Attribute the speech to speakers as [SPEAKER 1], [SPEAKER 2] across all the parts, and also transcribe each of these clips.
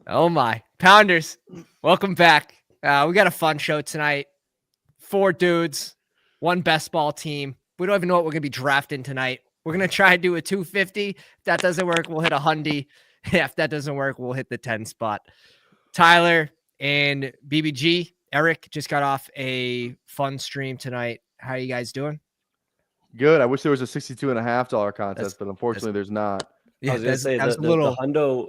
[SPEAKER 1] Oh my Pounders, welcome back. We got a fun show tonight. 4 dudes, 1 best ball team. We don't even know what we're gonna be drafting tonight. We're gonna try to do a 250. If that doesn't work, we'll hit a 100. If that doesn't work, we'll hit the 10 spot. Tyler and BBG, Eric just got off a fun stream tonight. How are you guys doing?
[SPEAKER 2] Good. I wish there was a $62.50 contest, but unfortunately there's not.
[SPEAKER 3] I was gonna say that the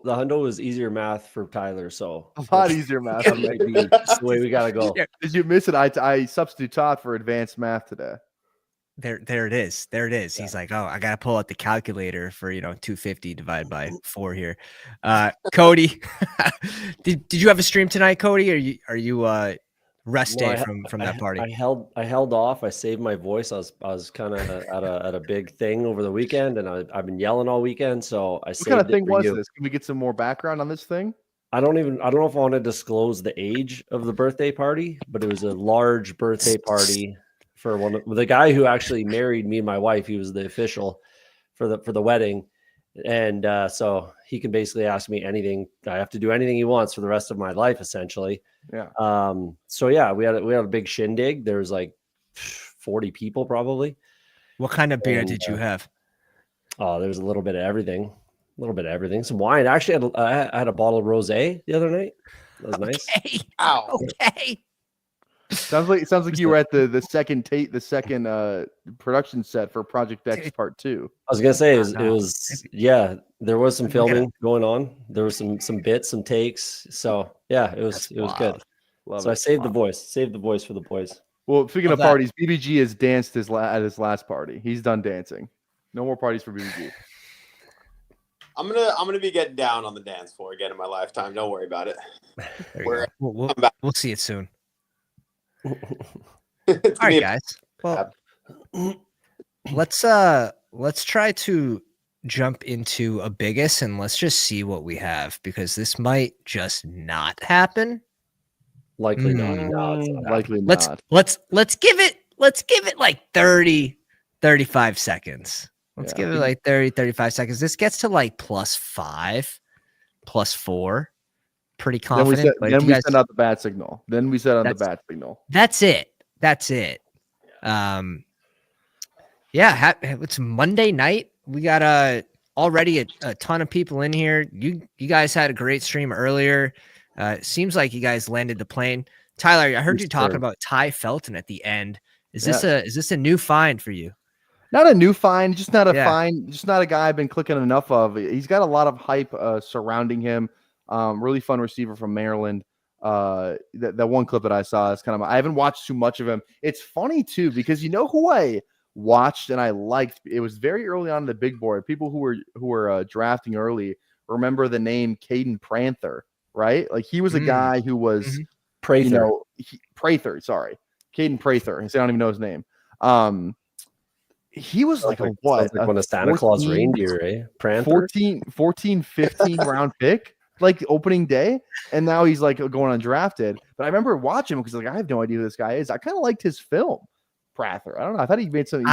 [SPEAKER 3] hundo was easier math for Tyler, so
[SPEAKER 2] a lot easier math.
[SPEAKER 3] That might be the way we gotta go.
[SPEAKER 2] Yeah. Did you miss it? I substitute taught for advanced math today.
[SPEAKER 1] There it is. There it is. Yeah. He's like, oh, I gotta pull out the calculator for 250 divided by 4 here. Cody, did you have a stream tonight, Cody? Are you rest day from that party?
[SPEAKER 3] I held off. I saved my voice. I was kind of at a big thing over the weekend, and I've been yelling all weekend. So I saved it. What kind of
[SPEAKER 2] thing was this? Can we get some more background on this thing?
[SPEAKER 3] I don't know if I want to disclose the age of the birthday party, but it was a large birthday party for the guy who actually married me and my wife. He was the official for the wedding. And so he can basically ask me anything. I have to do anything he wants for the rest of my life, essentially.
[SPEAKER 2] Yeah.
[SPEAKER 3] So yeah, we had a big shindig. There was like 40 people probably.
[SPEAKER 1] What kind of beer did you have?
[SPEAKER 3] Oh, there was a little bit of everything. Some wine. Actually, I had a bottle of rosé the other night. That was nice.
[SPEAKER 1] Ow. Okay.
[SPEAKER 2] Sounds like you were at the second production set for Project X Part 2.
[SPEAKER 3] I was gonna say it was yeah. There was some filming going on. There was some bits, some takes. So yeah, it was good. So I saved the voice for the boys.
[SPEAKER 2] Well, speaking of parties, BBG has danced at his last party. He's done dancing. No more parties for BBG.
[SPEAKER 4] I'm gonna be getting down on the dance floor again in my lifetime. Don't worry about it.
[SPEAKER 1] We'll see it soon. All right, guys. Well, let's try to jump into a biggest and let's just see what we have, because this might just not happen.
[SPEAKER 3] Likely not.
[SPEAKER 2] Likely not.
[SPEAKER 1] Let's give it like 35 seconds. Let's give it like 35 seconds. This gets to like +5, +4. Pretty confident.
[SPEAKER 2] Then we send out the bat signal. The bat signal.
[SPEAKER 1] That's it. Yeah, it's Monday night. We got already a ton of people in here. You guys had a great stream earlier. It seems like you guys landed the plane. Tyler, I heard you talking about Ty Felton at the end. Is this a new find for you?
[SPEAKER 2] Not a new find, just not a find, just not a guy I've been clicking enough of. He's got a lot of hype surrounding him. Really fun receiver from Maryland. That one clip that I saw is I haven't watched too much of him. It's funny too, because you know who I watched and I liked? It was very early on in the big board. People who were drafting early remember the name Caden Prather, right? Like he was a guy who was
[SPEAKER 3] Prather.
[SPEAKER 2] Prather, sorry. Caden Prather. I don't even know his name. He was like
[SPEAKER 3] one of Santa Claus reindeer, eh?
[SPEAKER 2] Prather? 14, 15 round pick. Like opening day, and now he's like going undrafted. But I remember watching him because I have no idea who this guy is. I kind of liked his film, Prather. I don't know. I thought he made some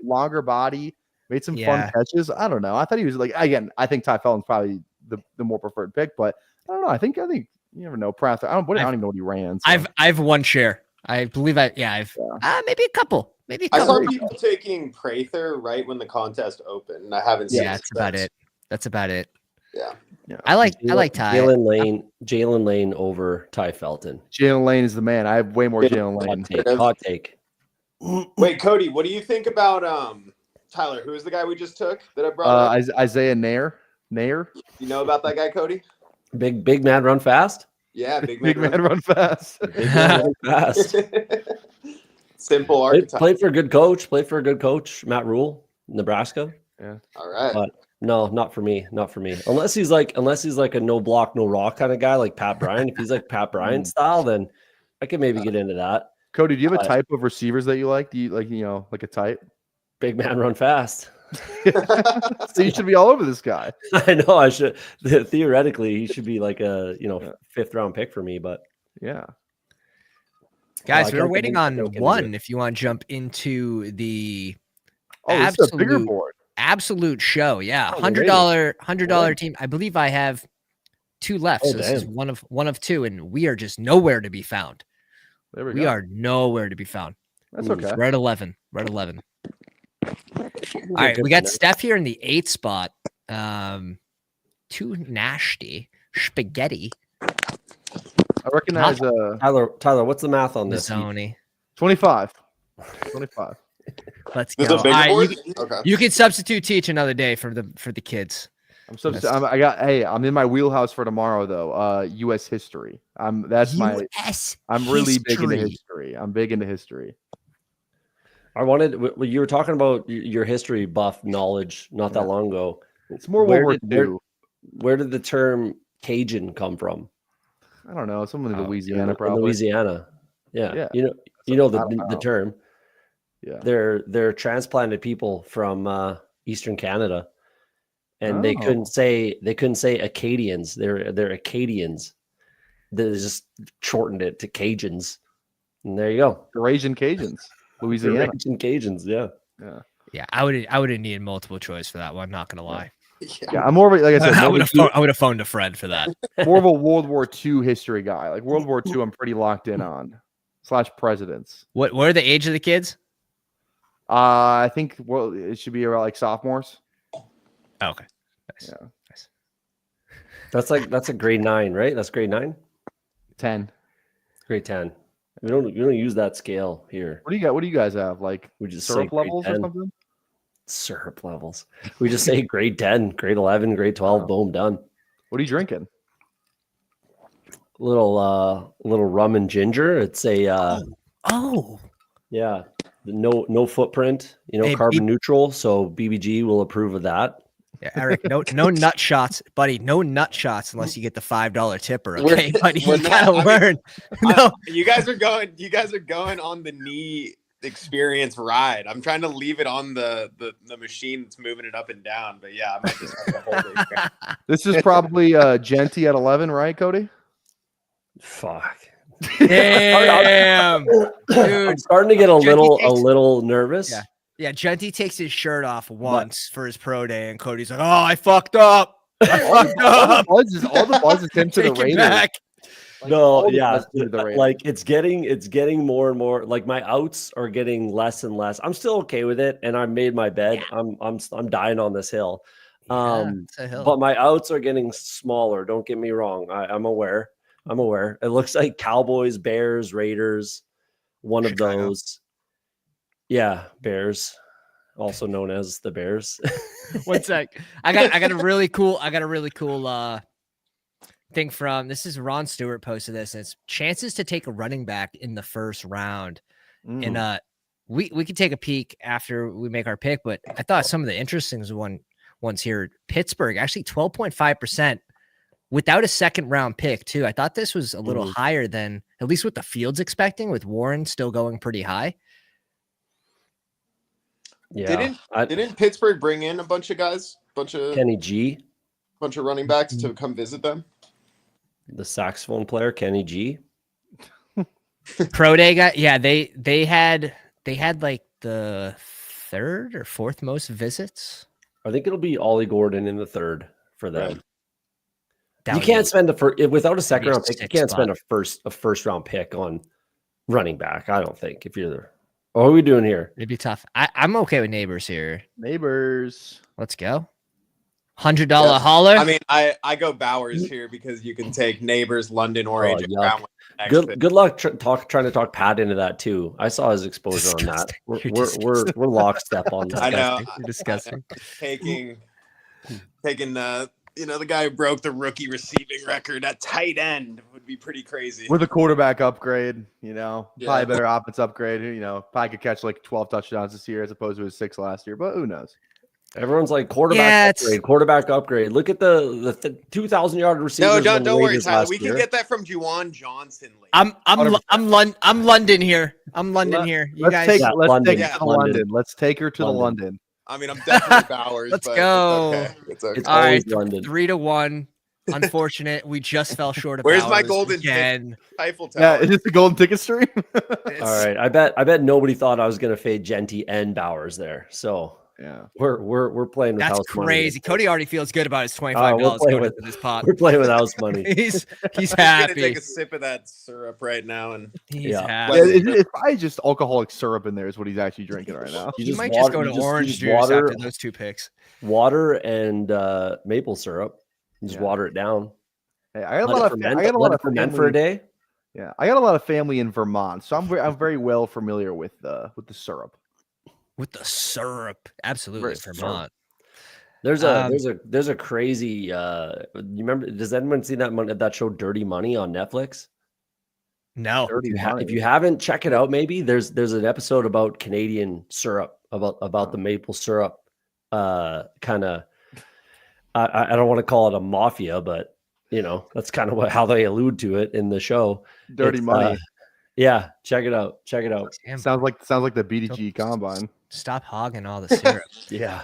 [SPEAKER 2] longer body, made some fun catches. I don't know. I thought he was I think Ty Felton's probably the more preferred pick, but I don't know. I think you never know. Prather. I don't even know what he ran. So.
[SPEAKER 1] I've one share. I believe I've maybe a couple.
[SPEAKER 4] I saw people taking Prather right when the contest opened. I haven't seen.
[SPEAKER 1] Yeah, that's about it.
[SPEAKER 4] Yeah.
[SPEAKER 1] I like Ty.
[SPEAKER 3] Jalen Lane over Ty Felton.
[SPEAKER 2] Jalen Lane is the man. I have way more Jalen Lane.
[SPEAKER 3] Hot take.
[SPEAKER 4] Wait, Cody, what do you think about Tyler? Who is the guy we just took that I brought up?
[SPEAKER 2] Isaiah Nair.
[SPEAKER 4] You know about that guy, Cody?
[SPEAKER 3] Big man run fast.
[SPEAKER 4] Yeah, big
[SPEAKER 2] man run fast.
[SPEAKER 3] Big man run fast.
[SPEAKER 4] Simple archetype.
[SPEAKER 3] Played for a good coach, Matt Rule, Nebraska.
[SPEAKER 2] Yeah.
[SPEAKER 4] All right.
[SPEAKER 3] But no, not for me. Unless he's like a no block, no rock kind of guy like Pat Bryant. If he's like Pat Bryant style, then I could maybe get into that.
[SPEAKER 2] Cody, do you have a type of receivers that you like? Do you like a type?
[SPEAKER 3] Big man run fast.
[SPEAKER 2] So you should be all over this guy.
[SPEAKER 3] I know I should. Theoretically, he should be like a 5th round pick for me, but
[SPEAKER 2] yeah.
[SPEAKER 1] Guys, we're waiting on one. If you want to jump into the
[SPEAKER 2] it's a bigger board.
[SPEAKER 1] Absolute show. Yeah. $100 team. I believe I have 2 left.
[SPEAKER 3] Oh,
[SPEAKER 1] So this is
[SPEAKER 3] damn.
[SPEAKER 1] one of 2, and we are just nowhere to be found.
[SPEAKER 2] There we
[SPEAKER 1] We
[SPEAKER 2] go.
[SPEAKER 1] are nowhere to be found.
[SPEAKER 2] That's okay.
[SPEAKER 1] We're at 11. We're at 11. All right, we
[SPEAKER 3] Good
[SPEAKER 1] got
[SPEAKER 3] for
[SPEAKER 1] Steph here in the 8th spot. Too nasty spaghetti.
[SPEAKER 2] I recognize
[SPEAKER 3] Tyler, what's the math on this?
[SPEAKER 1] Mazzoni.
[SPEAKER 2] 25. 25.
[SPEAKER 1] Let's
[SPEAKER 4] This
[SPEAKER 1] go.
[SPEAKER 4] is a bigger
[SPEAKER 1] All right,
[SPEAKER 4] board? Okay.
[SPEAKER 1] you can substitute teach another day for the kids.
[SPEAKER 2] I'm in my wheelhouse for tomorrow though. U.S. history. I'm really big into history. I'm big into history.
[SPEAKER 3] You were talking about your history buff knowledge not that long ago.
[SPEAKER 2] It's more World War II.
[SPEAKER 3] Where did the term Cajun come from?
[SPEAKER 2] I don't know. Someone in Louisiana, probably.
[SPEAKER 3] In Louisiana. Yeah. You know the term.
[SPEAKER 2] Yeah.
[SPEAKER 3] They're transplanted people from Eastern Canada, and they couldn't say Acadians. They're Acadians. They just shortened it to Cajuns, and there you go.
[SPEAKER 2] Eurasian Cajuns, Louisiana.
[SPEAKER 3] Eurasian Cajuns, yeah.
[SPEAKER 1] Yeah, I would have needed multiple choice for that one. Not gonna lie.
[SPEAKER 2] Yeah, I'm more of like I said.
[SPEAKER 1] I would have phoned a friend for that.
[SPEAKER 2] More of a World War II history guy. Like World War II, I'm pretty locked in on. / presidents.
[SPEAKER 1] What are the age of the kids?
[SPEAKER 2] I think it should be around like sophomores.
[SPEAKER 1] Oh, okay. Nice.
[SPEAKER 2] Yeah.
[SPEAKER 1] Nice.
[SPEAKER 3] That's a grade 9, right? That's grade 9?
[SPEAKER 2] 10.
[SPEAKER 3] Grade 10. We don't use that scale here.
[SPEAKER 2] What do you guys have? Like
[SPEAKER 3] We just
[SPEAKER 2] syrup
[SPEAKER 3] say
[SPEAKER 2] levels
[SPEAKER 3] 10.
[SPEAKER 2] or something?
[SPEAKER 3] Syrup levels. We just say grade 10, grade 11, grade 12, boom, done.
[SPEAKER 2] What are you drinking?
[SPEAKER 3] Little rum and ginger. It's a yeah, no footprint,
[SPEAKER 1] Hey,
[SPEAKER 3] carbon neutral, so BBG will approve of that.
[SPEAKER 1] Yeah, Eric, no nut shots, buddy. No nut shots unless you get the $5 tipper. Okay, buddy. You gotta learn. No,
[SPEAKER 4] you guys are going on the knee experience ride. I'm trying to leave it on the machine that's moving it up and down, but yeah, I might just have to hold it.
[SPEAKER 2] This is probably Genty at 11, right, Cody?
[SPEAKER 3] Fuck.
[SPEAKER 1] damn, dude.
[SPEAKER 3] I'm starting to get a little nervous.
[SPEAKER 1] Yeah. Genty takes his shirt off once for his pro day, and Cody's like, "Oh, I fucked up.
[SPEAKER 2] All the buzz is him to the
[SPEAKER 1] Take it
[SPEAKER 2] Raiders.
[SPEAKER 1] back."
[SPEAKER 3] No, yeah, like it's getting more and more. Like my outs are getting less and less. I'm still okay with it, and I made my bed.
[SPEAKER 1] Yeah.
[SPEAKER 3] I'm dying on this hill.
[SPEAKER 1] It's a hill.
[SPEAKER 3] But my outs are getting smaller. Don't get me wrong. I'm aware. It looks like Cowboys, Bears, Raiders, one of those. Yeah, Bears, also known as the Bears.
[SPEAKER 1] One sec. I got a really cool thing from this is Ron Stewart posted this. And it's chances to take a running back in the first round. And we could take a peek after we make our pick, but I thought some of the interesting ones here. Pittsburgh actually 12.5%. Without a second round pick, too. I thought this was a little higher than at least what the field's expecting, with Warren still going pretty high.
[SPEAKER 3] Yeah.
[SPEAKER 4] Didn't Pittsburgh bring in a bunch of guys,
[SPEAKER 3] Kenny G,
[SPEAKER 4] bunch of running backs to come visit them?
[SPEAKER 3] the saxophone player, Kenny G.
[SPEAKER 1] Pro day guy, yeah, they had like the 3rd or 4th most visits.
[SPEAKER 3] I think it'll be Ollie Gordon in the 3rd for them.
[SPEAKER 4] Right.
[SPEAKER 3] You can't spend without a second round pick. You can't spend a first round pick on running back. I don't think. If you're there, what are we doing here?
[SPEAKER 1] It'd be tough. I'm okay with Neighbors here.
[SPEAKER 2] Neighbors.
[SPEAKER 1] Let's go. $100 hauler.
[SPEAKER 4] I mean, I go Bowers here because you can take Neighbors, London, or AJ Brown.
[SPEAKER 3] Good luck trying to talk Pat into that too. I saw his exposure on that. We're lockstep on that.
[SPEAKER 4] I know.
[SPEAKER 1] You're disgusting.
[SPEAKER 4] Taking the guy who broke the rookie receiving record at tight end would be pretty crazy.
[SPEAKER 2] With a quarterback upgrade, probably a better offense upgrade. Probably could catch like 12 touchdowns this year as opposed to his 6 last year, but who knows?
[SPEAKER 3] Everyone's like quarterback upgrade. Look at the 2,000-yard receiver.
[SPEAKER 4] No, don't worry, Tyler. We can get that from Juwan Johnson later.
[SPEAKER 1] I'm London here. I'm London here.
[SPEAKER 2] Let's take her to London. Let's take her to the London.
[SPEAKER 4] I mean, I'm definitely Bowers.
[SPEAKER 1] Let's go.
[SPEAKER 4] It's okay.
[SPEAKER 3] It's
[SPEAKER 1] all right,
[SPEAKER 3] London.
[SPEAKER 1] 3-1. Unfortunate. We just fell short of.
[SPEAKER 4] Where's
[SPEAKER 1] Bowers
[SPEAKER 4] my golden
[SPEAKER 1] again?
[SPEAKER 4] Eiffel Tower.
[SPEAKER 2] Yeah, is this the golden ticket stream?
[SPEAKER 3] All right. I bet nobody thought I was going to fade Genty and Bowers there. So
[SPEAKER 2] Yeah.
[SPEAKER 3] We're playing with
[SPEAKER 1] That's
[SPEAKER 3] house
[SPEAKER 1] crazy.
[SPEAKER 3] money.
[SPEAKER 1] Cody already feels good about his $25
[SPEAKER 3] playing
[SPEAKER 1] going
[SPEAKER 3] with-
[SPEAKER 1] into this pot.
[SPEAKER 3] We're playing with house money.
[SPEAKER 1] He's
[SPEAKER 4] I'm just gonna take
[SPEAKER 1] happy.
[SPEAKER 4] a sip of that syrup right now, and
[SPEAKER 1] He's
[SPEAKER 3] Yeah.
[SPEAKER 1] happy.
[SPEAKER 2] Yeah, it's probably just alcoholic syrup in there is what he's actually drinking right now.
[SPEAKER 1] You might just go to orange juice after those 2 picks.
[SPEAKER 3] Water and maple syrup. Just water it down.
[SPEAKER 2] Hey, I got a lot of
[SPEAKER 3] ferment for a day.
[SPEAKER 2] Yeah, I got a lot of family in Vermont, so I'm very well familiar with the syrup.
[SPEAKER 1] With the syrup, absolutely, Vermont.
[SPEAKER 3] There's a crazy. You remember? Does anyone see that show Dirty Money on Netflix?
[SPEAKER 1] No.
[SPEAKER 3] If you haven't, check it out. Maybe there's an episode about Canadian syrup, about the maple syrup. Kind of. I don't want to call it a mafia, but that's kind of how they allude to it in the show.
[SPEAKER 2] Dirty Money.
[SPEAKER 3] Yeah, check it out.
[SPEAKER 2] Damn. Sounds like the BBG combine.
[SPEAKER 1] Stop hogging all the syrup.
[SPEAKER 3] Yeah.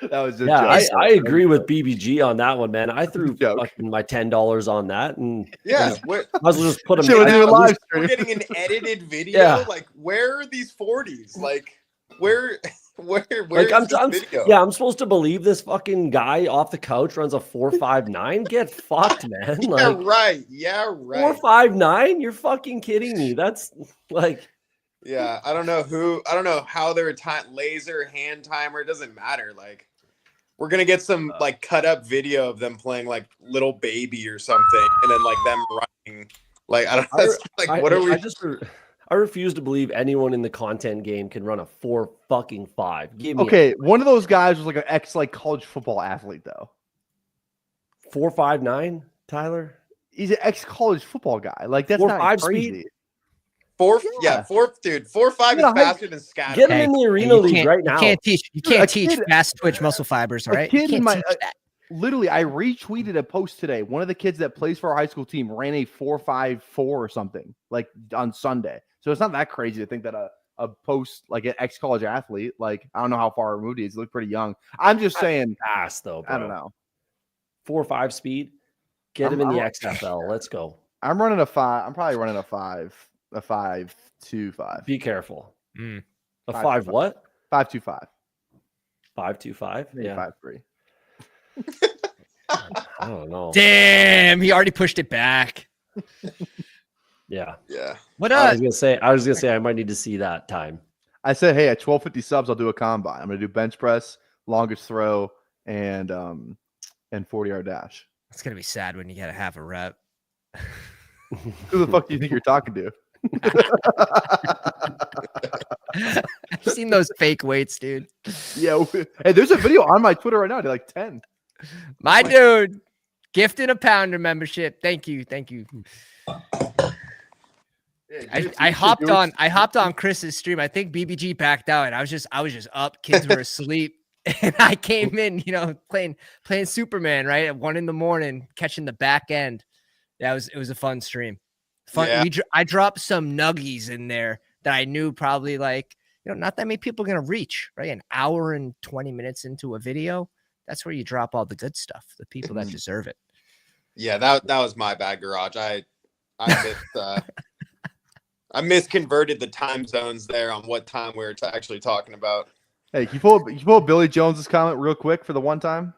[SPEAKER 2] That was a
[SPEAKER 3] joke. I agree with
[SPEAKER 2] joke.
[SPEAKER 3] BBG on that one, man. I threw my $10 on that, and
[SPEAKER 4] yeah,
[SPEAKER 3] I was just put them.
[SPEAKER 4] We're getting an edited video.
[SPEAKER 3] Yeah.
[SPEAKER 4] Like, where are these 40s? Like, where
[SPEAKER 3] Like
[SPEAKER 4] is this video?
[SPEAKER 3] Yeah, I'm supposed to believe this fucking guy off the couch runs a 4.59. Get fucked, man.
[SPEAKER 4] Yeah, right.
[SPEAKER 3] 4.59? You're fucking kidding me. That's like.
[SPEAKER 4] Yeah, I don't know how they're laser hand timer. It doesn't matter. Like, we're gonna get some like cut up video of them playing like Little Baby or something, and then like them running. Like, I don't know. What are we?
[SPEAKER 3] I refuse to believe anyone in the content game can run a 4.5. Give me
[SPEAKER 2] okay. One of those guys was like an ex college football athlete though.
[SPEAKER 3] 4.59, Tyler.
[SPEAKER 2] He's an ex college football guy. Like that's not crazy.
[SPEAKER 3] Speed?
[SPEAKER 4] 4.5 is faster than scatter.
[SPEAKER 3] Get him in the arena league right now.
[SPEAKER 1] You can't teach fast twitch muscle fibers, all right? You can't teach that.
[SPEAKER 2] Literally, I retweeted a post today. One of the kids that plays for our high school team ran a 4.54 or something, like on Sunday. So it's not that crazy to think that a post like an ex-college athlete, like I don't know how far removed he is. He looked pretty young. I'm just saying
[SPEAKER 3] fast though, bro.
[SPEAKER 2] I don't know.
[SPEAKER 3] 4.5 speed. Get him in the XFL. Let's go.
[SPEAKER 2] I'm running a 5. I'm probably running a 5.25.
[SPEAKER 3] Be careful.
[SPEAKER 1] A
[SPEAKER 3] 5 what?
[SPEAKER 2] 5.25.
[SPEAKER 3] 5.25? Yeah.
[SPEAKER 2] 5.3.
[SPEAKER 3] I don't know.
[SPEAKER 1] Damn, he already pushed it back.
[SPEAKER 3] Yeah.
[SPEAKER 1] What
[SPEAKER 3] I was gonna say I might need to see that time.
[SPEAKER 2] I said, hey, at 1250 subs, I'll do a combine. I'm gonna do bench press, longest throw, and 40-yard dash.
[SPEAKER 1] It's gonna be sad when you gotta have a rep.
[SPEAKER 2] Who the fuck do you think you're talking to?
[SPEAKER 1] I've seen those fake weights, dude.
[SPEAKER 2] Yeah. Hey, there's a video on my Twitter right now. They're like 10.
[SPEAKER 1] My dude, gifted a pounder membership. Thank you. I hopped on Chris's stream. I think BBG backed out, and I was just up. Kids were asleep, and I came in, playing Superman right at 1 a.m, catching the back end. Yeah, it was a fun stream. Fun.
[SPEAKER 4] Yeah.
[SPEAKER 1] I dropped some nuggies in there that I knew probably not that many people are gonna reach. Right, an hour and 20 minutes into a video. That's where you drop all the good stuff. The people that deserve it.
[SPEAKER 4] Yeah, that was my bad, Garage. I misconverted the time zones there on what time we were actually talking about.
[SPEAKER 2] Hey, can you pull up Billy Jones's comment real quick for the one time?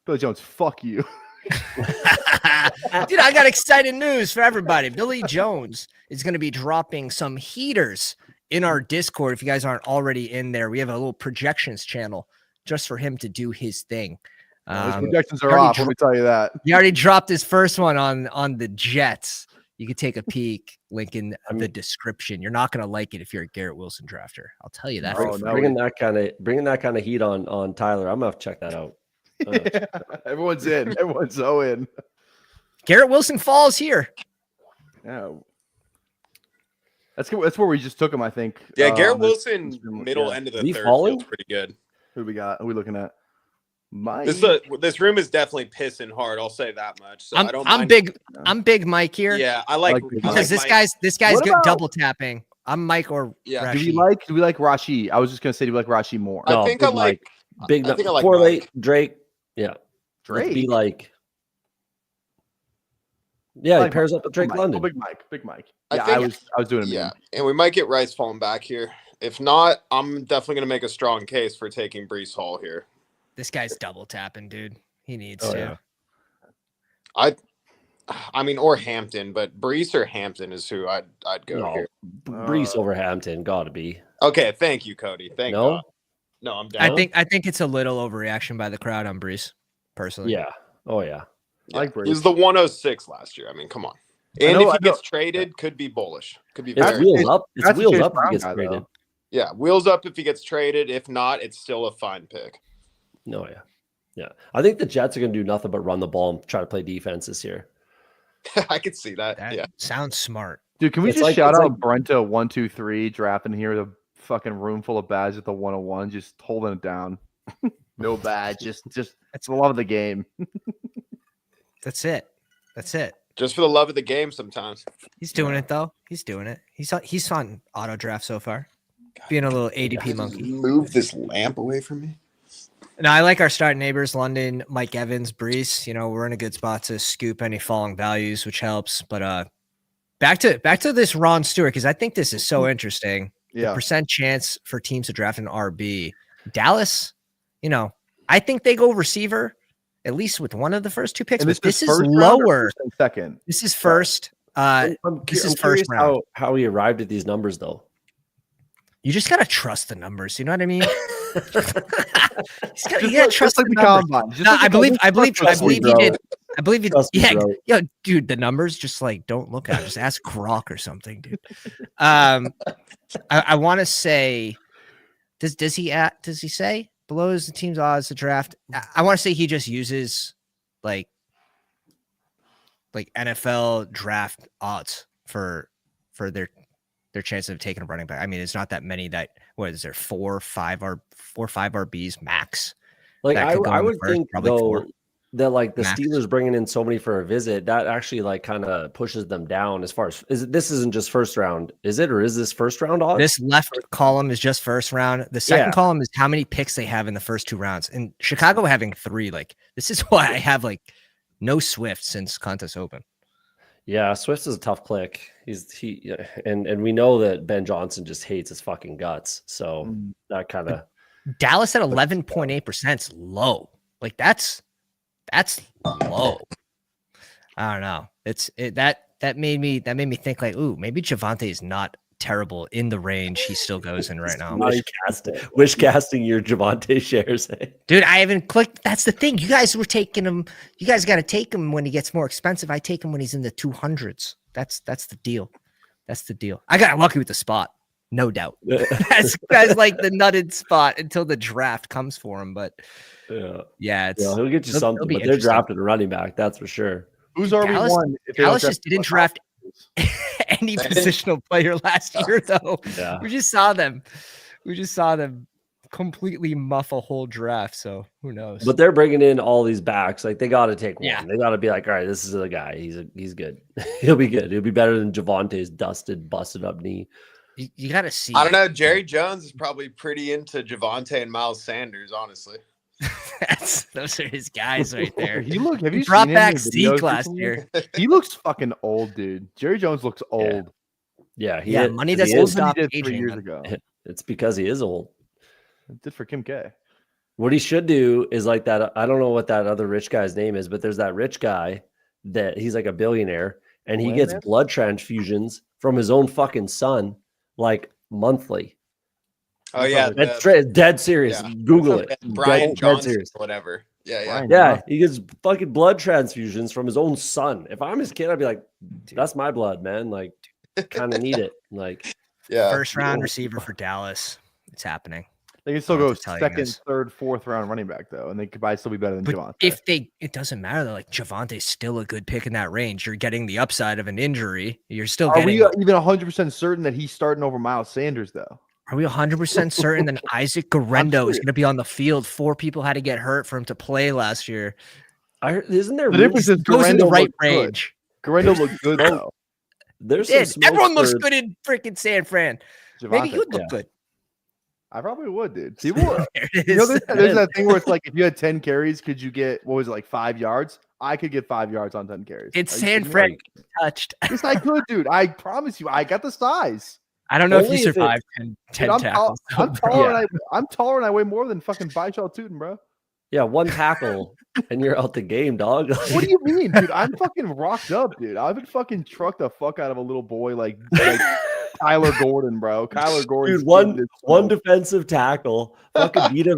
[SPEAKER 2] Billy Jones, fuck you.
[SPEAKER 1] Dude, I got exciting news for everybody. Billy Jones is going to be dropping some heaters in our Discord. If you guys aren't already in there, we have a little projections channel just for him to do his thing.
[SPEAKER 2] His projections are off. Let me tell you that.
[SPEAKER 1] He already dropped his first one on the Jets. You can take a peek. Link in the description. You're not going to like it if you're a Garrett Wilson drafter. I'll tell you that.
[SPEAKER 3] Bringing that kind of heat on Tyler. I'm gonna have to check that out.
[SPEAKER 2] Everyone's in. Everyone's so in.
[SPEAKER 1] Garrett Wilson falls here.
[SPEAKER 2] Yeah. That's where we just took him, I think.
[SPEAKER 4] Yeah, Garrett Wilson, middle end of the third feels pretty good.
[SPEAKER 2] Who we got? Who are we looking at? Mike.
[SPEAKER 4] This room is definitely pissing hard. I'll say that much. So
[SPEAKER 1] I'm big Mike here.
[SPEAKER 4] Yeah, I like
[SPEAKER 1] because this guy's good double tapping. I'm Mike or
[SPEAKER 2] Rashid. Do we like Rashid? I was just gonna say, do we like Rashid more?
[SPEAKER 4] I think I like
[SPEAKER 3] Big.
[SPEAKER 4] I think I like
[SPEAKER 3] late Drake. Yeah,
[SPEAKER 2] Drake.
[SPEAKER 3] Be like. Yeah, he pairs up with Drake London.
[SPEAKER 2] Big Mike. Yeah,
[SPEAKER 4] I
[SPEAKER 2] was doing it.
[SPEAKER 4] Yeah, and we might get Rice falling back here. If not, I'm definitely going to make a strong case for taking Breece Hall here.
[SPEAKER 1] This guy's double tapping, dude. He needs
[SPEAKER 3] Oh,
[SPEAKER 1] to.
[SPEAKER 3] yeah.
[SPEAKER 4] I mean, or Hampton, but Breece or Hampton is who I'd go here.
[SPEAKER 3] Breece over Hampton, gotta be.
[SPEAKER 4] Okay, thank you, Cody. Thank God. No, I'm down.
[SPEAKER 1] I think it's a little overreaction by the crowd on Breece, personally.
[SPEAKER 3] Yeah. Oh yeah.
[SPEAKER 4] Yeah.
[SPEAKER 2] I like Breece.
[SPEAKER 4] He was the 106 last year. I mean, come on. And if he gets traded, could be bullish. Could be
[SPEAKER 3] It's
[SPEAKER 4] very.
[SPEAKER 3] wheels up. It's
[SPEAKER 2] That's a
[SPEAKER 3] wheels
[SPEAKER 2] Chase
[SPEAKER 3] up if
[SPEAKER 2] Brown
[SPEAKER 3] he gets
[SPEAKER 2] guy,
[SPEAKER 3] traded.
[SPEAKER 2] though.
[SPEAKER 4] Yeah, wheels up if he gets traded. If not, it's still a fine pick.
[SPEAKER 3] No, yeah. Yeah. I think the Jets are gonna do nothing but run the ball and try to play defense this year.
[SPEAKER 4] I could see that.
[SPEAKER 1] That
[SPEAKER 4] Yeah.
[SPEAKER 1] sounds smart.
[SPEAKER 2] Dude, can we
[SPEAKER 3] It's
[SPEAKER 2] just
[SPEAKER 3] like-
[SPEAKER 2] shout
[SPEAKER 3] it's
[SPEAKER 2] out
[SPEAKER 3] like-
[SPEAKER 2] Brenta 123 drafting here, the fucking room full of badges at the 101, just holding it down. No badge, just it's the love of the game.
[SPEAKER 1] That's it. That's it.
[SPEAKER 4] Just for the love of the game sometimes.
[SPEAKER 1] He's doing it though. He's doing it. He's on auto draft so far. Being a little ADP monkey.
[SPEAKER 4] Move this lamp away from me.
[SPEAKER 1] No, I like our starting neighbors, London, Mike Evans, Breece. You know, we're in a good spot to scoop any falling values, which helps. But back to this Ron Stewart, because I think this is so interesting.
[SPEAKER 2] Yeah.
[SPEAKER 1] The percent chance for teams to draft an RB. Dallas, you know, I think they go receiver, at least with one of the first two picks.
[SPEAKER 2] And
[SPEAKER 1] But this is
[SPEAKER 2] first round or
[SPEAKER 1] lower.
[SPEAKER 2] first and second.
[SPEAKER 1] This is first.
[SPEAKER 3] I'm
[SPEAKER 1] This is
[SPEAKER 3] curious
[SPEAKER 1] first round.
[SPEAKER 3] how he arrived at these numbers though.
[SPEAKER 1] You just gotta trust the numbers. You know what I mean? You gotta
[SPEAKER 2] Just
[SPEAKER 1] trust
[SPEAKER 2] like
[SPEAKER 1] the
[SPEAKER 2] the
[SPEAKER 1] numbers.
[SPEAKER 2] combine. Just
[SPEAKER 1] No,
[SPEAKER 2] like
[SPEAKER 1] I
[SPEAKER 2] the
[SPEAKER 1] believe
[SPEAKER 2] combine.
[SPEAKER 1] he did. I believe he.
[SPEAKER 3] Trust me,
[SPEAKER 1] Yeah,
[SPEAKER 3] bro.
[SPEAKER 1] yo, dude, the numbers just like don't look at it. Just ask Gronk or something, dude. I want to say, does he say below is the team's odds to draft? I want to say he just uses like NFL draft odds for their chance of taking a running back. I mean, it's not that many. That what is there 4 or 5 RBs max?
[SPEAKER 3] Like
[SPEAKER 1] That could go
[SPEAKER 3] I
[SPEAKER 1] in the
[SPEAKER 3] would
[SPEAKER 1] first,
[SPEAKER 3] think
[SPEAKER 1] probably
[SPEAKER 3] though
[SPEAKER 1] 4.
[SPEAKER 3] that like the
[SPEAKER 1] Max.
[SPEAKER 3] Steelers bringing in so many for a visit, that actually like kind of pushes them down as far as this isn't just first round, is it? Or is this first round odds?
[SPEAKER 1] This left column is just first round. The second
[SPEAKER 3] Yeah.
[SPEAKER 1] column is how many picks they have in the first 2 rounds. And Chicago having 3. Like this is why I have like no Swift since contest open.
[SPEAKER 3] Yeah, Swift is a tough click. And we know that Ben Johnson just hates his fucking guts. So that kind of
[SPEAKER 1] Dallas at 11.8% is low. Like that's low. I don't know. That made me think like, ooh, maybe Javonte is not terrible in the range he still goes in right now.
[SPEAKER 3] wish casting your Javonte shares.
[SPEAKER 1] Dude, I haven't clicked. That's the thing. You guys were taking him. You guys got to take him when he gets more expensive. I take him when he's in the 200s. That's the deal. That's the deal. I got lucky with the spot, no doubt. That's like the nutted spot until the draft comes for him. But yeah, it's
[SPEAKER 3] he'll get you
[SPEAKER 1] it'll
[SPEAKER 3] something.
[SPEAKER 1] be
[SPEAKER 3] But they're
[SPEAKER 1] interesting.
[SPEAKER 3] drafting a running back, that's for sure.
[SPEAKER 2] Who's RB1?
[SPEAKER 1] Dallas just didn't draft any positional player last year, though.
[SPEAKER 3] Yeah.
[SPEAKER 1] We just saw them completely muff a whole draft. So who knows?
[SPEAKER 3] But they're bringing in all these backs. Like they got to take one.
[SPEAKER 1] Yeah.
[SPEAKER 3] They got to be like, all right, this is the guy. He's good. He'll be good. He'll be better than Javonte's dusted, busted up knee.
[SPEAKER 1] you got to see.
[SPEAKER 4] I don't know. Jerry Jones is probably pretty into Javonte and Miles Sanders, honestly.
[SPEAKER 1] Those are his guys right there.
[SPEAKER 2] Have you
[SPEAKER 1] Brought
[SPEAKER 2] seen
[SPEAKER 1] back
[SPEAKER 2] any
[SPEAKER 1] Zeke
[SPEAKER 2] videos
[SPEAKER 1] last
[SPEAKER 2] recently?
[SPEAKER 1] year.
[SPEAKER 2] He looks fucking old, dude. Jerry Jones looks old.
[SPEAKER 3] Yeah,
[SPEAKER 1] Yeah,
[SPEAKER 3] is.
[SPEAKER 1] money
[SPEAKER 3] He
[SPEAKER 1] doesn't
[SPEAKER 3] is.
[SPEAKER 1] stop
[SPEAKER 2] He did 3
[SPEAKER 1] aging,
[SPEAKER 2] years
[SPEAKER 1] man.
[SPEAKER 2] ago.
[SPEAKER 3] It's because he is old.
[SPEAKER 2] It did for Kim K.
[SPEAKER 3] What he should do is like that. I don't know what that other rich guy's name is, but there's that rich guy that he's like a billionaire and he gets
[SPEAKER 2] Landman?
[SPEAKER 3] blood transfusions from his own fucking son, like monthly.
[SPEAKER 4] Oh yeah,
[SPEAKER 3] That's dead serious.
[SPEAKER 4] yeah.
[SPEAKER 3] Google it.
[SPEAKER 4] Brian
[SPEAKER 3] Dead
[SPEAKER 4] Johnson,
[SPEAKER 3] serious.
[SPEAKER 4] or whatever. Yeah, yeah.
[SPEAKER 2] Brian
[SPEAKER 3] Yeah,
[SPEAKER 2] Johnson.
[SPEAKER 3] he gets fucking blood transfusions from his own son. If I'm his kid, I'd be like, that's my blood, man. Like, kind of need it. Like,
[SPEAKER 4] Yeah.
[SPEAKER 1] First round receiver for Dallas. It's happening.
[SPEAKER 2] They can still
[SPEAKER 1] I'll
[SPEAKER 2] go
[SPEAKER 1] have to tell you
[SPEAKER 2] second,
[SPEAKER 1] guys.
[SPEAKER 2] third, fourth round running back though, and they could probably still be better than
[SPEAKER 1] But
[SPEAKER 2] Javonte.
[SPEAKER 1] it doesn't matter though. Like Javonte's still a good pick in that range. You're getting the upside of an injury. You're still
[SPEAKER 2] Are
[SPEAKER 1] getting.
[SPEAKER 2] we even 100% certain that he's starting over Miles Sanders though?
[SPEAKER 1] Are we 100% certain that Isaac Guerrero is going to be on the field? 4 people had to get hurt for him to play last year.
[SPEAKER 3] isn't there
[SPEAKER 2] The difference is
[SPEAKER 1] Goes in the
[SPEAKER 2] Guerrero
[SPEAKER 1] right
[SPEAKER 2] looked good.
[SPEAKER 1] range.
[SPEAKER 2] Guerrero looked good though.
[SPEAKER 3] there's
[SPEAKER 1] Dude,
[SPEAKER 3] some
[SPEAKER 1] everyone
[SPEAKER 3] smoke
[SPEAKER 1] looks
[SPEAKER 3] for-
[SPEAKER 1] good in freaking San Fran. Maybe he would look
[SPEAKER 3] yeah.
[SPEAKER 1] good.
[SPEAKER 2] I probably would, dude. People,
[SPEAKER 1] There it
[SPEAKER 2] you know,
[SPEAKER 1] is.
[SPEAKER 2] there's that thing where it's like if you had 10 carries, could you get what was it like 5 yards? I could get 5 yards on 10 carries.
[SPEAKER 1] It's
[SPEAKER 2] Are you
[SPEAKER 1] San
[SPEAKER 2] kidding me?
[SPEAKER 1] Fran touched.
[SPEAKER 2] Yes, I could, dude. I promise you, I got the size.
[SPEAKER 1] I don't know if
[SPEAKER 3] Only
[SPEAKER 1] he
[SPEAKER 3] if it-
[SPEAKER 1] survived 10 tackles.
[SPEAKER 2] I'm taller. I'm taller and I weigh more than fucking Bishal Tootin, bro.
[SPEAKER 3] Yeah, one tackle and you're out the game, dog.
[SPEAKER 2] What do you mean, dude? I'm fucking rocked up, dude. I've been fucking trucked the fuck out of a little boy like Kyler Gordon, bro. Kyler Gordon.
[SPEAKER 3] Dude, one defensive tackle. Fucking Vita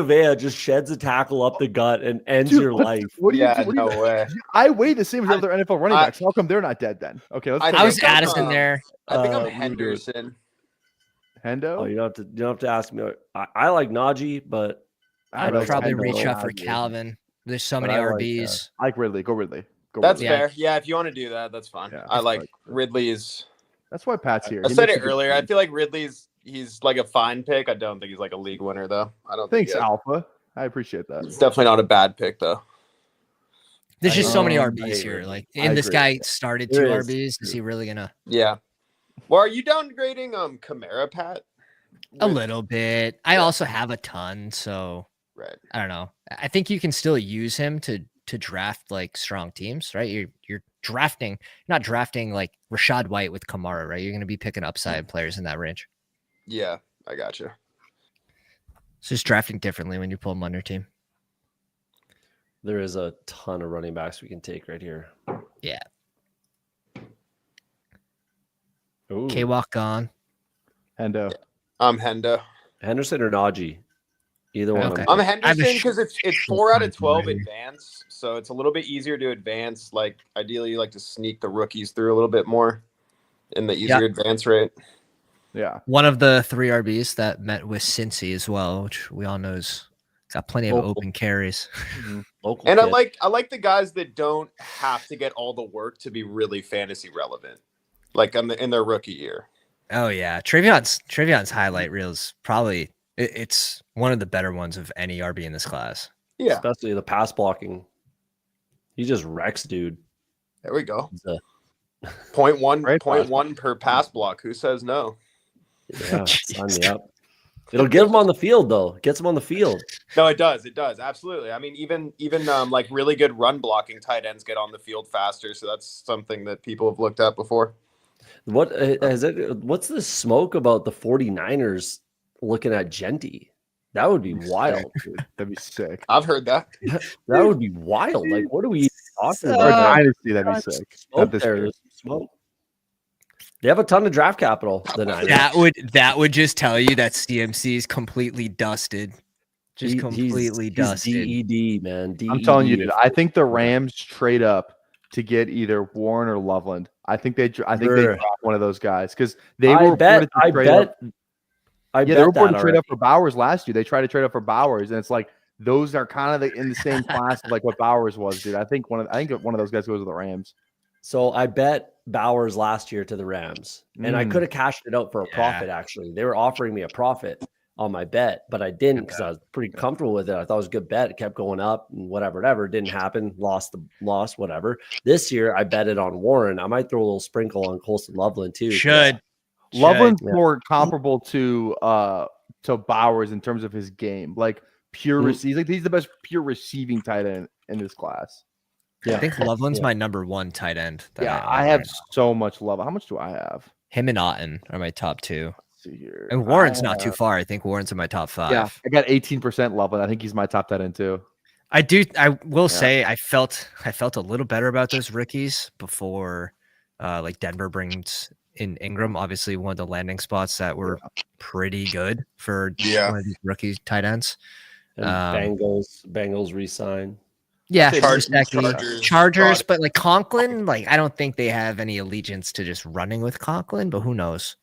[SPEAKER 3] Vea just sheds a tackle up the gut and ends your life.
[SPEAKER 2] What do you?
[SPEAKER 4] Yeah,
[SPEAKER 2] What
[SPEAKER 4] no
[SPEAKER 2] do you,
[SPEAKER 4] way.
[SPEAKER 2] I weigh the same as other NFL running backs. How come they're not dead then? Okay, let's.
[SPEAKER 1] I was
[SPEAKER 4] think I'm,
[SPEAKER 1] Addison there.
[SPEAKER 4] I think I'm
[SPEAKER 2] we would do it.
[SPEAKER 4] Henderson.
[SPEAKER 2] Hendo.
[SPEAKER 3] Oh, you don't have to ask me. I like Najee, but
[SPEAKER 1] I'd
[SPEAKER 2] like
[SPEAKER 1] probably
[SPEAKER 2] Hendo.
[SPEAKER 1] reach out for
[SPEAKER 2] Yeah,
[SPEAKER 1] Calvin. There's so
[SPEAKER 3] But
[SPEAKER 1] many
[SPEAKER 3] I like,
[SPEAKER 1] RBs.
[SPEAKER 2] I like Ridley. Go Ridley. Go
[SPEAKER 4] That's
[SPEAKER 2] Ridley.
[SPEAKER 4] fair. Yeah, if you want to do that, that's fine.
[SPEAKER 2] Yeah,
[SPEAKER 4] I like
[SPEAKER 2] like-
[SPEAKER 4] Ridley's.
[SPEAKER 2] That's why Pat's here.
[SPEAKER 4] I
[SPEAKER 2] He
[SPEAKER 4] said
[SPEAKER 2] makes
[SPEAKER 4] it
[SPEAKER 2] a good
[SPEAKER 4] earlier. I
[SPEAKER 2] team.
[SPEAKER 4] feel like he's like a fine pick. I don't think he's like a league winner though. I don't
[SPEAKER 2] Thanks,
[SPEAKER 4] think
[SPEAKER 2] Alpha. I appreciate that.
[SPEAKER 4] it's definitely not a bad pick though.
[SPEAKER 1] There's just so many
[SPEAKER 2] I
[SPEAKER 1] RBs
[SPEAKER 2] agree.
[SPEAKER 1] here. Like,
[SPEAKER 2] I
[SPEAKER 1] and this
[SPEAKER 2] agree.
[SPEAKER 1] guy started
[SPEAKER 3] There
[SPEAKER 1] 2
[SPEAKER 3] is.
[SPEAKER 1] RBs. Is he really gonna?
[SPEAKER 4] Yeah. Well, are you downgrading Kamara, Pat?
[SPEAKER 1] A
[SPEAKER 4] With-
[SPEAKER 1] little bit. I
[SPEAKER 4] Yeah.
[SPEAKER 1] also have a ton, so
[SPEAKER 4] Right.
[SPEAKER 1] I don't know. I think you can still use him to draft like strong teams, right? You're not drafting like Rashad White with Kamara, right? You're going to be picking upside players in that range.
[SPEAKER 4] Yeah, I got you.
[SPEAKER 1] It's just drafting differently when you pull them on your team.
[SPEAKER 3] there is a ton of running backs we can take right here.
[SPEAKER 1] Yeah.
[SPEAKER 3] Ooh.
[SPEAKER 1] K-Walk gone.
[SPEAKER 2] Hendo.
[SPEAKER 4] I'm Hendo.
[SPEAKER 3] Henderson or Najee? Either one.
[SPEAKER 1] Okay.
[SPEAKER 4] I'm
[SPEAKER 1] I have a
[SPEAKER 4] Henderson because it's
[SPEAKER 1] short
[SPEAKER 4] 4 out of
[SPEAKER 1] time
[SPEAKER 4] 12
[SPEAKER 1] already.
[SPEAKER 4] advance, so it's a little bit easier to advance. Like ideally, you like to sneak the rookies through a little bit more in the easier advance rate.
[SPEAKER 2] Yeah.
[SPEAKER 1] One of the 3 RBs that met with Cincy as well, which we all knows got plenty of
[SPEAKER 3] Local.
[SPEAKER 1] open carries.
[SPEAKER 3] Local
[SPEAKER 4] And
[SPEAKER 3] kid.
[SPEAKER 4] I like the guys that don't have to get all the work to be really fantasy relevant, like in their rookie year.
[SPEAKER 1] Oh yeah, Trayvion's highlight reel is probably it's one of the better ones of any RB in this class.
[SPEAKER 4] Yeah,
[SPEAKER 3] Especially the pass blocking. He just wrecks, dude.
[SPEAKER 4] there we go.
[SPEAKER 3] He's a-
[SPEAKER 4] 0.1
[SPEAKER 2] Great pass
[SPEAKER 4] 0.1 per pass block. Who says no?
[SPEAKER 3] Yeah, sign me up. It'll get him on the field though. Gets him on the field.
[SPEAKER 4] No, it does. It does. Absolutely. I mean, even like really good run blocking tight ends get on the field faster. So that's something that people have looked at before.
[SPEAKER 3] What's the smoke about the 49ers looking at Genty? That would be wild.
[SPEAKER 2] Dude, that'd be sick.
[SPEAKER 4] I've heard that.
[SPEAKER 3] That would be wild. Like, what are we talking
[SPEAKER 2] For a
[SPEAKER 3] about?
[SPEAKER 2] dynasty, that'd be sick.
[SPEAKER 3] Smoke
[SPEAKER 2] Not this
[SPEAKER 3] there.
[SPEAKER 2] year.
[SPEAKER 3] There's smoke. They have a ton of draft capital. The Niners.
[SPEAKER 1] That would just tell you that CMC is completely dusted. Just completely
[SPEAKER 3] he's
[SPEAKER 1] dusted.
[SPEAKER 3] DED, man. DED.
[SPEAKER 2] I'm telling you, dude. I think the Rams trade up to get either Warren or Loveland. I think they draft one of those guys because they were reported to trade up. They were reported to trade up for Bowers last year. They tried to trade up for Bowers, and it's like those are kind of in the same class of like what Bowers was, dude. I think one of those guys goes to the Rams.
[SPEAKER 3] So I bet Bowers last year to the Rams, and I could have cashed it out for a profit. Actually, they were offering me a profit on my bet, but I didn't because I was pretty comfortable with it. I thought it was a good bet. It kept going up and whatever. It didn't happen. Lost, whatever. This year I bet it on Warren. I might throw a little sprinkle on Colston Loveland too.
[SPEAKER 2] Loveland's
[SPEAKER 3] Yeah.
[SPEAKER 2] more comparable to Bowers in terms of his game, like pure receiving. He's the best pure receiving tight end in this class.
[SPEAKER 1] I think Loveland's my number 1 tight end.
[SPEAKER 2] I have so much love. How much do I have?
[SPEAKER 1] Him and Otten are my top 2.
[SPEAKER 2] Let's see here.
[SPEAKER 1] And Warren's not too far. I think Warren's in my top 5.
[SPEAKER 2] Yeah, I got 18% Loveland. I think he's my top tight end too.
[SPEAKER 1] I will say I felt a little better about those rookies before like Denver brings in Ingram, obviously one of the landing spots that were pretty good for one of these rookie tight ends.
[SPEAKER 3] And Bengals re-sign.
[SPEAKER 1] Yeah,
[SPEAKER 4] Chargers,
[SPEAKER 1] but like Conklin, like I don't think they have any allegiance to just running with Conklin, but who knows?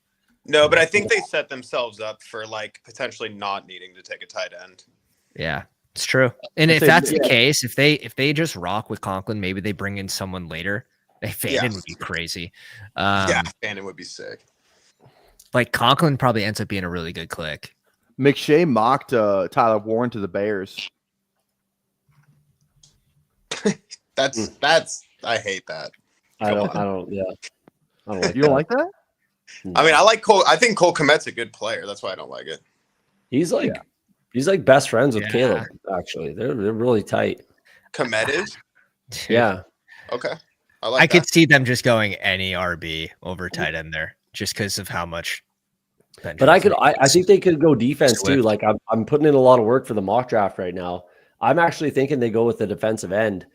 [SPEAKER 4] No, but I think they set themselves up for like potentially not needing to take a tight end.
[SPEAKER 1] Yeah, it's true. And if that's the case, if they just rock with Conklin, maybe they bring in someone later. Fannin would be crazy.
[SPEAKER 4] Fannin would be sick.
[SPEAKER 1] Like Conklin probably ends up being a really good click.
[SPEAKER 2] McShay mocked Tyler Warren to the Bears.
[SPEAKER 4] That's I hate that.
[SPEAKER 3] I don't like
[SPEAKER 2] You don't like that?
[SPEAKER 4] I mean, I like Cole. I think Cole Kmet's a good player. That's why I don't like it.
[SPEAKER 3] He's like best friends with Caleb. Actually, they're really tight.
[SPEAKER 4] Kmet is?
[SPEAKER 3] Yeah.
[SPEAKER 4] Okay.
[SPEAKER 1] I could see them just going any RB over tight end there. just because of how much.
[SPEAKER 3] But I think they could go defense too. Like I'm putting in a lot of work for the mock draft right now. I'm actually thinking they go with the defensive end,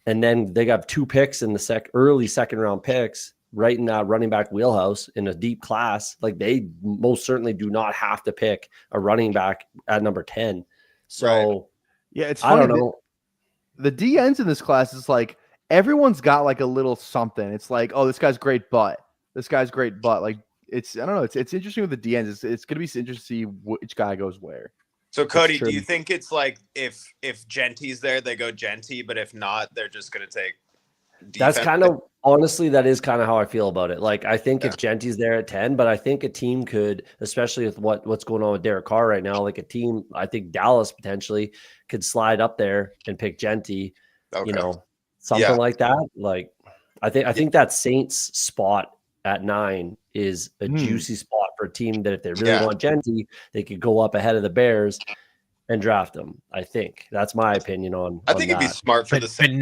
[SPEAKER 3] and then they got 2 picks in the early second round picks right in that running back wheelhouse in a deep class. Like they most certainly do not have to pick a running back at number 10. So
[SPEAKER 2] yeah, it's funny.
[SPEAKER 3] I don't know.
[SPEAKER 2] The DNs in this class is like everyone's got like a little something. It's like, oh, this guy's great butt. This guy's great butt. Like I don't know. It's interesting with the DNs. It's going to be interesting to see which guy goes where.
[SPEAKER 4] So Cody, do you think it's like if Genty's there, they go Genty, but if not, they're just going to take defense?
[SPEAKER 3] That's kind of honestly, that is kind of how I feel about it. Like I think if Genty's there at 10, but I think a team could, especially with what's going on with Derek Carr right now, like a team, I think Dallas potentially could slide up there and pick Genty, you know, something like that. Like I think that Saints spot at 9 is a juicy spot for a team that if they really want Genty, they could go up ahead of the Bears and draft them. I think that's my opinion on.
[SPEAKER 4] I think it'd be smart for the Saints.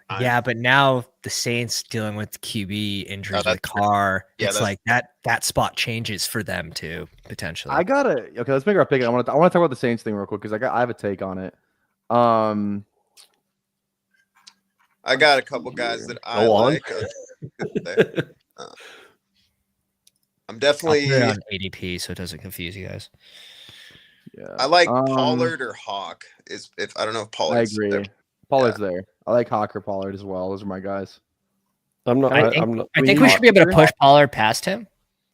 [SPEAKER 1] But now the Saints dealing with QB injuries with Carr. It's like that spot changes for them too potentially.
[SPEAKER 2] Okay. Let's make our pick. I want to talk about the Saints thing real quick because I have a take on it.
[SPEAKER 4] I got a couple guys that I like. I'm definitely
[SPEAKER 1] on ADP so it doesn't confuse you guys.
[SPEAKER 2] Yeah,
[SPEAKER 4] I like Pollard or Hawk. If I don't know if Pollard's
[SPEAKER 2] I agree.
[SPEAKER 4] there.
[SPEAKER 2] Pollard's there. I like Hawk or Pollard as well. Those are my guys.
[SPEAKER 1] I think we should be able to push Pollard past him.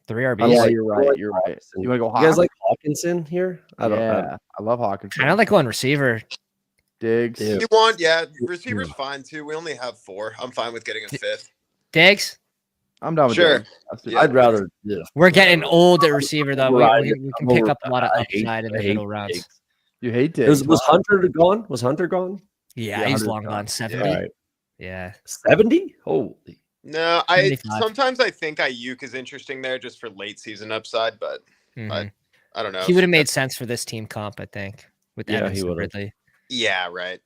[SPEAKER 1] 3 RBs.
[SPEAKER 2] Yeah, you're right. You're right. You want to go Hawk?
[SPEAKER 3] You guys like Hawkinson here?
[SPEAKER 2] I love Hawkinson.
[SPEAKER 1] I like one receiver.
[SPEAKER 2] Diggs.
[SPEAKER 4] You want, receiver's fine too. We only have 4. I'm fine with getting a 5th.
[SPEAKER 1] Diggs?
[SPEAKER 2] I'm down with
[SPEAKER 4] sure.
[SPEAKER 2] Diggs.
[SPEAKER 3] I'd rather.
[SPEAKER 1] We're getting old at receiver though. We can pick up a lot of upside in the middle rounds.
[SPEAKER 3] Diggs.
[SPEAKER 2] You hate Diggs.
[SPEAKER 3] Was Hunter gone? Was Hunter gone?
[SPEAKER 1] Yeah, he's long gone. 70.
[SPEAKER 3] Right.
[SPEAKER 1] Yeah.
[SPEAKER 3] 70? Holy.
[SPEAKER 4] No,
[SPEAKER 1] 75.
[SPEAKER 4] Sometimes I think Ayuk is interesting there just for late season upside, but I don't know.
[SPEAKER 1] He would have made sense for this team comp, I think, with Evans and Ridley.
[SPEAKER 4] Yeah, right.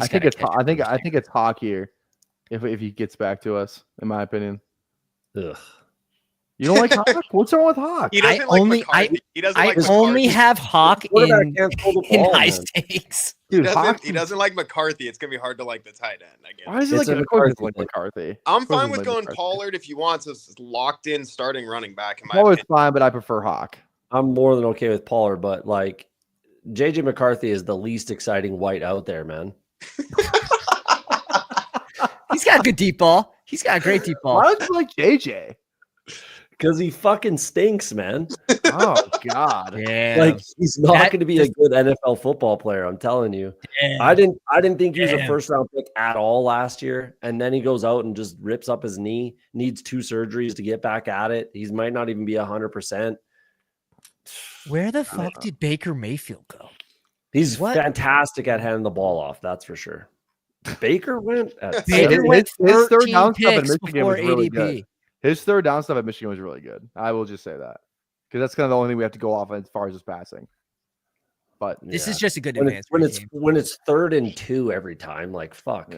[SPEAKER 2] I think it's Hawk here if he gets back to us, in my opinion.
[SPEAKER 3] Ugh.
[SPEAKER 2] You don't like Hawk? What's wrong with Hawk?
[SPEAKER 4] He doesn't like McCarthy. He doesn't like McCarthy.
[SPEAKER 1] only have Hawk in high stakes.
[SPEAKER 2] Dude,
[SPEAKER 4] he doesn't like McCarthy. It's gonna be hard to like the tight end. I guess.
[SPEAKER 2] Why is it like McCarthy?
[SPEAKER 4] I'm fine with going Pollard if you want. So it's locked in starting running back.
[SPEAKER 2] Pollard's fine, but I prefer Hawk.
[SPEAKER 3] I'm more than okay with Pollard, but like JJ McCarthy is the least exciting white out there, man.
[SPEAKER 1] He's got a good deep ball. He's got a great deep ball.
[SPEAKER 2] Why don't you like JJ?
[SPEAKER 3] Because he fucking stinks, man.
[SPEAKER 2] Oh God.
[SPEAKER 1] Yeah.
[SPEAKER 3] Like he's not going to be a good NFL football player. I'm telling you.
[SPEAKER 1] Yeah.
[SPEAKER 3] I didn't think he was a first round pick at all last year. And then he goes out and just rips up his knee, needs 2 surgeries to get back at it. He might not even be 100%.
[SPEAKER 1] Where the fuck did Baker Mayfield go?
[SPEAKER 3] He's fantastic at handing the ball off. That's for sure. Baker went at
[SPEAKER 2] his third down stuff at Michigan
[SPEAKER 1] before
[SPEAKER 2] was really
[SPEAKER 1] ADP.
[SPEAKER 2] good. His third down stuff at Michigan was really good. I will just say that because that's kind of the only thing we have to go off as far as his passing. But
[SPEAKER 1] this is just a good
[SPEAKER 3] when
[SPEAKER 1] advance.
[SPEAKER 3] When it's 3rd and 2 every time, like fuck.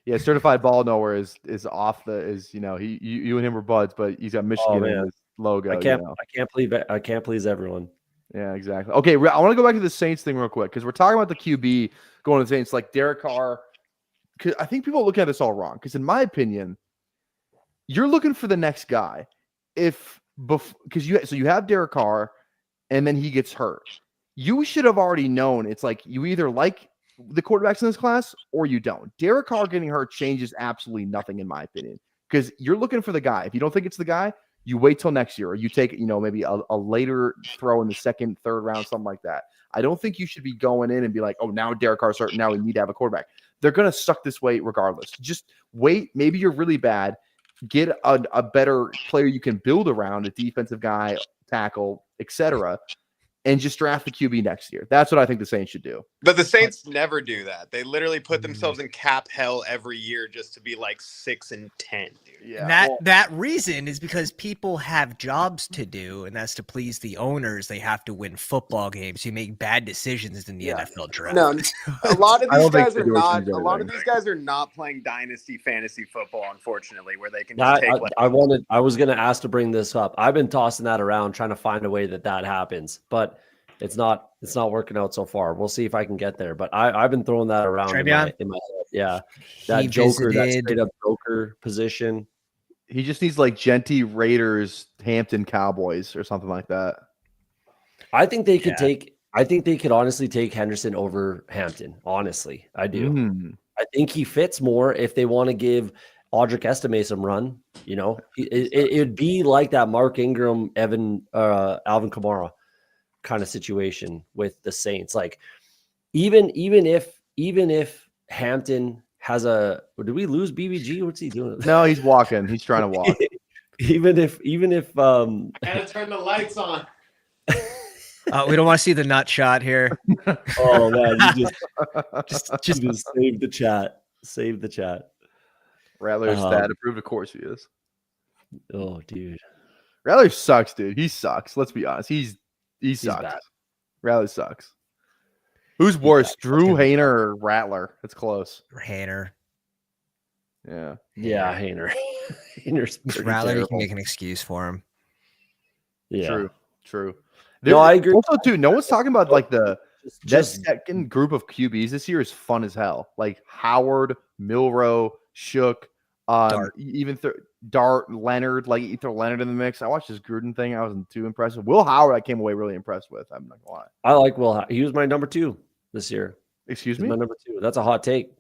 [SPEAKER 2] Yeah, certified ball nowhere is off you know you and him were buds, but he's got Michigan in his logo.
[SPEAKER 3] I can't please everyone.
[SPEAKER 2] Yeah, exactly. Okay, I want to go back to the Saints thing real quick because we're talking about the QB going to the Saints like Derek Carr. Because I think people look at this all wrong. Because in my opinion, you're looking for the next guy. Because you have Derek Carr, and then he gets hurt. You should have already known. It's like you either like the quarterbacks in this class or you don't. Derek Carr getting hurt changes absolutely nothing in my opinion. Because you're looking for the guy. If you don't think it's the guy, you wait till next year, or you take maybe a later throw in the 2nd, 3rd round, something like that. I don't think you should be going in and be like, oh, now Derek Carr's hurt. Now we need to have a quarterback. They're going to suck this way regardless. Just wait. Maybe you're really bad. Get a better player you can build around, a defensive guy, tackle, etc. and just draft the QB next year. That's what I think the Saints should do.
[SPEAKER 4] But the Saints never do that. They literally put themselves in cap hell every year just to be like 6-10, dude.
[SPEAKER 1] Yeah, and that reason is because people have jobs to do, and that's to please the owners. They have to win football games. You make bad decisions in the NFL draft.
[SPEAKER 4] No, a lot of these guys are not. A lot of these guys are not playing dynasty fantasy football, unfortunately, where they can just take.
[SPEAKER 3] I was going to ask to bring this up. I've been tossing that around, trying to find a way that happens, but it's not working out so far. We'll see if I can get there. But I've been throwing that around in my head. Yeah, that straight up Joker position.
[SPEAKER 2] He just needs like Genty Raiders, Hampton Cowboys, or something like that.
[SPEAKER 3] I think they could take. I think they could honestly take Henderson over Hampton. Honestly, I do. I think he fits more if they want to give Audric Estime some run. You know, it'd be like that Mark Ingram, Alvin Kamara kind of situation with the Saints. Like, even if Hampton has a, did we lose BBG? What's he doing?
[SPEAKER 2] No, he's walking. He's trying to walk.
[SPEAKER 3] even if
[SPEAKER 4] I gotta turn the lights on.
[SPEAKER 1] We don't want to see the nut shot here.
[SPEAKER 3] Oh man, you just save the chat. Save the chat.
[SPEAKER 2] Rattler's stat approved, of course he is.
[SPEAKER 3] Oh, dude.
[SPEAKER 2] Rattler sucks, dude. He sucks. Let's be honest. He sucks.
[SPEAKER 3] Bad.
[SPEAKER 2] Rattler sucks. Who's worse, Drew Hainer or Rattler? It's close.
[SPEAKER 1] Hainer.
[SPEAKER 2] Yeah.
[SPEAKER 3] Yeah, Hainer. Hainer's
[SPEAKER 1] Rattler, you can make an excuse for him.
[SPEAKER 2] Yeah. True.
[SPEAKER 3] No, I agree.
[SPEAKER 2] Also, too, no one's talking about like that second group of QBs this year is fun as hell. Like Howard, Milroe, Shook,
[SPEAKER 1] Dart.
[SPEAKER 2] Even Dart, Leonard. Like you throw Leonard in the mix. I watched this Gruden thing. I wasn't too impressed with. Will Howard, I came away really impressed with. I'm not gonna lie.
[SPEAKER 3] I like Will. He was my number 2 this year.
[SPEAKER 2] Excuse me?
[SPEAKER 3] My number 2. That's a hot take.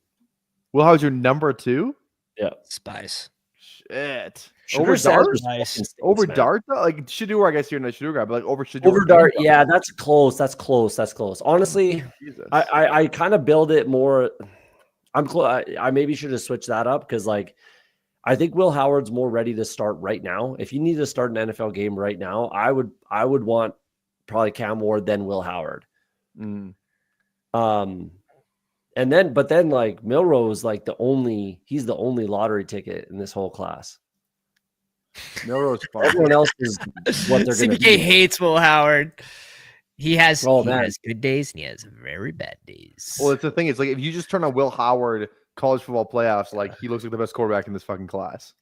[SPEAKER 2] Will Howard's your number 2?
[SPEAKER 3] Yeah.
[SPEAKER 1] Spice.
[SPEAKER 2] Shit.
[SPEAKER 3] Over
[SPEAKER 2] Dart?
[SPEAKER 1] Nice.
[SPEAKER 2] Over Dart, though? Like Shador, I guess you're not a Shador guy, but like over Shador.
[SPEAKER 3] Over Dart, yeah, that's close. Honestly,
[SPEAKER 2] Jesus.
[SPEAKER 3] I kind of build it more. I maybe should have switched that up because like I think Will Howard's more ready to start right now. If you need to start an NFL game right now, I would want probably Cam Ward then Will Howard. But then like Milroe is like he's the only lottery ticket in this whole class.
[SPEAKER 2] Milroe's fun.
[SPEAKER 3] Everyone else is what they're going to
[SPEAKER 1] CBK hates Will Howard. He has good days and he has very bad days.
[SPEAKER 2] Well, it's the thing. It's like if you just turn on Will Howard college football playoffs, like he looks like the best quarterback in this fucking class.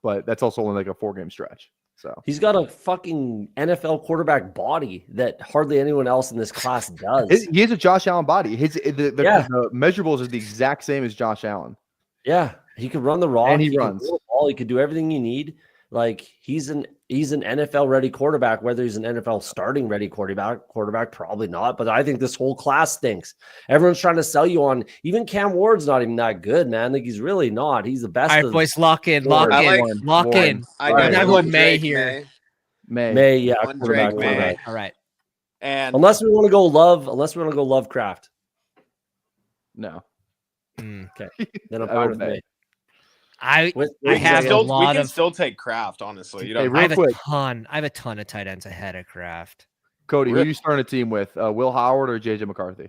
[SPEAKER 2] But that's also only like a 4-game stretch. So
[SPEAKER 3] he's got a fucking NFL quarterback body that hardly anyone else in this class does.
[SPEAKER 2] He has a Josh Allen body. The measurables are the exact same as Josh Allen.
[SPEAKER 3] Yeah, he could run the rock
[SPEAKER 2] and he runs.
[SPEAKER 3] Can the ball. He could do everything you need. Like he's an NFL ready quarterback. Whether he's an NFL starting ready quarterback, probably not. But I think this whole class stinks. Everyone's trying to sell you on. Even Cam Ward's not even that good, man. Like he's really not. He's the best.
[SPEAKER 1] All right, boys, lock in. I'm going May here.
[SPEAKER 2] May,
[SPEAKER 3] yeah,
[SPEAKER 1] quarterback. All right.
[SPEAKER 4] And
[SPEAKER 3] unless we want to go Lovecraft.
[SPEAKER 2] No.
[SPEAKER 3] Okay. Then I'm fine with May.
[SPEAKER 1] I
[SPEAKER 4] can still take Kraft, honestly. You know,
[SPEAKER 1] I have a ton of tight ends ahead of Kraft.
[SPEAKER 2] Cody, who are you starting a team with? Will Howard or JJ McCarthy?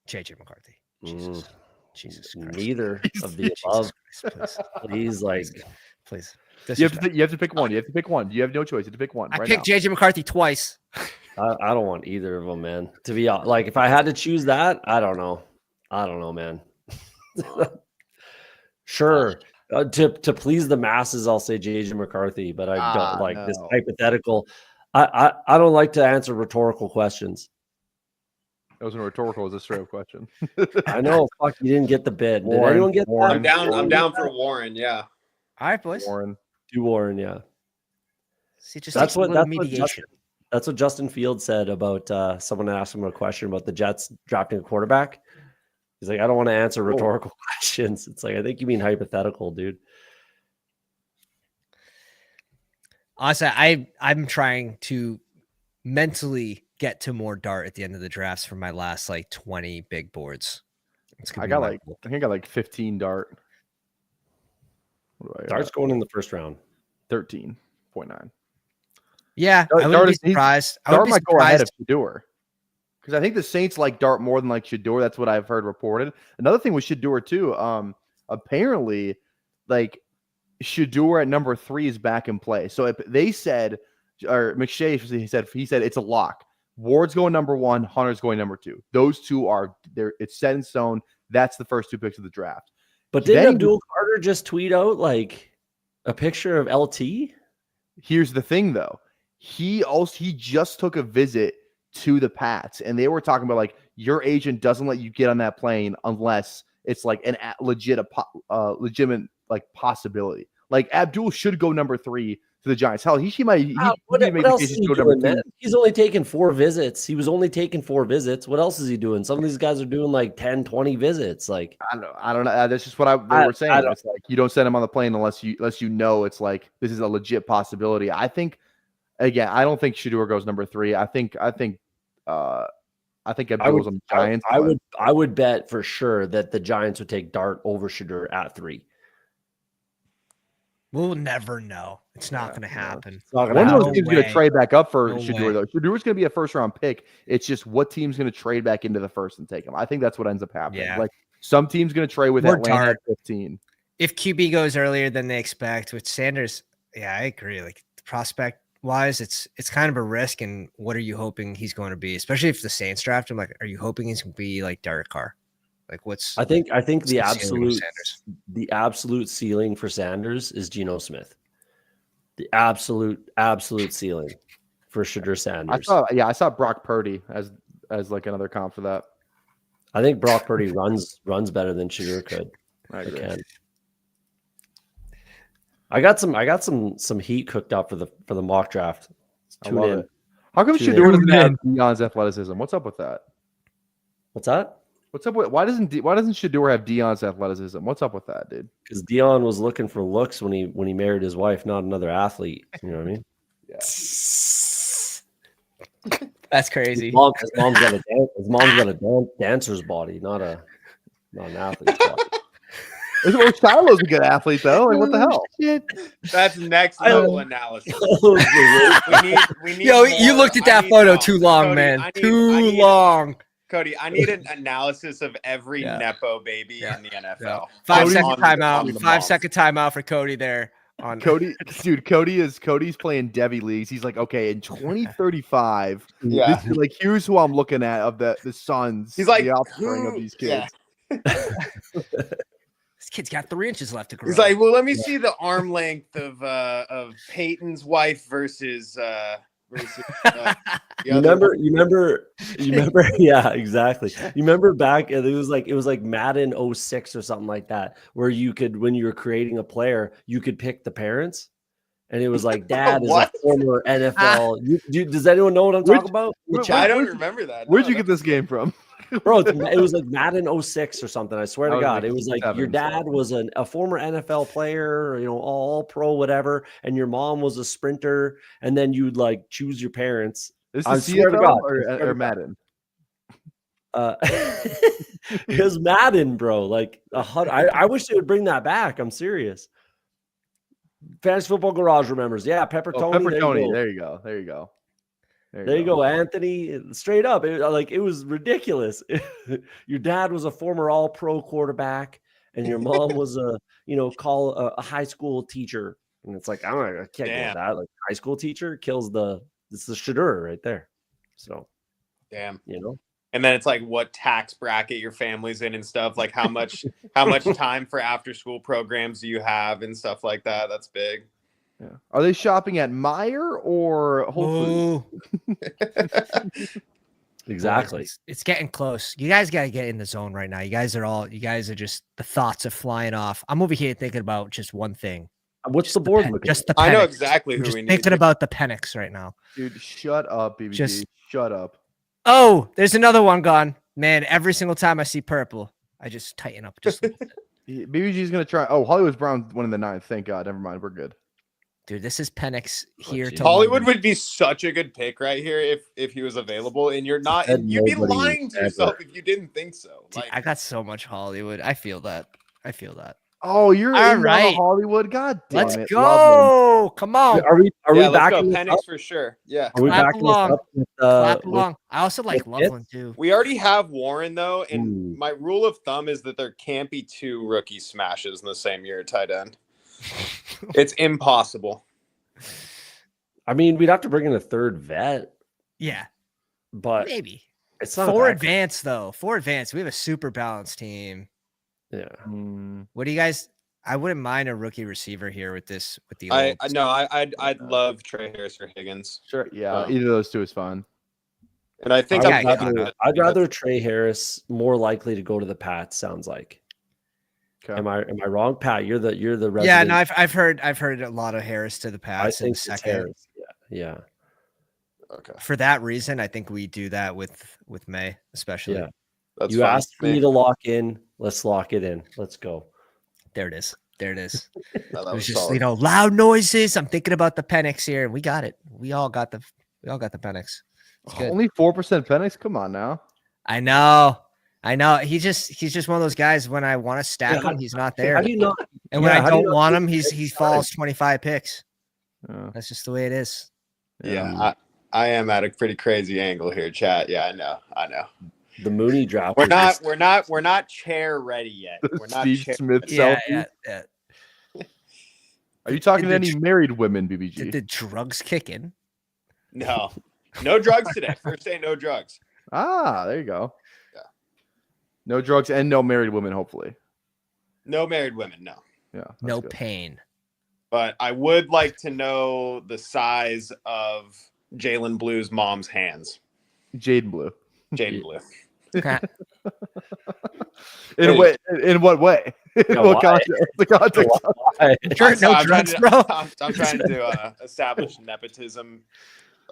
[SPEAKER 1] JJ McCarthy. Jesus Christ.
[SPEAKER 3] Neither of the above. Please.
[SPEAKER 2] You have to pick one. You have no choice. You have to pick one.
[SPEAKER 1] I picked JJ McCarthy twice.
[SPEAKER 3] I don't want either of them, man. To be like, if I had to choose that, I don't know, man. Sure. To please the masses, I'll say JJ McCarthy, but I don't like this hypothetical. I don't like to answer rhetorical questions.
[SPEAKER 2] It wasn't rhetorical; it was a straight up question.
[SPEAKER 3] I know. Fuck, you didn't get the bid. Did anyone get that?
[SPEAKER 4] I'm down for Warren. Yeah.
[SPEAKER 1] All right, boys.
[SPEAKER 3] Do Warren. Yeah.
[SPEAKER 1] See,
[SPEAKER 3] that's what Justin Fields said about someone asked him a question about the Jets drafting a quarterback. He's like, I don't want to answer rhetorical questions. It's like, I think you mean hypothetical, dude.
[SPEAKER 1] Honestly, I'm trying to mentally get to more Dart at the end of the drafts for my last like 20 big boards.
[SPEAKER 2] I think I got like 15 Dart.
[SPEAKER 3] Dart's going in the first round.
[SPEAKER 2] 13.9.
[SPEAKER 1] Yeah, I wouldn't be surprised.
[SPEAKER 2] Dart might go ahead of Shedeur. Because I think the Saints like Dart more than like Shedeur. That's what I've heard reported. Another thing with Shedeur too, apparently, like Shedeur at number 3 is back in play. So if they said, or McShay, he said it's a lock. Ward's going number 1, Hunter's going number 2. Those two are there. It's set in stone. That's the first 2 picks of the draft.
[SPEAKER 3] But didn't Abdul Carter just tweet out like a picture of LT?
[SPEAKER 2] Here's the thing, though. He just took a visit to the Pats, and they were talking about like your agent doesn't let you get on that plane unless it's like an legitimate like possibility. Like Abdul should go number 3 to the Giants. Hell, he might.
[SPEAKER 3] What else is he doing, man? He's only taken 4 visits. He was only taking 4 visits. What else is he doing? Some of these guys are doing like 10, 20 visits. Like
[SPEAKER 2] I don't know. That's just what they were saying. It's like you don't send him on the plane unless you know it's like this is a legit possibility. I think again, I don't think Shedeur goes number 3. I think Abdul's on the Giants.
[SPEAKER 3] I would bet for sure that the Giants would take Dart over Shedeur at 3.
[SPEAKER 1] We'll never know. It's not going to happen.
[SPEAKER 2] One of those teams going to trade back up for Shedeur, though. Shedeur's going to be a first-round pick. It's just what team's going to trade back into the first and take him. I think that's what ends up happening.
[SPEAKER 1] Yeah.
[SPEAKER 2] Like some team's going to trade with Atlanta at 15.
[SPEAKER 1] If QB goes earlier than they expect, with Sanders, yeah, I agree. Like prospect-wise, it's kind of a risk. And what are you hoping he's going to be? Especially if the Saints draft him, like, are you hoping he's going to be like Derek Carr? Like I think
[SPEAKER 3] the absolute ceiling for Sanders is Geno Smith. The absolute ceiling for Shedeur Sanders.
[SPEAKER 2] I saw Brock Purdy as like another comp for that.
[SPEAKER 3] I think Brock Purdy runs better than Shedeur could.
[SPEAKER 2] I agree.
[SPEAKER 3] I got some heat cooked up for the mock draft.
[SPEAKER 2] Tune in. How come Shedeur doesn't have Deion's athleticism? What's up with that?
[SPEAKER 3] What's that?
[SPEAKER 2] What's up with why doesn't Shedeur have Deion's athleticism? What's up with that, dude?
[SPEAKER 3] Because Deion was looking for looks when he married his wife, not another athlete. You know what I mean?
[SPEAKER 2] Yeah.
[SPEAKER 1] That's crazy.
[SPEAKER 3] His mom's got a dancer's body, not an athlete's body.
[SPEAKER 2] Shiloh's a good athlete, though. Like, what the hell?
[SPEAKER 1] Shit.
[SPEAKER 4] That's next level analysis. we need
[SPEAKER 1] Yo,
[SPEAKER 4] more.
[SPEAKER 1] you looked at that photo too long,
[SPEAKER 4] Cody,
[SPEAKER 1] man. Too long.
[SPEAKER 4] Cody, I need an analysis of every Nepo baby in the NFL.
[SPEAKER 1] Yeah. 5-second timeout. 5-second timeout for Cody there. On
[SPEAKER 2] Cody, dude, Cody's playing Debbie leagues. He's like, okay, in 2035, here's who I'm looking at of the sons.
[SPEAKER 4] He's like,
[SPEAKER 2] the offspring of these kids.
[SPEAKER 1] This kid's got 3 inches left to grow.
[SPEAKER 4] He's like, well, let me see the arm length of Peyton's wife versus
[SPEAKER 3] you remember yeah, exactly. You remember back, it was like Madden 06 or something like that, where you could, when you were creating a player, you could pick the parents, and it was like dad is a former NFL. Does anyone know what I'm talking about?
[SPEAKER 4] I don't remember that.
[SPEAKER 2] Where'd you get this game from?
[SPEAKER 3] Bro, it was like Madden 06 or something. I swear to God. It was like your dad was a former NFL player, all pro, whatever, and your mom was a sprinter, and then you'd like choose your parents.
[SPEAKER 2] This is CFL or Madden?
[SPEAKER 3] It was Madden, bro. Like I wish they would bring that back. I'm serious. Fantasy Football Garage remembers. Yeah, Pepper Tony.
[SPEAKER 2] There you go.
[SPEAKER 3] There you go, Anthony. Straight up, it was ridiculous. Your dad was a former All-Pro quarterback, and your mom was a high school teacher. And it's like, I can't get that. Like, high school teacher kills it's the Shedeur right there. So,
[SPEAKER 4] damn,
[SPEAKER 3] And
[SPEAKER 4] then it's like what tax bracket your family's in and stuff. Like how much time for after school programs do you have and stuff like that. That's big.
[SPEAKER 2] Yeah. Are they shopping at Meijer or Whole Foods?
[SPEAKER 3] Exactly.
[SPEAKER 1] It's getting close. You guys got to get in the zone right now. You guys are just, the thoughts are flying off. I'm over here thinking about just one thing.
[SPEAKER 3] What's the board looking
[SPEAKER 1] at?
[SPEAKER 4] I know exactly who we need.
[SPEAKER 1] Thinking about the Penix right now.
[SPEAKER 2] Dude, shut up, BBG. Shut up.
[SPEAKER 1] Oh, there's another one gone. Man, every single time I see purple, I just tighten up just a little bit.
[SPEAKER 2] BBG's going to try. Oh, Hollywood's Brown won in the 9th. Thank God. Never mind. We're good.
[SPEAKER 1] Dude, this is Penix here.
[SPEAKER 4] Hollywood would be such a good pick right here if he was available, and you're not. And you'd be lying to yourself if you didn't think so.
[SPEAKER 1] Dude, I got so much Hollywood. I feel that.
[SPEAKER 2] Oh, you're
[SPEAKER 1] All
[SPEAKER 2] in
[SPEAKER 1] right.
[SPEAKER 2] Hollywood. God damn
[SPEAKER 1] Let's
[SPEAKER 2] it.
[SPEAKER 1] go. Come on.
[SPEAKER 3] Are we
[SPEAKER 4] let's
[SPEAKER 3] backing
[SPEAKER 4] go.
[SPEAKER 3] this up?
[SPEAKER 4] Penix for sure. Yeah.
[SPEAKER 3] Are we
[SPEAKER 1] Clap
[SPEAKER 3] backing
[SPEAKER 1] along.
[SPEAKER 3] this up with,
[SPEAKER 1] Clap along. I also like
[SPEAKER 3] with
[SPEAKER 1] Loveland too.
[SPEAKER 4] We already have Warren though, and
[SPEAKER 3] Ooh.
[SPEAKER 4] my rule of thumb is that there can't be 2 rookie smashes in the same year at tight end. It's impossible.
[SPEAKER 3] I mean, we'd have to bring in a third vet,
[SPEAKER 1] Yeah,
[SPEAKER 3] but
[SPEAKER 1] maybe.
[SPEAKER 3] it's not
[SPEAKER 1] For
[SPEAKER 3] that
[SPEAKER 1] advance, though. For advance, we have a super balanced team.
[SPEAKER 3] Yeah.
[SPEAKER 1] What do you guys? I wouldn't mind a rookie receiver here with this. With the
[SPEAKER 4] I'd love Trey Harris or Higgins.
[SPEAKER 2] Sure. Yeah. Either of those two is fine.
[SPEAKER 4] And I think
[SPEAKER 3] I'd rather Trey Harris, more likely to go to the Pats. Sounds like.
[SPEAKER 2] Okay.
[SPEAKER 3] Am I wrong, Pat? You're the resident.
[SPEAKER 1] Yeah, no, I've heard a lot of Harris to the Pats in the second.
[SPEAKER 3] Harris. Yeah.
[SPEAKER 4] Okay.
[SPEAKER 1] For that reason, I think we do that with May, especially.
[SPEAKER 3] Yeah.
[SPEAKER 4] That's
[SPEAKER 3] you asked me to lock in. Let's lock it in. Let's go.
[SPEAKER 1] There it is. It was just
[SPEAKER 4] solid.
[SPEAKER 1] loud noises. I'm thinking about the Penix here, and we got it. We all got the Penix. It's good.
[SPEAKER 2] Only 4% Penix. Come on now.
[SPEAKER 1] I know. He's just one of those guys. When I want to stack him, he's not there.
[SPEAKER 3] How do you not?
[SPEAKER 1] And when I don't want him, he
[SPEAKER 3] He
[SPEAKER 1] falls 25 picks. That's just the way it is.
[SPEAKER 4] Yeah, I am at a pretty crazy angle here, chat. Yeah, I know.
[SPEAKER 3] The Mooney draft.
[SPEAKER 4] We're not chair ready yet. We're not
[SPEAKER 2] Steve
[SPEAKER 4] chair
[SPEAKER 2] Smith
[SPEAKER 1] Yeah.
[SPEAKER 2] Are you talking to any married women, BBG?
[SPEAKER 1] Did the drugs kick in?
[SPEAKER 4] No drugs today. First day, no drugs.
[SPEAKER 2] There you go.
[SPEAKER 4] Yeah.
[SPEAKER 2] No drugs and no married women, hopefully.
[SPEAKER 4] No married women, no.
[SPEAKER 2] Yeah.
[SPEAKER 1] No
[SPEAKER 2] good.
[SPEAKER 1] pain.
[SPEAKER 4] But I would like to know the size of Jalen Blue's mom's hands.
[SPEAKER 2] Jaden Blue.
[SPEAKER 4] Jaden Blue.
[SPEAKER 2] In what way? In what context? The context.
[SPEAKER 1] Sure, no drugs, bro.
[SPEAKER 4] I'm trying to establish nepotism.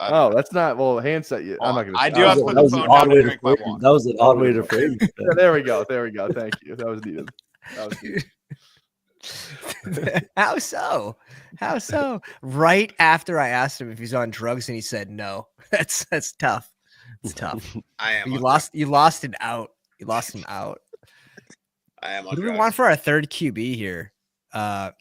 [SPEAKER 2] That's not handset. I'm not going to.
[SPEAKER 4] I do have to put the phone down to drink my water.
[SPEAKER 3] That was an odd way to frame it.
[SPEAKER 2] There we go. Thank you. That was needed.
[SPEAKER 1] How so? Right after I asked him if he's on drugs, and he said no. That's tough. It's tough.
[SPEAKER 4] I am.
[SPEAKER 1] You lost him out.
[SPEAKER 4] I am.
[SPEAKER 1] What do we want for our third QB here?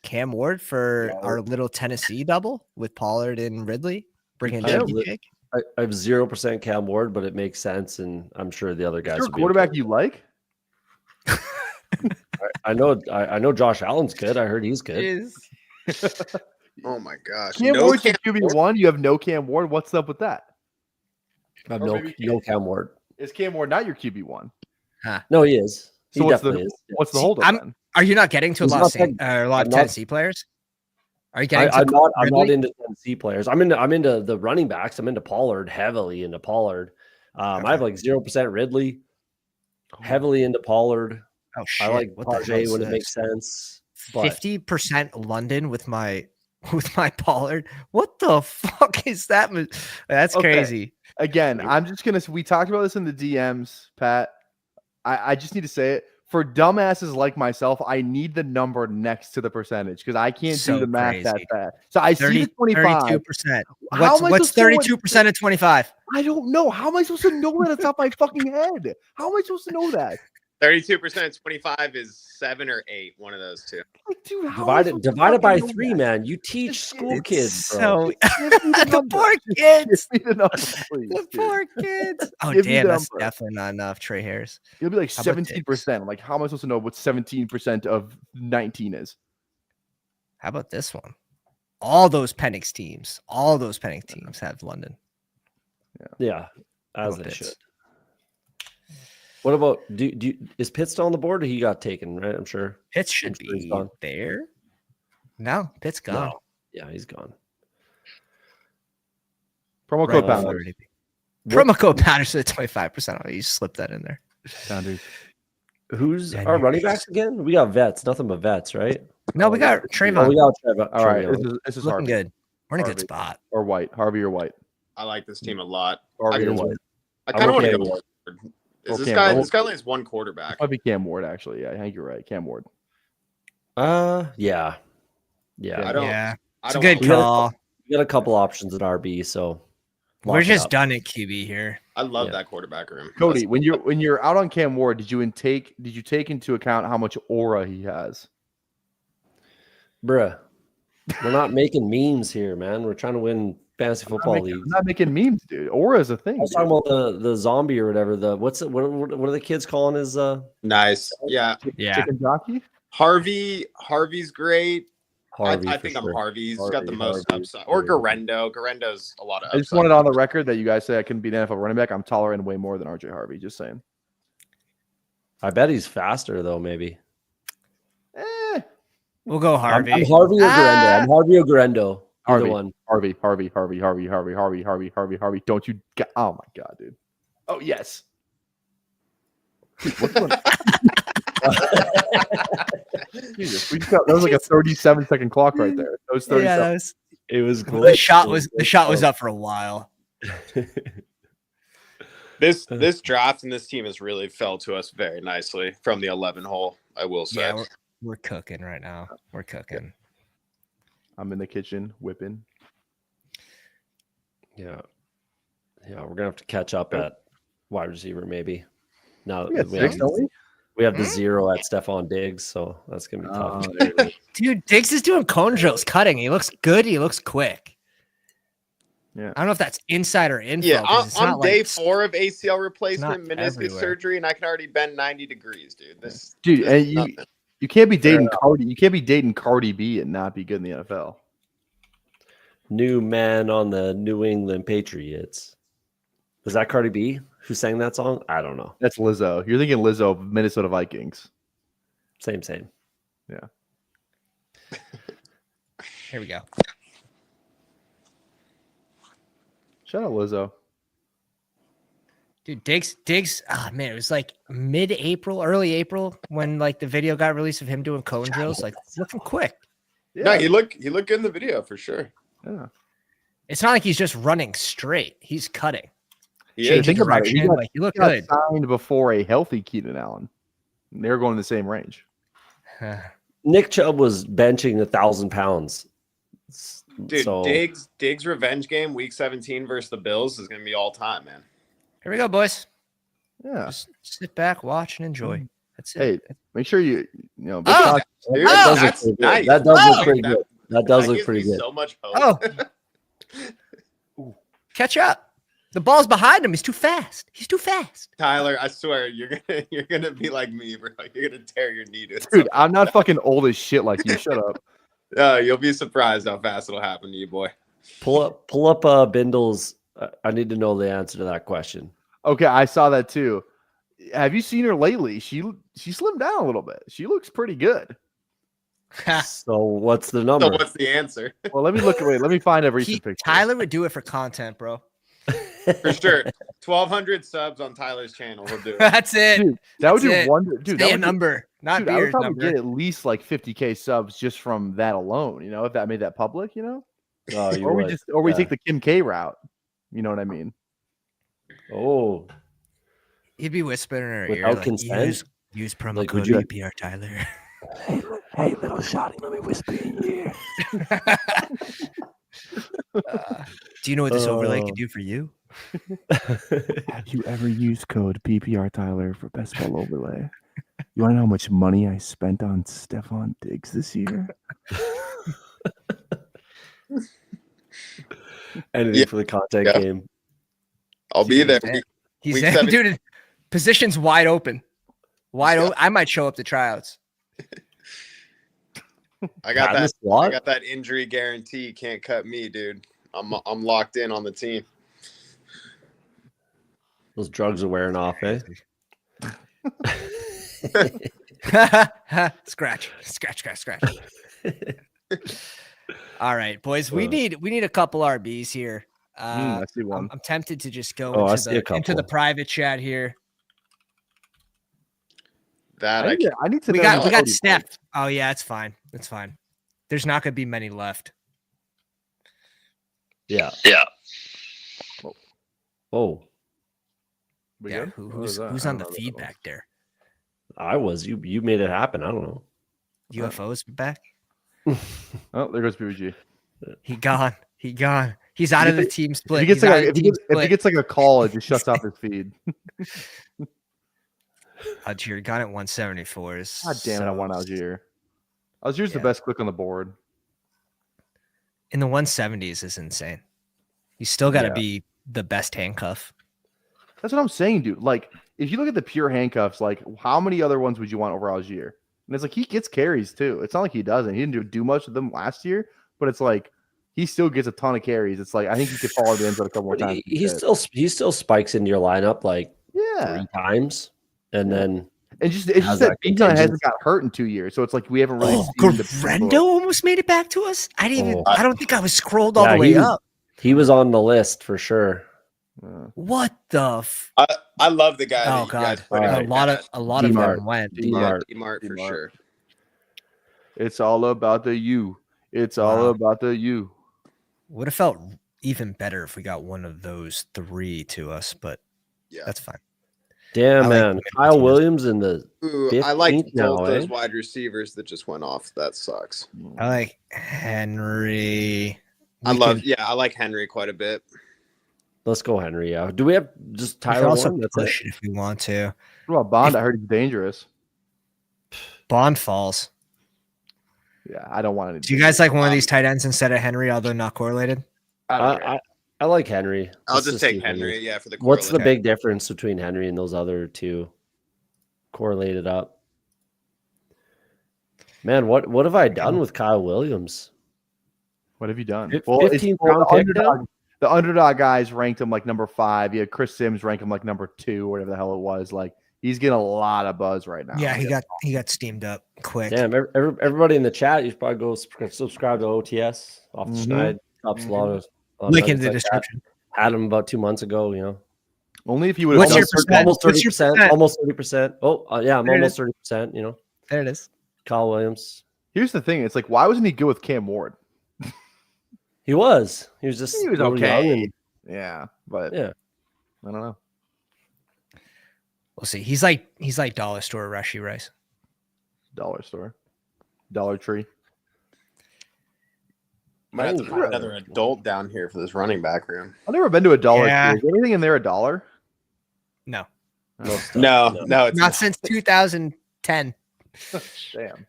[SPEAKER 1] Cam Ward for our little Tennessee double with Pollard and Ridley. Bring in JP.
[SPEAKER 3] I have 0% Cam Ward, but it makes sense, and I'm sure the other guys.
[SPEAKER 2] Is there a quarterback you like?
[SPEAKER 3] I know Josh Allen's good. I heard he's good.
[SPEAKER 4] Oh my gosh.
[SPEAKER 2] Cam Ward's your QB1. You have no Cam Ward. What's up with that?
[SPEAKER 3] I have no Cam Ward.
[SPEAKER 2] Is Cam Ward not your QB1?
[SPEAKER 3] No, he is.
[SPEAKER 2] So what's the holdup then?
[SPEAKER 1] Are you not getting to a lot of Tennessee players? Are you getting?
[SPEAKER 3] I'm not into Tennessee players. I'm into the running backs. I'm into Pollard, heavily into Pollard. I have like 0% Ridley, heavily into Pollard.
[SPEAKER 1] Oh shit!
[SPEAKER 3] I like Tajay when it makes sense.
[SPEAKER 1] 50% London with my Pollard. What the fuck is that? That's crazy.
[SPEAKER 2] Again, I'm just gonna. We talked about this in the DMs, Pat. I just need to say it. For dumbasses like myself, I need the number next to the percentage because I can't do the math that fast. So I see the 25.
[SPEAKER 1] 32%. What's 32% of 25?
[SPEAKER 2] I don't know. How am I supposed to know that? It's not my fucking head. How am I supposed to know that?
[SPEAKER 4] 32% of 25 is 7 or 8. One of those two.
[SPEAKER 2] Like, dude,
[SPEAKER 3] divided by 3, man. You teach school kids, bro.
[SPEAKER 1] So the poor kids.
[SPEAKER 2] The
[SPEAKER 1] poor kids. Oh damn, that's definitely not enough. Trey Harris.
[SPEAKER 2] It'll be like 17%. Like, how am I supposed to know what 17% of 19 is?
[SPEAKER 1] How about this one? All those Penix teams have London.
[SPEAKER 3] Yeah, as they should. What about is Pitt still on the board or he got taken, right? I'm sure.
[SPEAKER 1] Pitt should be there. No, Pitt's gone. No.
[SPEAKER 3] Yeah, he's gone.
[SPEAKER 2] Promo code Pounder.
[SPEAKER 1] Promo code Pounder so 25%. You slipped that in there.
[SPEAKER 2] Founders.
[SPEAKER 3] Who's our running backs again? We got vets, nothing but vets, right?
[SPEAKER 1] No, we got Trayvon.
[SPEAKER 3] Oh, we got Trayvon.
[SPEAKER 2] All right, this is
[SPEAKER 1] looking
[SPEAKER 2] Harvey.
[SPEAKER 1] good. We're in a
[SPEAKER 2] Harvey.
[SPEAKER 1] good spot.
[SPEAKER 2] Or White. Harvey or White.
[SPEAKER 4] I like this team a lot.
[SPEAKER 2] Harvey or White.
[SPEAKER 4] I kind of want to go Ward. This guy only has one quarterback.
[SPEAKER 2] Might be Cam Ward, actually. Yeah, I think you're right. Cam Ward.
[SPEAKER 3] Yeah.
[SPEAKER 1] It's a good call.
[SPEAKER 3] We got a couple options at RB, so
[SPEAKER 1] we're just done at QB here.
[SPEAKER 4] I love that quarterback room.
[SPEAKER 2] Cody, when you're out on Cam Ward, did you take into account how much aura he has?
[SPEAKER 3] Bruh. We're not making memes here, man. We're trying to win fantasy football league.
[SPEAKER 2] I'm not making memes, dude. Aura's a thing.
[SPEAKER 3] I was talking about the zombie or whatever. What are the kids calling his
[SPEAKER 4] Nice. Yeah.
[SPEAKER 2] Chicken jockey?
[SPEAKER 4] Harvey's great.
[SPEAKER 3] Harvey?
[SPEAKER 4] I think I'm Harvey. He's got the
[SPEAKER 3] Harvey,
[SPEAKER 4] most
[SPEAKER 3] Harvey,
[SPEAKER 4] upside. Or
[SPEAKER 3] Harvey.
[SPEAKER 4] Garendo's a lot of upside.
[SPEAKER 2] I just wanted on the record that you guys say I couldn't beat an NFL running back. I'm tolerating way more than RJ Harvey. Just saying.
[SPEAKER 3] I bet he's faster though, maybe.
[SPEAKER 1] We'll go Harvey.
[SPEAKER 3] I'm Harvey or Garendo. I'm Harvey or Garendo. Either one.
[SPEAKER 2] Harvey. Don't you get, oh my god, dude. Oh yes. Jesus, that was like a 37-second clock right there. That was 30 seconds.
[SPEAKER 3] It was cool.
[SPEAKER 1] The shot was up for a while.
[SPEAKER 4] This draft and this team has really fell to us very nicely from the 11 hole, I will say.
[SPEAKER 1] Yeah, we're cooking right now. We're cooking.
[SPEAKER 2] I'm in the kitchen whipping.
[SPEAKER 3] Yeah. We're gonna have to catch up at wide receiver, maybe. Now
[SPEAKER 2] We got six, don't we?
[SPEAKER 3] we have the 0 at Stephon Diggs, so that's gonna be tough.
[SPEAKER 1] Dude, Diggs is doing cone drills, cutting. He looks good. He looks quick.
[SPEAKER 2] Yeah.
[SPEAKER 1] I don't know if that's insider info.
[SPEAKER 4] Yeah,
[SPEAKER 1] 'cause it's
[SPEAKER 4] on
[SPEAKER 1] not
[SPEAKER 4] day
[SPEAKER 1] like,
[SPEAKER 4] 4 of ACL replacement,
[SPEAKER 1] not
[SPEAKER 4] meniscus
[SPEAKER 1] everywhere.
[SPEAKER 4] surgery, and I can already bend 90 degrees, dude.
[SPEAKER 2] Dude, and
[SPEAKER 4] is nothing.
[SPEAKER 2] you can't be dating Cardi. You can't be dating Cardi B and not be good in the NFL.
[SPEAKER 3] New man on the New England Patriots. Was that Cardi B who sang that song? I don't know.
[SPEAKER 2] That's Lizzo. You're thinking Lizzo, Minnesota Vikings.
[SPEAKER 3] Same.
[SPEAKER 2] Yeah.
[SPEAKER 1] Here we go.
[SPEAKER 2] Shout out Lizzo.
[SPEAKER 1] Dude, Diggs. Oh man, it was like mid-April, early April when like the video got released of him doing cone drills. Like looking quick.
[SPEAKER 2] Yeah.
[SPEAKER 4] No, he looked good in the video for sure.
[SPEAKER 2] Yeah.
[SPEAKER 1] It's not like he's just running straight. He's cutting.
[SPEAKER 4] He
[SPEAKER 2] Yeah,
[SPEAKER 4] is.
[SPEAKER 2] think about it. He
[SPEAKER 1] Direction,
[SPEAKER 2] got-
[SPEAKER 1] like, you look
[SPEAKER 2] He got
[SPEAKER 1] good.
[SPEAKER 2] signed before a healthy Keenan Allen. They're going in the same range.
[SPEAKER 3] Nick Chubb was benching 1,000 pounds.
[SPEAKER 4] Dude,
[SPEAKER 3] So,
[SPEAKER 4] Diggs revenge game week 17 versus the Bills is gonna be all time, man.
[SPEAKER 1] Here we go, boys.
[SPEAKER 2] Yeah.
[SPEAKER 1] Just sit back, watch, and enjoy. That's it.
[SPEAKER 2] Hey, make sure you know.
[SPEAKER 1] Oh!
[SPEAKER 4] Dude,
[SPEAKER 3] that does look
[SPEAKER 4] that's
[SPEAKER 3] pretty good.
[SPEAKER 4] nice.
[SPEAKER 3] That does look
[SPEAKER 4] That-
[SPEAKER 3] pretty good. That does look
[SPEAKER 4] gives
[SPEAKER 3] pretty
[SPEAKER 4] me
[SPEAKER 3] good.
[SPEAKER 4] So much hope.
[SPEAKER 1] Oh, catch up. The ball's behind him. He's too fast. He's too fast.
[SPEAKER 4] Tyler, I swear you're gonna be like me, bro. You're gonna tear your knee to it.
[SPEAKER 2] Dude, I'm not fucking old as shit like you. Shut up.
[SPEAKER 4] You'll be surprised how fast it'll happen to you, boy.
[SPEAKER 3] Pull up Bindle's. I need to know the answer to that question.
[SPEAKER 2] Okay, I saw that too. Have you seen her lately? She slimmed down a little bit. She looks pretty good.
[SPEAKER 3] So what's the number?
[SPEAKER 4] So what's the answer?
[SPEAKER 2] Well, let me look away. Let me find a recent picture.
[SPEAKER 1] Tyler would do it for content, bro.
[SPEAKER 4] For sure. 1,200 subs on Tyler's channel. He'll do it.
[SPEAKER 1] That's it.
[SPEAKER 2] Dude, that would
[SPEAKER 1] That's
[SPEAKER 2] do
[SPEAKER 1] it.
[SPEAKER 2] wonder. Dude,
[SPEAKER 1] Say
[SPEAKER 2] that
[SPEAKER 1] a
[SPEAKER 2] would do-
[SPEAKER 1] number, not
[SPEAKER 2] dude, I would
[SPEAKER 1] Beer's
[SPEAKER 2] probably
[SPEAKER 1] number.
[SPEAKER 2] get at least like 50K subs just from that alone. You know, if that made that public, you know,
[SPEAKER 3] Oh, you
[SPEAKER 2] or we
[SPEAKER 3] would.
[SPEAKER 2] we
[SPEAKER 3] Yeah.
[SPEAKER 2] take the Kim K route. You know what I mean?
[SPEAKER 3] Oh,
[SPEAKER 1] He'd be whispering in her ear,
[SPEAKER 3] Without
[SPEAKER 1] like,
[SPEAKER 3] consent?
[SPEAKER 1] use promo
[SPEAKER 3] Like,
[SPEAKER 1] code
[SPEAKER 3] would you-
[SPEAKER 1] PPRTyler.
[SPEAKER 2] Hey, little shotty, let me whisper in your ear.
[SPEAKER 1] Do you know what this overlay can do for you?
[SPEAKER 2] Have you ever used code PPRTyler for Best Ball Overlay? You want to know how much money I spent on Stephon Diggs this year?
[SPEAKER 3] anything
[SPEAKER 4] Yeah.
[SPEAKER 3] for the content
[SPEAKER 4] Yeah.
[SPEAKER 3] game.
[SPEAKER 4] I'll be there.
[SPEAKER 1] He's
[SPEAKER 4] Week
[SPEAKER 1] there.
[SPEAKER 4] 7.
[SPEAKER 1] Dude, position's wide open. Wide open. I might show up to tryouts.
[SPEAKER 4] I got
[SPEAKER 3] Pat in the
[SPEAKER 4] that. I
[SPEAKER 3] slot?
[SPEAKER 4] got that injury guarantee. Can't cut me, dude. I'm locked in on the team.
[SPEAKER 3] Those drugs are wearing off, eh?
[SPEAKER 1] Scratch. All right, boys. We need a couple RBs here.
[SPEAKER 2] I see one.
[SPEAKER 1] I'm tempted to just go
[SPEAKER 3] Oh, I see a
[SPEAKER 1] into the
[SPEAKER 3] couple.
[SPEAKER 1] private chat here.
[SPEAKER 4] That
[SPEAKER 2] I need to
[SPEAKER 1] We
[SPEAKER 2] know
[SPEAKER 1] got
[SPEAKER 2] who's Cody
[SPEAKER 1] Steph. Oh yeah, it's fine. It's fine. There's not gonna be many left.
[SPEAKER 3] Yeah. Oh,
[SPEAKER 2] We
[SPEAKER 1] Yeah,
[SPEAKER 2] good? What
[SPEAKER 1] who's
[SPEAKER 2] was that?
[SPEAKER 1] who's
[SPEAKER 2] I
[SPEAKER 1] on
[SPEAKER 2] don't
[SPEAKER 1] the
[SPEAKER 2] know.
[SPEAKER 1] feedback there?
[SPEAKER 3] I was. You made it happen. I don't know.
[SPEAKER 1] UFO's back.
[SPEAKER 2] Oh, there goes BBG.
[SPEAKER 1] He gone. He's out of the team split.
[SPEAKER 2] If he gets
[SPEAKER 1] He's out
[SPEAKER 2] like
[SPEAKER 1] of
[SPEAKER 2] if
[SPEAKER 1] the
[SPEAKER 2] he
[SPEAKER 1] team
[SPEAKER 2] gets, if he
[SPEAKER 1] split.
[SPEAKER 2] gets like a call, it just shuts off his feed.
[SPEAKER 1] Algier gone at 174.
[SPEAKER 2] God damn it! I want Algier. Algier's the best click on the board.
[SPEAKER 1] In the 170s is insane. You still got to be the best handcuff.
[SPEAKER 2] That's what I'm saying, dude. Like, if you look at the pure handcuffs, like, how many other ones would you want over Algier? And it's like he gets carries too. It's not like he doesn't. He didn't do much of them last year, but it's like he still gets a ton of carries. It's like I think he could follow the end zone a couple more times.
[SPEAKER 3] He still spikes into your lineup like 3 times, and then
[SPEAKER 2] it's just that Bijan hasn't got hurt in 2 years, so it's like we haven't really.
[SPEAKER 1] Grendo almost made it back to us. I don't think I was scrolled all the way up.
[SPEAKER 3] He was on the list for sure.
[SPEAKER 1] What the?
[SPEAKER 4] I love the guy.
[SPEAKER 1] Oh God, a lot of them went.
[SPEAKER 4] D-Mart for sure.
[SPEAKER 2] It's all about the U. It's all about the U.
[SPEAKER 1] Would have felt even better if we got one of those 3 to us, but that's fine.
[SPEAKER 3] Damn, man. Kyle Williams in the
[SPEAKER 4] I like both those wide receivers that just went off. That sucks.
[SPEAKER 1] I like Henry.
[SPEAKER 4] I like Henry quite a bit.
[SPEAKER 3] Let's go, Henry. Yeah. Do we have just Tyler?
[SPEAKER 1] Also push it if we want to.
[SPEAKER 2] What about Bond? I heard he's dangerous.
[SPEAKER 1] Bond falls.
[SPEAKER 2] Yeah, I don't want it.
[SPEAKER 1] Do you guys like one of these tight ends instead of Henry, although not correlated?
[SPEAKER 3] I like Henry.
[SPEAKER 4] I'll just take Henry. Yeah, for the.
[SPEAKER 3] What's the big difference between Henry and those other 2 correlated up? Man, what have I done with Kyle Williams?
[SPEAKER 2] What have you done?
[SPEAKER 3] 15-round pick.
[SPEAKER 2] The underdog guys ranked him like number 5. Yeah, Chris Sims ranked him like number 2, whatever the hell it was. Like he's getting a lot of buzz right now.
[SPEAKER 1] Yeah, he got steamed up quick.
[SPEAKER 3] Damn, everybody in the chat, you should probably go subscribe to OTS off the Schneid. Helps a lot of
[SPEAKER 1] link in the description.
[SPEAKER 3] Had him about 2 months ago. You know,
[SPEAKER 2] only if you would.
[SPEAKER 1] What's your percent?
[SPEAKER 3] Almost 30%. Almost 30%. Oh, yeah, I'm almost 30%. You know,
[SPEAKER 1] there it is.
[SPEAKER 3] Kyle Williams.
[SPEAKER 2] Here's the thing: it's like, why wasn't he good with Cam Ward?
[SPEAKER 3] He was
[SPEAKER 2] okay. Yeah, but
[SPEAKER 3] yeah,
[SPEAKER 2] I don't know.
[SPEAKER 1] We'll see. He's like dollar store Rashi Rice.
[SPEAKER 2] Dollar store, Dollar Tree.
[SPEAKER 4] Might have to find another adult down here for this running back room.
[SPEAKER 2] I've never been to a Dollar Tree. Is anything in there $1?
[SPEAKER 1] No.
[SPEAKER 4] No, it's
[SPEAKER 1] not since 2010.
[SPEAKER 2] Damn.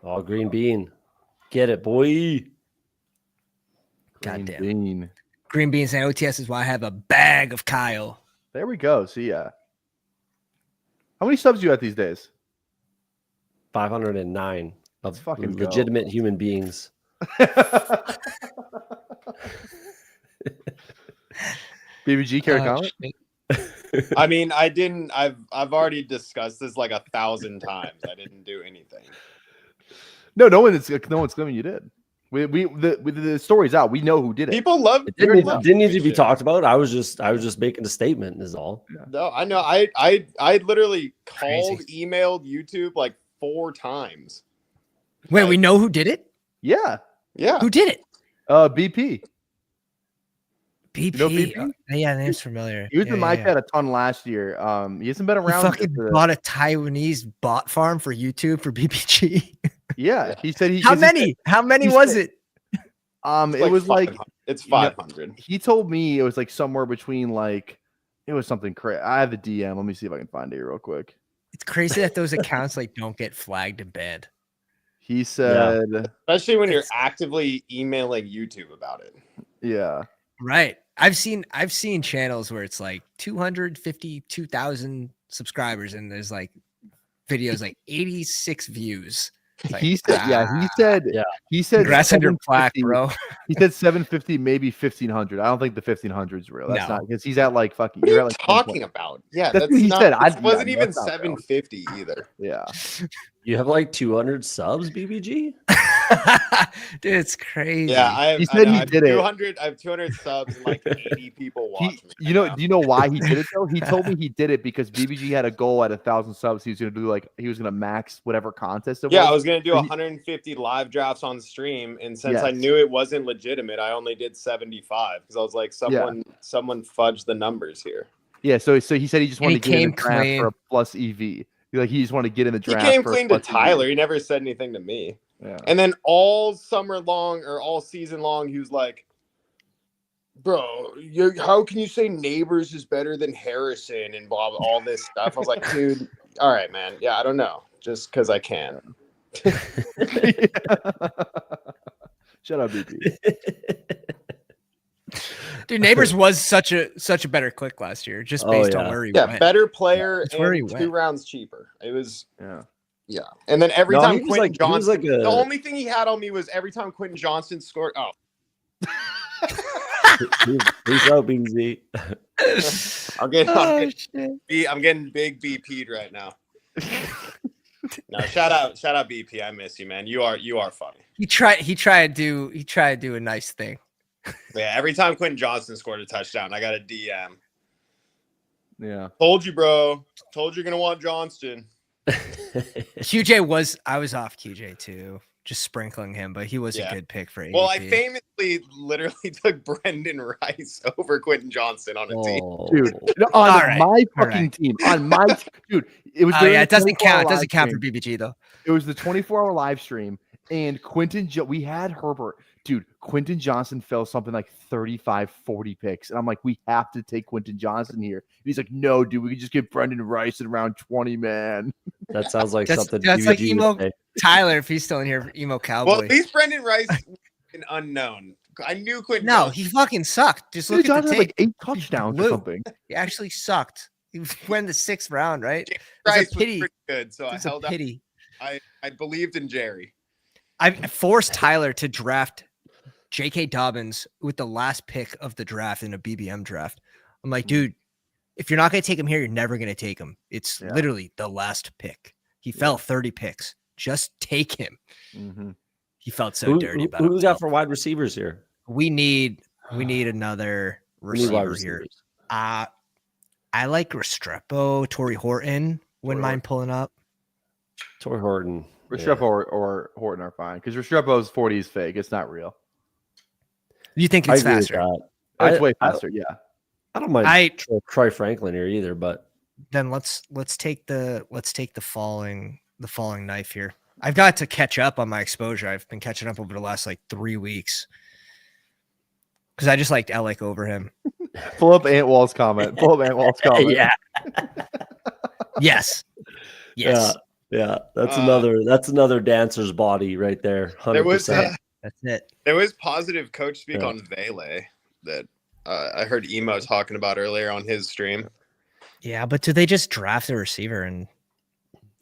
[SPEAKER 3] Oh, green bean. Get it, boy.
[SPEAKER 1] Goddamn. Green beans and OTS is why I have a bag of Kyle.
[SPEAKER 2] There we go. See ya. How many subs do you have these days?
[SPEAKER 3] 509 of
[SPEAKER 2] fucking
[SPEAKER 3] legitimate human beings.
[SPEAKER 2] BBG, care to comment?
[SPEAKER 4] I mean, I've already discussed this like 1,000 times. I didn't do anything.
[SPEAKER 2] No one's claiming you did. The story's out. We know who did it.
[SPEAKER 4] People love it.
[SPEAKER 3] Didn't need to be talked about. I was just making a statement is all.
[SPEAKER 2] Yeah.
[SPEAKER 4] No, I know. I literally called, emailed YouTube like 4 times.
[SPEAKER 1] Wait, we know who did it?
[SPEAKER 2] Yeah.
[SPEAKER 1] Who did it?
[SPEAKER 2] BP.
[SPEAKER 1] BP.
[SPEAKER 2] You know BP?
[SPEAKER 1] Yeah, the name's familiar.
[SPEAKER 2] He was in my pad a ton last year. He hasn't been around.
[SPEAKER 1] He fucking bought a Taiwanese bot farm for YouTube for BBG.
[SPEAKER 2] Yeah, he said
[SPEAKER 1] How many was it?
[SPEAKER 2] It was like
[SPEAKER 4] it's 500.
[SPEAKER 2] He told me it was like somewhere between like it was something crazy. I have the DM. Let me see if I can find it real quick.
[SPEAKER 1] It's crazy that those accounts like don't get flagged and banned.
[SPEAKER 2] He said,
[SPEAKER 4] especially when you're actively emailing YouTube about it.
[SPEAKER 2] Yeah,
[SPEAKER 1] right. I've seen channels where it's like 252,000 subscribers and there's like videos like 86 views. Like,
[SPEAKER 2] he said
[SPEAKER 1] grass under plaque, bro.
[SPEAKER 2] He said 750, maybe 1,500. I don't think the 1,500 is real. That's not because he's at like fucking.
[SPEAKER 4] What are you talking about? Yeah,
[SPEAKER 2] that's what he said.
[SPEAKER 4] It wasn't even 750 either.
[SPEAKER 2] Yeah.
[SPEAKER 3] You have like 200 subs, BBG?
[SPEAKER 1] Dude, it's crazy.
[SPEAKER 4] Yeah, I have 200 subs and like 80 people watch me.
[SPEAKER 2] Do you know why he did it though? He told me he did it because BBG had a goal at 1,000 subs. He was gonna do he was gonna max whatever contest it was.
[SPEAKER 4] I was gonna do 150 live drafts on stream, and since I knew it wasn't legitimate, I only did 75 because I was like, someone fudged the numbers here.
[SPEAKER 2] Yeah, so he said he just wanted to get in the draft for a plus EV. Like he just wanted to get in the draft.
[SPEAKER 4] He came clean to Tyler. He never said anything to me.
[SPEAKER 2] Yeah.
[SPEAKER 4] And then all summer long or all season long, he was like, bro, how can you say Neighbors is better than Harrison and blah, blah, all this stuff? I was like, dude, all right, man. Yeah, I don't know. Just because I can.
[SPEAKER 2] Shut up, BP.
[SPEAKER 1] Dude, Neighbors was such a better click last year, just based on where he went.
[SPEAKER 4] Better player
[SPEAKER 1] It's where he
[SPEAKER 4] and 2
[SPEAKER 1] went.
[SPEAKER 4] rounds cheaper. It was
[SPEAKER 2] Yeah.
[SPEAKER 4] And then every time Quentin Johnson,
[SPEAKER 3] the
[SPEAKER 4] only thing he had on me was every time Quentin Johnson scored. Oh,
[SPEAKER 3] Peace out, BBG.
[SPEAKER 4] I'm getting big BP'd right now. No, shout out BP. I miss you, man. You are funny.
[SPEAKER 1] He tried to do a nice thing.
[SPEAKER 4] Yeah, every time Quentin Johnson scored a touchdown, I got a DM.
[SPEAKER 2] Yeah.
[SPEAKER 4] Told you, bro. Told you're gonna want Johnston.
[SPEAKER 1] I was off QJ too, just sprinkling him, but he was a good pick for ADP.
[SPEAKER 4] Well, I famously literally took Brendan Rice over Quentin Johnson on a team.
[SPEAKER 2] Dude, on my fucking team. On my dude, it was
[SPEAKER 1] it doesn't count. It doesn't count for BBG though.
[SPEAKER 2] It was the 24-hour live stream, and we had Herbert. Dude, Quentin Johnson fell something like 35, 40 picks. And I'm like, we have to take Quentin Johnson here. And he's like, no, dude, we can just get Brendan Rice in round 20, man.
[SPEAKER 3] That sounds like something.
[SPEAKER 1] That's like Emo Tyler, if he's still in here, Emo Cowboy.
[SPEAKER 4] Well, at least Brendan Rice an unknown. I knew Quentin.
[SPEAKER 1] No,
[SPEAKER 4] Johnson.
[SPEAKER 1] He fucking sucked. Just look at the tape.
[SPEAKER 2] Like 8 touchdowns or something.
[SPEAKER 1] He actually sucked. He went the 6th round, right?
[SPEAKER 4] Rice was pretty good, so I held out.
[SPEAKER 1] Pity.
[SPEAKER 4] I believed in Jerry.
[SPEAKER 1] I forced Tyler to draft J.K. Dobbins with the last pick of the draft in a BBM draft. I'm like, dude, if you're not going to take him here, you're never going to take him. It's literally the last pick. He fell 30 picks. Just take him.
[SPEAKER 2] Mm-hmm.
[SPEAKER 1] He felt so dirty about it.
[SPEAKER 3] Who we got for wide receivers here?
[SPEAKER 1] We need another receiver here. I like Restrepo, Torrey Horton. Wouldn't mind pulling up.
[SPEAKER 3] Torrey Horton.
[SPEAKER 2] Restrepo or Horton are fine because Restrepo's 40 is fake. It's not real.
[SPEAKER 1] You think it's faster?
[SPEAKER 2] It's way faster.
[SPEAKER 3] I don't mind Troy Franklin here either, but
[SPEAKER 1] then let's take the falling knife here. I've got to catch up on my exposure. I've been catching up over the last 3 weeks because I just liked Alec over him.
[SPEAKER 2] Pull up Antwall's comment.
[SPEAKER 1] Yeah. Yes.
[SPEAKER 3] Yeah. That's another dancer's body right there. 100%.
[SPEAKER 1] That's it.
[SPEAKER 4] There was positive coach speak on Vele that I heard Emo talking about earlier on his stream.
[SPEAKER 1] Yeah, but do they just draft a receiver? And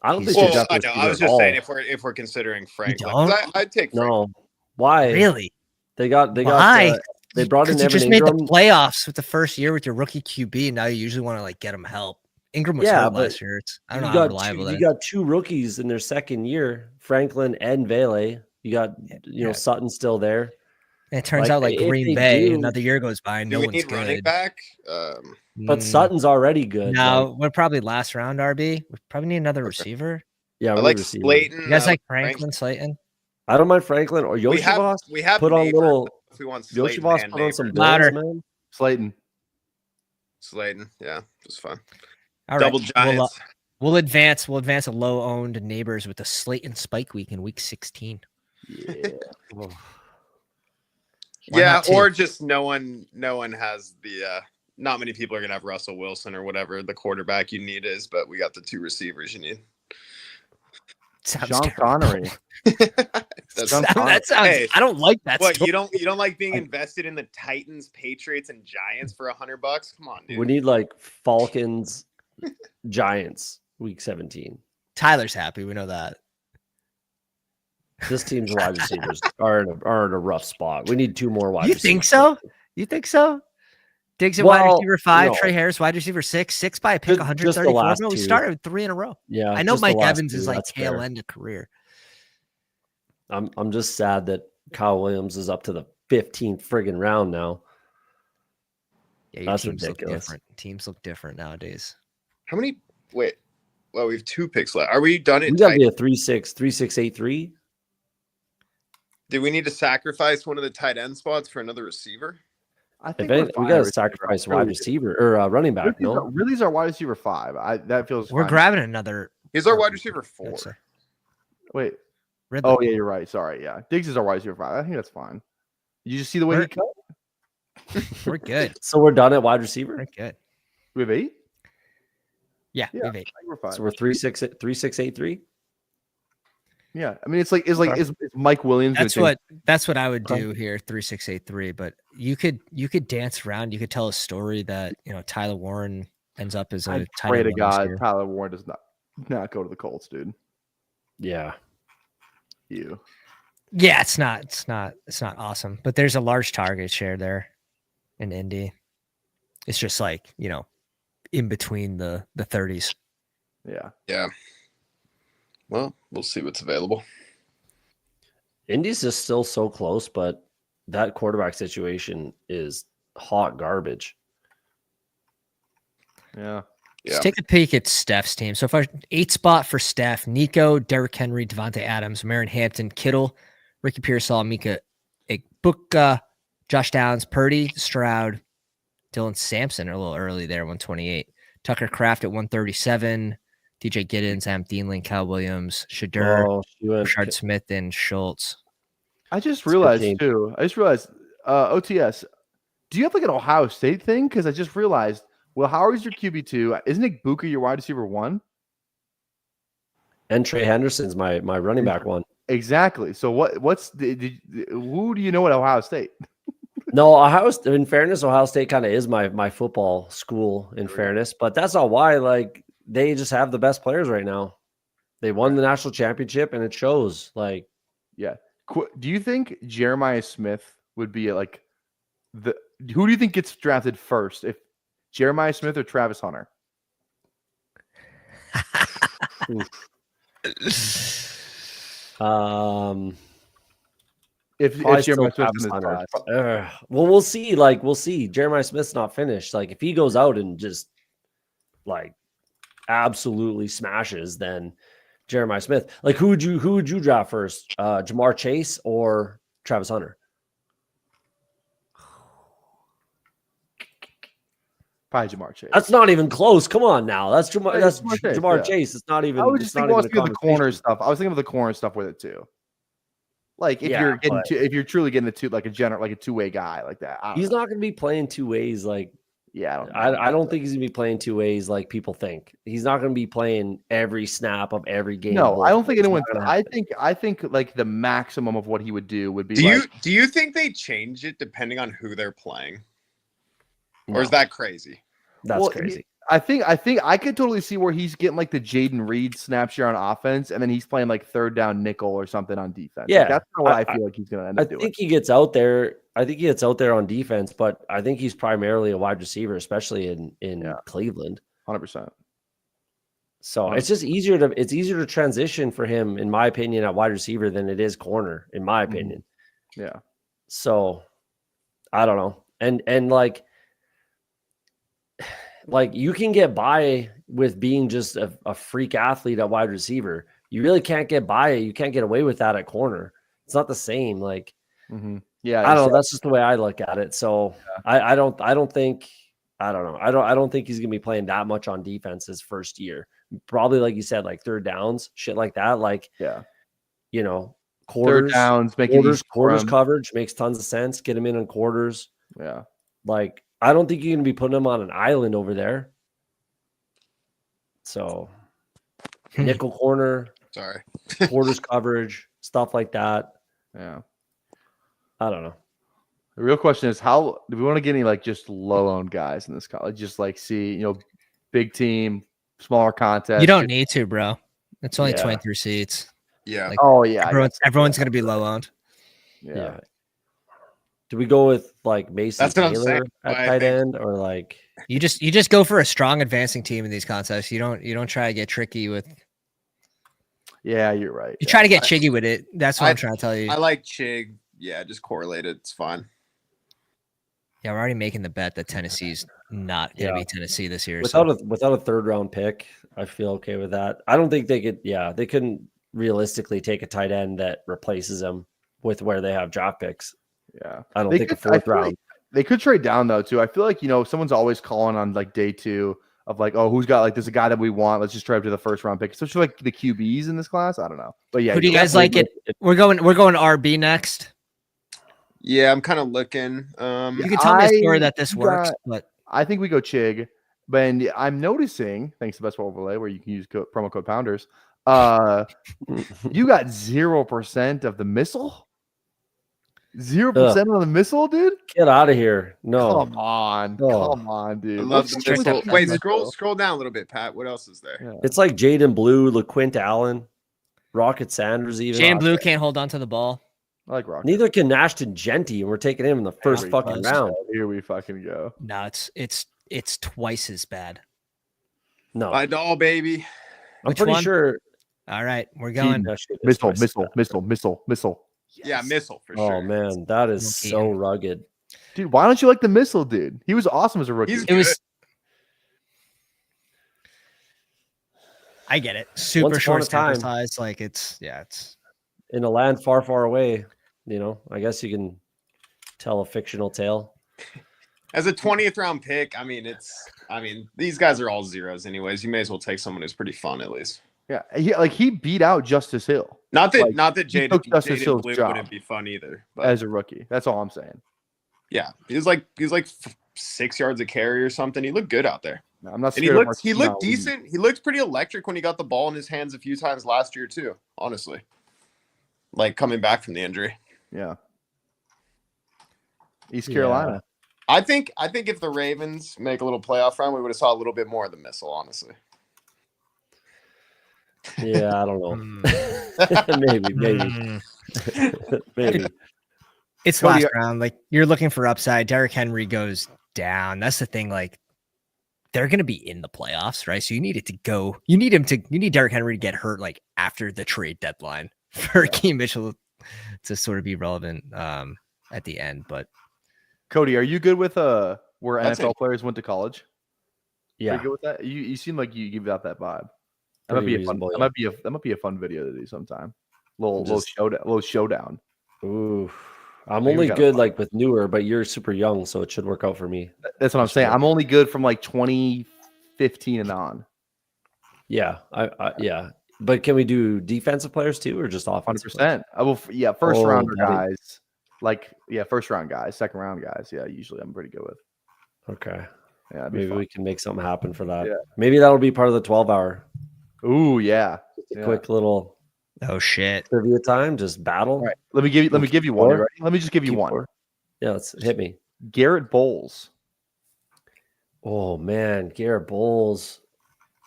[SPEAKER 3] I don't think.
[SPEAKER 4] I was just saying if we're considering Franklin, I'd take Franklin.
[SPEAKER 3] No. Why?
[SPEAKER 1] Really?
[SPEAKER 3] They brought in
[SPEAKER 1] you
[SPEAKER 3] Evan
[SPEAKER 1] just
[SPEAKER 3] Ingram.
[SPEAKER 1] made the playoffs with the first year with your rookie QB, and now you usually want to get him help. Ingram was hurt last year. I don't know how reliable that is.
[SPEAKER 3] You got 2 rookies in their second year, Franklin and Vele. You got Sutton still there.
[SPEAKER 1] And it turns out Green Bay, another year goes by, and no one's good.
[SPEAKER 4] Running back?
[SPEAKER 3] But Sutton's already good.
[SPEAKER 1] No, we're probably last round RB. We probably need another receiver.
[SPEAKER 3] Yeah,
[SPEAKER 4] I like Slayton.
[SPEAKER 1] You guys like Franklin Slayton?
[SPEAKER 3] I don't mind Franklin or Yoshivas.
[SPEAKER 4] We have
[SPEAKER 3] put on little.
[SPEAKER 4] If we want
[SPEAKER 3] Yoshivas put on some
[SPEAKER 1] louder,
[SPEAKER 3] man.
[SPEAKER 2] Slayton,
[SPEAKER 4] yeah, just fun.
[SPEAKER 1] All
[SPEAKER 4] Double
[SPEAKER 1] right.
[SPEAKER 4] Giants.
[SPEAKER 1] We'll advance a low-owned Neighbors with the Slayton Spike Week in week 16.
[SPEAKER 4] Yeah. Or just no one has the not many people are gonna have Russell Wilson or whatever the quarterback you need is, but we got the 2 receivers you need.
[SPEAKER 2] Sean Connery.
[SPEAKER 1] That sounds. Hey, I don't like that.
[SPEAKER 4] What, you don't like being invested in the Titans, Patriots, and Giants for $100? Come on, dude.
[SPEAKER 3] We need Falcons, Giants, week 17.
[SPEAKER 1] Tyler's happy. We know that.
[SPEAKER 3] This team's wide receivers are in a rough spot. We need 2 more wide receivers.
[SPEAKER 1] You think so? Diggs at wide receiver 5, Trey Harris wide receiver 6 by a pick, 134. No, we started with 3 in a row.
[SPEAKER 3] Yeah,
[SPEAKER 1] I know Mike Evans is tail end of career.
[SPEAKER 3] I'm just sad that Kyle Williams is up to the 15th friggin' round now.
[SPEAKER 1] Yeah, your teams look different. Teams look different nowadays.
[SPEAKER 4] How many? Wait, well, we have 2 picks left. Are we done?
[SPEAKER 3] We got to be a 3-6-8-3.
[SPEAKER 4] Do we need to sacrifice one of the tight end spots for another receiver?
[SPEAKER 2] I think
[SPEAKER 3] we got to sacrifice wide receiver or running back.
[SPEAKER 2] Ridley's our wide receiver 5. That feels.
[SPEAKER 1] We're
[SPEAKER 2] fine.
[SPEAKER 1] grabbing another.
[SPEAKER 4] He's our wide receiver 4.
[SPEAKER 2] Wait.
[SPEAKER 1] Ridley.
[SPEAKER 2] Oh yeah, you're right. Sorry. Yeah, Diggs is our wide receiver 5. I think that's fine. Did you just see the way he cut?
[SPEAKER 1] We're good.
[SPEAKER 3] So we're done at wide receiver.
[SPEAKER 1] We're good.
[SPEAKER 2] We have 8.
[SPEAKER 1] Yeah, we have 8.
[SPEAKER 2] We're fine.
[SPEAKER 3] So we're 3-6-8-3.
[SPEAKER 2] Yeah, I mean, it's Mike Williams.
[SPEAKER 1] That's what I would do here, 3683. But you could dance around. You could tell a story that Tyler Warren ends up as a tight
[SPEAKER 2] pray
[SPEAKER 1] end.
[SPEAKER 2] to God, Tyler Warren does not go to the Colts, dude.
[SPEAKER 3] Yeah,
[SPEAKER 1] Yeah, it's not awesome. But there's a large target share there in Indy. It's just like in between the 30s.
[SPEAKER 4] Yeah. Well, we'll see what's available.
[SPEAKER 3] Indy's just still so close, but that quarterback situation is hot garbage.
[SPEAKER 2] Yeah.
[SPEAKER 1] Let's take a peek at Steph's team. So if 8 spot for Steph, Nico, Derrick Henry, Devontae Adams, Marin Hampton, Kittle, Ricky Pearsall, Mika Igbukka, Josh Downs, Purdy, Stroud, Dylan Sampson a little early there, 128. Tucker Kraft at 137. DJ Giddens, Am Thielen, Kyle Williams, Shadur, Rashard Smith, and Schultz.
[SPEAKER 2] I just realized OTS, do you have like an Ohio State thing? Because I just realized, Will Howard's your QB2. Isn't Igbukka your wide receiver 1?
[SPEAKER 3] And Trey Henderson's my running back 1.
[SPEAKER 2] Exactly. So who do you know at Ohio State?
[SPEAKER 3] No, in fairness, Ohio State kind of is my football school, in fairness, but that's not why. Like, they just have the best players right now. They won the national championship, and it shows. Like,
[SPEAKER 2] yeah. Do you think Jeremiah Smith would be who do you think gets drafted first? If Jeremiah Smith or Travis Hunter? If Jeremiah Smith's in this class.
[SPEAKER 3] Well, we'll see. We'll see. Jeremiah Smith's not finished. Like, if he goes out and just absolutely smashes, then Jeremiah Smith. Like, who would you draft first? Jamar Chase or Travis Hunter?
[SPEAKER 2] Probably Jamar Chase.
[SPEAKER 3] That's not even close. Come on now. That's Jamar Chase. It's not even.
[SPEAKER 2] I was just thinking of the corner stuff. I was thinking of the corner stuff with it too. Like, if you're truly getting a two-way guy like that,
[SPEAKER 3] he's not going to be playing 2 ways. Like,
[SPEAKER 2] yeah,
[SPEAKER 3] I don't think he's going to be playing 2 ways like people think. He's not going to be playing every snap of every game.
[SPEAKER 2] No, I don't think anyone. I think like the maximum of what he would do would be.
[SPEAKER 4] Do you think they change it depending on who they're playing, or is that crazy?
[SPEAKER 3] That's crazy.
[SPEAKER 2] I think I could totally see where he's getting like the Jaden Reed snap share on offense, and then he's playing like third down nickel or something on defense.
[SPEAKER 3] Yeah,
[SPEAKER 2] that's kind of what I feel like he's going to end up doing.
[SPEAKER 3] I think he gets out there. I think he gets out there on defense, but I think he's primarily a wide receiver, especially in Cleveland.
[SPEAKER 2] 100%.
[SPEAKER 3] So it's just easier to transition for him, in my opinion, at wide receiver than it is corner, in my opinion.
[SPEAKER 2] Yeah.
[SPEAKER 3] So I don't know, and like you can get by with being just a freak athlete at wide receiver. You really can't get by. You can't get away with that at corner. It's not the same. Like,
[SPEAKER 2] yeah,
[SPEAKER 3] I don't know. That's just the way I look at it. So I don't think he's gonna be playing that much on defense his first year. Probably, like you said, like third downs, shit like that. Like, quarters,
[SPEAKER 2] third downs,
[SPEAKER 3] quarters coverage makes tons of sense. Get him in on quarters.
[SPEAKER 2] Yeah,
[SPEAKER 3] like, I don't think you're going to be putting him on an island over there. So, nickel corner, quarters coverage, stuff like that.
[SPEAKER 2] Yeah.
[SPEAKER 3] I don't know.
[SPEAKER 2] The real question is, how do we want to get any like just low-owned guys in this college? Just like see, big team, smaller contest.
[SPEAKER 1] You don't need to, bro. It's only 23 seats.
[SPEAKER 4] Yeah.
[SPEAKER 1] Like, everyone's going to be low-owned.
[SPEAKER 2] Yeah.
[SPEAKER 3] Do we go with like Mason Taylor at tight end, or like
[SPEAKER 1] you just go for a strong advancing team in these contests? You don't try to get tricky with.
[SPEAKER 2] Yeah, you're right.
[SPEAKER 1] You try to get chiggy with it. That's what I'm trying to tell you.
[SPEAKER 4] I like Chig. Yeah, just correlate it. It's fine.
[SPEAKER 3] Yeah,
[SPEAKER 1] we're already making the bet that Tennessee's not going to be Tennessee this year.
[SPEAKER 3] Without a third round pick, I feel okay with that. I don't think they could. Yeah, they couldn't realistically take a tight end that replaces him with where they have draft picks.
[SPEAKER 2] Yeah,
[SPEAKER 3] I don't think a fourth round.
[SPEAKER 2] Like they could trade down though too. I feel like someone's always calling on like day 2 of like, oh, who's got like there's a guy that we want. Let's just trade up to the first round pick, especially like the QBs in this class. I don't know, but yeah.
[SPEAKER 1] Who do you guys like? We're going RB next.
[SPEAKER 4] Yeah, I'm kind of looking.
[SPEAKER 1] You can tell me a story that this works, but
[SPEAKER 2] I think we go Chig. But I'm noticing, thanks to Best Ball Overlay, where you can use promo code Pounders, You got 0% of the missile. 0% on the missile, dude.
[SPEAKER 3] Get out of here. No.
[SPEAKER 2] Come on,
[SPEAKER 3] Oh.
[SPEAKER 2] come on, dude.
[SPEAKER 4] I love
[SPEAKER 2] What's
[SPEAKER 4] the
[SPEAKER 2] with
[SPEAKER 4] missile.
[SPEAKER 2] the
[SPEAKER 4] Wait,
[SPEAKER 2] missile?
[SPEAKER 4] scroll down a little bit, Pat. What else is there?
[SPEAKER 2] Yeah.
[SPEAKER 3] It's like Jaden Blue, LaQuint Allen, Rocket Sanders even.
[SPEAKER 1] Shane Blue can't hold on to the ball.
[SPEAKER 2] I like Rocket.
[SPEAKER 3] Neither can Ashton Genty, and we're taking him in the first
[SPEAKER 2] Here we
[SPEAKER 3] fucking
[SPEAKER 2] go.
[SPEAKER 3] round.
[SPEAKER 2] Here we fucking go.
[SPEAKER 1] No, it's twice as bad.
[SPEAKER 3] No.
[SPEAKER 4] My doll, baby.
[SPEAKER 3] I'm
[SPEAKER 1] Which
[SPEAKER 3] pretty
[SPEAKER 1] one?
[SPEAKER 3] sure
[SPEAKER 1] All right, we're going.
[SPEAKER 3] that shit is twice as bad.
[SPEAKER 2] Missile.
[SPEAKER 4] Yeah, missile for
[SPEAKER 3] Oh
[SPEAKER 4] sure.
[SPEAKER 3] man, that is
[SPEAKER 1] Okay.
[SPEAKER 3] so rugged.
[SPEAKER 2] Dude, why don't you like the missile, dude? He was awesome as a rookie.
[SPEAKER 4] He's
[SPEAKER 1] It was. I get it. Super
[SPEAKER 3] Once
[SPEAKER 1] short
[SPEAKER 3] upon a
[SPEAKER 1] sample
[SPEAKER 3] time.
[SPEAKER 1] size. Like it's
[SPEAKER 3] In a land far, far away, I guess you can tell a fictional tale.
[SPEAKER 4] As a 20th round pick, I mean, these guys are all zeros anyways. You may as well take someone who's pretty fun at least.
[SPEAKER 2] Yeah, he beat out Justice Hill
[SPEAKER 4] Not that
[SPEAKER 2] he took Justice
[SPEAKER 4] Jaden
[SPEAKER 2] Hill's
[SPEAKER 4] Blue
[SPEAKER 2] job
[SPEAKER 4] wouldn't be fun either. But
[SPEAKER 2] as a rookie. That's all I'm saying.
[SPEAKER 4] yeah, he was like 6 yards of carry or something. He looked good out there.
[SPEAKER 2] I'm not
[SPEAKER 4] And
[SPEAKER 2] scared.
[SPEAKER 4] he looked decent. He looked pretty electric when he got the ball in his hands a few times last year too, honestly. Like coming back from the injury.
[SPEAKER 2] Yeah. East Carolina.
[SPEAKER 4] I think if the Ravens make a little playoff run, we would have saw a little bit more of the missile, honestly.
[SPEAKER 3] Yeah, I don't know. maybe. Maybe.
[SPEAKER 1] It's
[SPEAKER 2] Cody,
[SPEAKER 1] last round. Like you're looking for upside. Derrick Henry goes down. That's the thing. Like they're going to be in the playoffs, right? So you need it to go. You need Derrick Henry to get hurt like after the trade deadline for Keem Mitchell to sort of be relevant at the end. But
[SPEAKER 2] Cody, are you good with where
[SPEAKER 4] That's
[SPEAKER 2] NFL
[SPEAKER 4] it.
[SPEAKER 2] players went to college? Are
[SPEAKER 3] Yeah.
[SPEAKER 2] you good with that? You seem like you give out that vibe. That might
[SPEAKER 3] Pretty
[SPEAKER 2] be a fun.
[SPEAKER 3] reasonable,
[SPEAKER 2] That might be a fun video to do sometime. Little showdown.
[SPEAKER 3] Ooh. I'm
[SPEAKER 2] Maybe we
[SPEAKER 3] only
[SPEAKER 2] gotta
[SPEAKER 3] good
[SPEAKER 2] find
[SPEAKER 3] like with newer, but you're super young, so it should work out for me.
[SPEAKER 2] That's what I'm saying. I'm only good from like 2015 and on.
[SPEAKER 3] Yeah. Yeah. But can we do defensive players too, or just offensive?
[SPEAKER 2] 100%. I will. Yeah, first
[SPEAKER 3] Oh,
[SPEAKER 2] rounder
[SPEAKER 3] buddy.
[SPEAKER 2] guys. First round guys, second round guys. Yeah, usually I'm pretty good with.
[SPEAKER 3] Okay.
[SPEAKER 2] Yeah, that'd be
[SPEAKER 3] Maybe
[SPEAKER 2] fun.
[SPEAKER 3] we can make something happen for that.
[SPEAKER 2] Yeah.
[SPEAKER 3] Maybe that'll be part of the 12-hour.
[SPEAKER 2] Ooh, yeah.
[SPEAKER 3] Just a quick little
[SPEAKER 1] oh shit,
[SPEAKER 3] trivia time, just battle.
[SPEAKER 2] All right, let me give you one. You ready? Let me just give you
[SPEAKER 3] Keep
[SPEAKER 2] one.
[SPEAKER 3] four. Yeah, let's hit me.
[SPEAKER 2] Garrett Bowles.
[SPEAKER 3] Oh man, Garrett Bowles.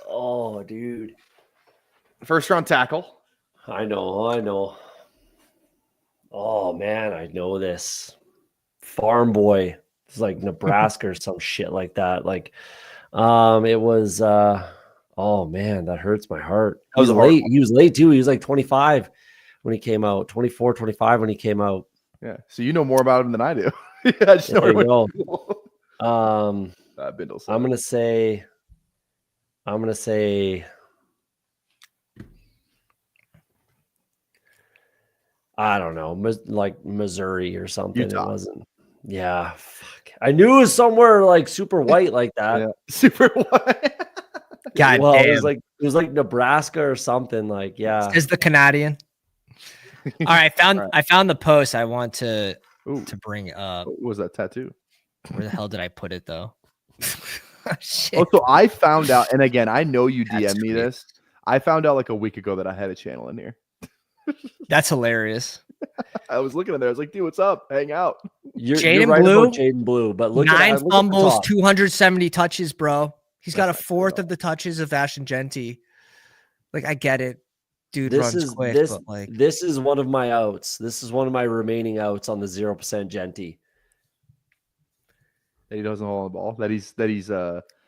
[SPEAKER 3] Oh, dude.
[SPEAKER 2] First round tackle.
[SPEAKER 3] I know. Oh man, I know this. Farm boy. It's like Nebraska or some shit like that. Like, it was. Oh man, that hurts my heart. He was late. He was late too. He was like 25 when he came out. 24, 25 when he came out.
[SPEAKER 2] Yeah. So you know more about him than I do. Yeah, I just know
[SPEAKER 3] There you go.
[SPEAKER 2] Bindle.
[SPEAKER 3] I'm gonna say. I don't know, like Missouri or something.
[SPEAKER 2] Utah.
[SPEAKER 3] It wasn't. Yeah, fuck. I knew it was somewhere like super white like that.
[SPEAKER 2] Yeah. Super white.
[SPEAKER 1] God
[SPEAKER 3] Well,
[SPEAKER 1] damn.
[SPEAKER 3] it was like Nebraska or something. Like, yeah.
[SPEAKER 1] Is the Canadian? All right,
[SPEAKER 2] All right.
[SPEAKER 1] I found the post I want to
[SPEAKER 2] Ooh,
[SPEAKER 1] bring up.
[SPEAKER 2] what was that tattoo?
[SPEAKER 1] Where the hell did I put it though? Shit.
[SPEAKER 2] Oh, so I found out, and again, I know you
[SPEAKER 1] That's
[SPEAKER 2] DM me
[SPEAKER 1] great.
[SPEAKER 2] this. I found out like a week ago that I had a channel in here.
[SPEAKER 1] That's hilarious.
[SPEAKER 2] I was looking at there. I was like, dude, what's up? Hang out.
[SPEAKER 3] You're
[SPEAKER 1] Jaden
[SPEAKER 3] right
[SPEAKER 1] Blue?
[SPEAKER 3] about Jaden Blue, but look
[SPEAKER 1] 9
[SPEAKER 3] at the
[SPEAKER 1] fumbles,
[SPEAKER 3] top.
[SPEAKER 1] 270 touches, bro. He's got a
[SPEAKER 2] That's not
[SPEAKER 1] fourth
[SPEAKER 2] good
[SPEAKER 1] of the touches of Ashton Genty. Like, I get it. Dude
[SPEAKER 3] This
[SPEAKER 1] runs
[SPEAKER 3] is
[SPEAKER 1] quick,
[SPEAKER 3] this
[SPEAKER 1] but like
[SPEAKER 3] this is one of my outs. This is one of my remaining outs on the 0% Genty.
[SPEAKER 2] That he doesn't hold the ball. That he's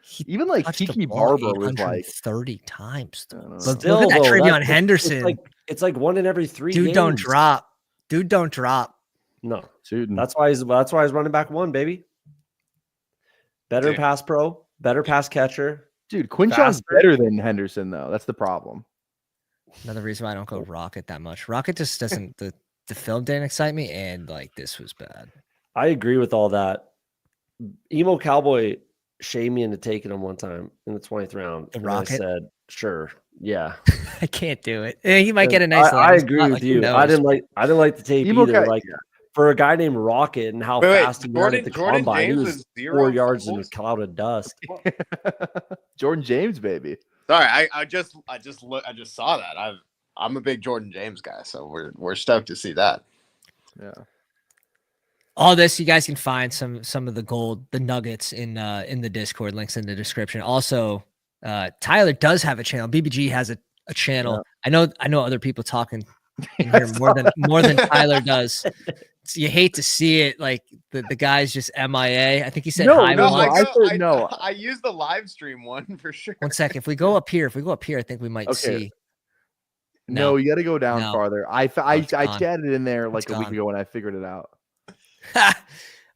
[SPEAKER 1] he
[SPEAKER 2] even like
[SPEAKER 1] touched the
[SPEAKER 2] Kiki
[SPEAKER 1] ball
[SPEAKER 2] Barber was like
[SPEAKER 1] 30 times.
[SPEAKER 2] I don't know.
[SPEAKER 1] Look
[SPEAKER 3] Still,
[SPEAKER 1] at that
[SPEAKER 3] though,
[SPEAKER 1] Travion
[SPEAKER 3] it's
[SPEAKER 1] Henderson.
[SPEAKER 3] It's like one in every 3
[SPEAKER 1] Dude,
[SPEAKER 3] games.
[SPEAKER 1] don't drop. Dude, don't drop.
[SPEAKER 3] No.
[SPEAKER 2] shooting.
[SPEAKER 3] That's why he's running back 1, baby. Better
[SPEAKER 4] Dude.
[SPEAKER 3] pass pro, better pass catcher.
[SPEAKER 2] Dude, Quinshon's
[SPEAKER 3] faster.
[SPEAKER 2] better than Henderson though. That's the problem.
[SPEAKER 1] Another reason why I don't go Rocket that much. Rocket just doesn't the film didn't excite me, and like this was bad.
[SPEAKER 3] I agree with all that. Emo Cowboy shamed me into taking him one time in the 20th round.
[SPEAKER 1] The
[SPEAKER 3] and I
[SPEAKER 1] Rocket?
[SPEAKER 3] said, sure. Yeah.
[SPEAKER 1] I can't do it. He might get a nice.
[SPEAKER 3] I
[SPEAKER 1] landing
[SPEAKER 3] agree
[SPEAKER 1] spot,
[SPEAKER 3] with
[SPEAKER 1] like, who
[SPEAKER 3] you.
[SPEAKER 1] knows?
[SPEAKER 3] I didn't like the tape
[SPEAKER 2] Emo
[SPEAKER 3] either.
[SPEAKER 2] Cow-
[SPEAKER 3] Like for a guy named Rocket and how fast he ran at the combine, he
[SPEAKER 4] James
[SPEAKER 3] was
[SPEAKER 4] was 0
[SPEAKER 3] 4 yards in a
[SPEAKER 4] fumbles?
[SPEAKER 3] cloud of dust.
[SPEAKER 2] Jordan James, baby.
[SPEAKER 4] Sorry, I just saw that. I'm a big Jordan James guy, so we're stoked to see that.
[SPEAKER 2] Yeah.
[SPEAKER 1] All this, you guys can find some of the gold, the nuggets in the Discord, links in the description. Also, Tyler does have a channel. BBG has a channel. Yeah. I know other people talking in here more than Tyler does. So you hate to see it, like the guy's just MIA. I think he said hi.
[SPEAKER 4] I use the live stream one for sure.
[SPEAKER 1] 1 second. If we go up here, I think we might see.
[SPEAKER 2] No, you got to go down farther. I chatted in there like a week ago and I figured it out.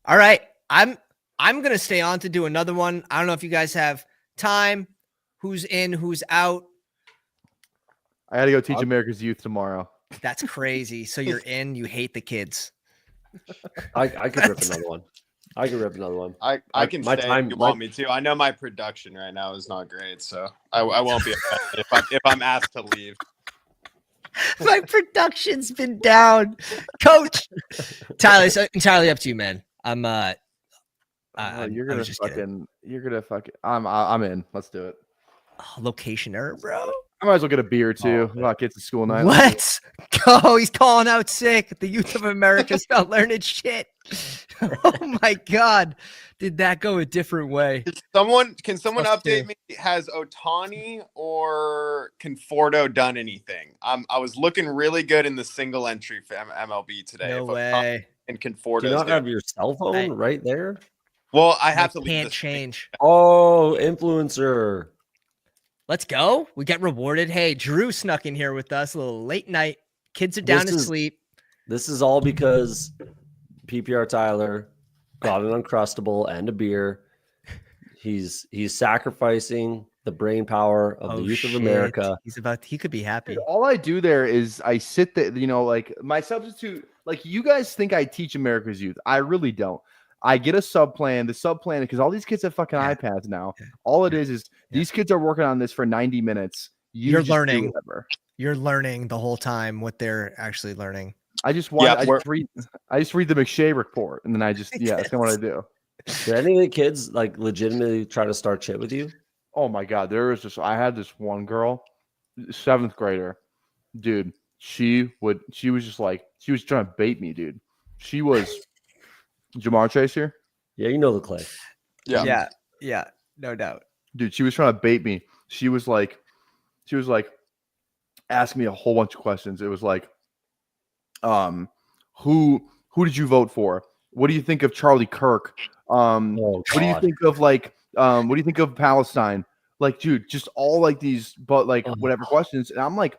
[SPEAKER 1] All right. I'm gonna stay on to do another one. I don't know if you guys have time. Who's in, who's out?
[SPEAKER 2] I gotta go teach America's youth tomorrow.
[SPEAKER 1] That's crazy. So you're in, you hate the kids.
[SPEAKER 3] I could rip another one. I
[SPEAKER 4] I can stay if you want me to. I know my production right now is not great, so I won't be offended if I'm asked to leave.
[SPEAKER 1] My production's been down, Coach. Tyler, it's entirely up to you, man. I'm
[SPEAKER 2] you're gonna fucking. I'm in. Let's do it.
[SPEAKER 1] Oh, location error, bro.
[SPEAKER 2] I might as well get a beer too. It's a school night.
[SPEAKER 1] Let's go. He's calling out sick. The youth of America's not learning shit. Oh my God. Did that go a different way?
[SPEAKER 4] Can someone update me? Has Otani or Conforto done anything? I was looking really good in the single entry for MLB today.
[SPEAKER 1] No way.
[SPEAKER 4] And Conforto.
[SPEAKER 3] Do you not have your cell phone right there?
[SPEAKER 4] Well, I have to leave.
[SPEAKER 1] Can't change.
[SPEAKER 3] Oh, influencer.
[SPEAKER 1] Let's go. We get rewarded. Hey, Drew snuck in here with us. A little late night. Kids are down to sleep.
[SPEAKER 3] This is all because PPRTyler got an Uncrustable and a beer. He's sacrificing the brain power of the youth of America.
[SPEAKER 1] He could be happy.
[SPEAKER 2] Dude, all I do there is I sit there, like my substitute, like you guys think I teach America's youth. I really don't. I get a sub plan. The sub plan, because all these kids have fucking iPads now. All it is these kids are working on this for 90 minutes. You're
[SPEAKER 1] learning. You're learning the whole time what they're actually learning.
[SPEAKER 2] I just read the McShay report, and then that's kind of what I do.
[SPEAKER 3] Do any of the kids like legitimately try to start shit with you?
[SPEAKER 2] Oh my God, I had this one girl, 7th grader, dude. She was trying to bait me, dude. She was. Jamar Chase here?
[SPEAKER 3] Yeah, you know the clay.
[SPEAKER 1] Yeah, no doubt.
[SPEAKER 2] Dude, she was trying to bait me. She was like, asking me a whole bunch of questions. It was like, who did you vote for? What do you think of Charlie Kirk? What do you think of what do you think of Palestine? Like, dude, just all like these, but like whatever questions. And I'm like,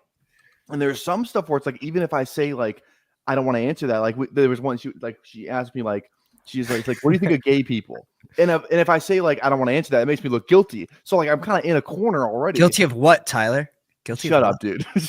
[SPEAKER 2] and there's some stuff where it's like, even if I say like, I don't want to answer that. Like there was one, she asked me like, she's like, what do you think of gay people? And if I say like I don't want to answer that, it makes me look guilty. So like I'm kind of in a corner already.
[SPEAKER 1] Guilty of what, Tyler? Guilty.
[SPEAKER 2] Shut up, dude. So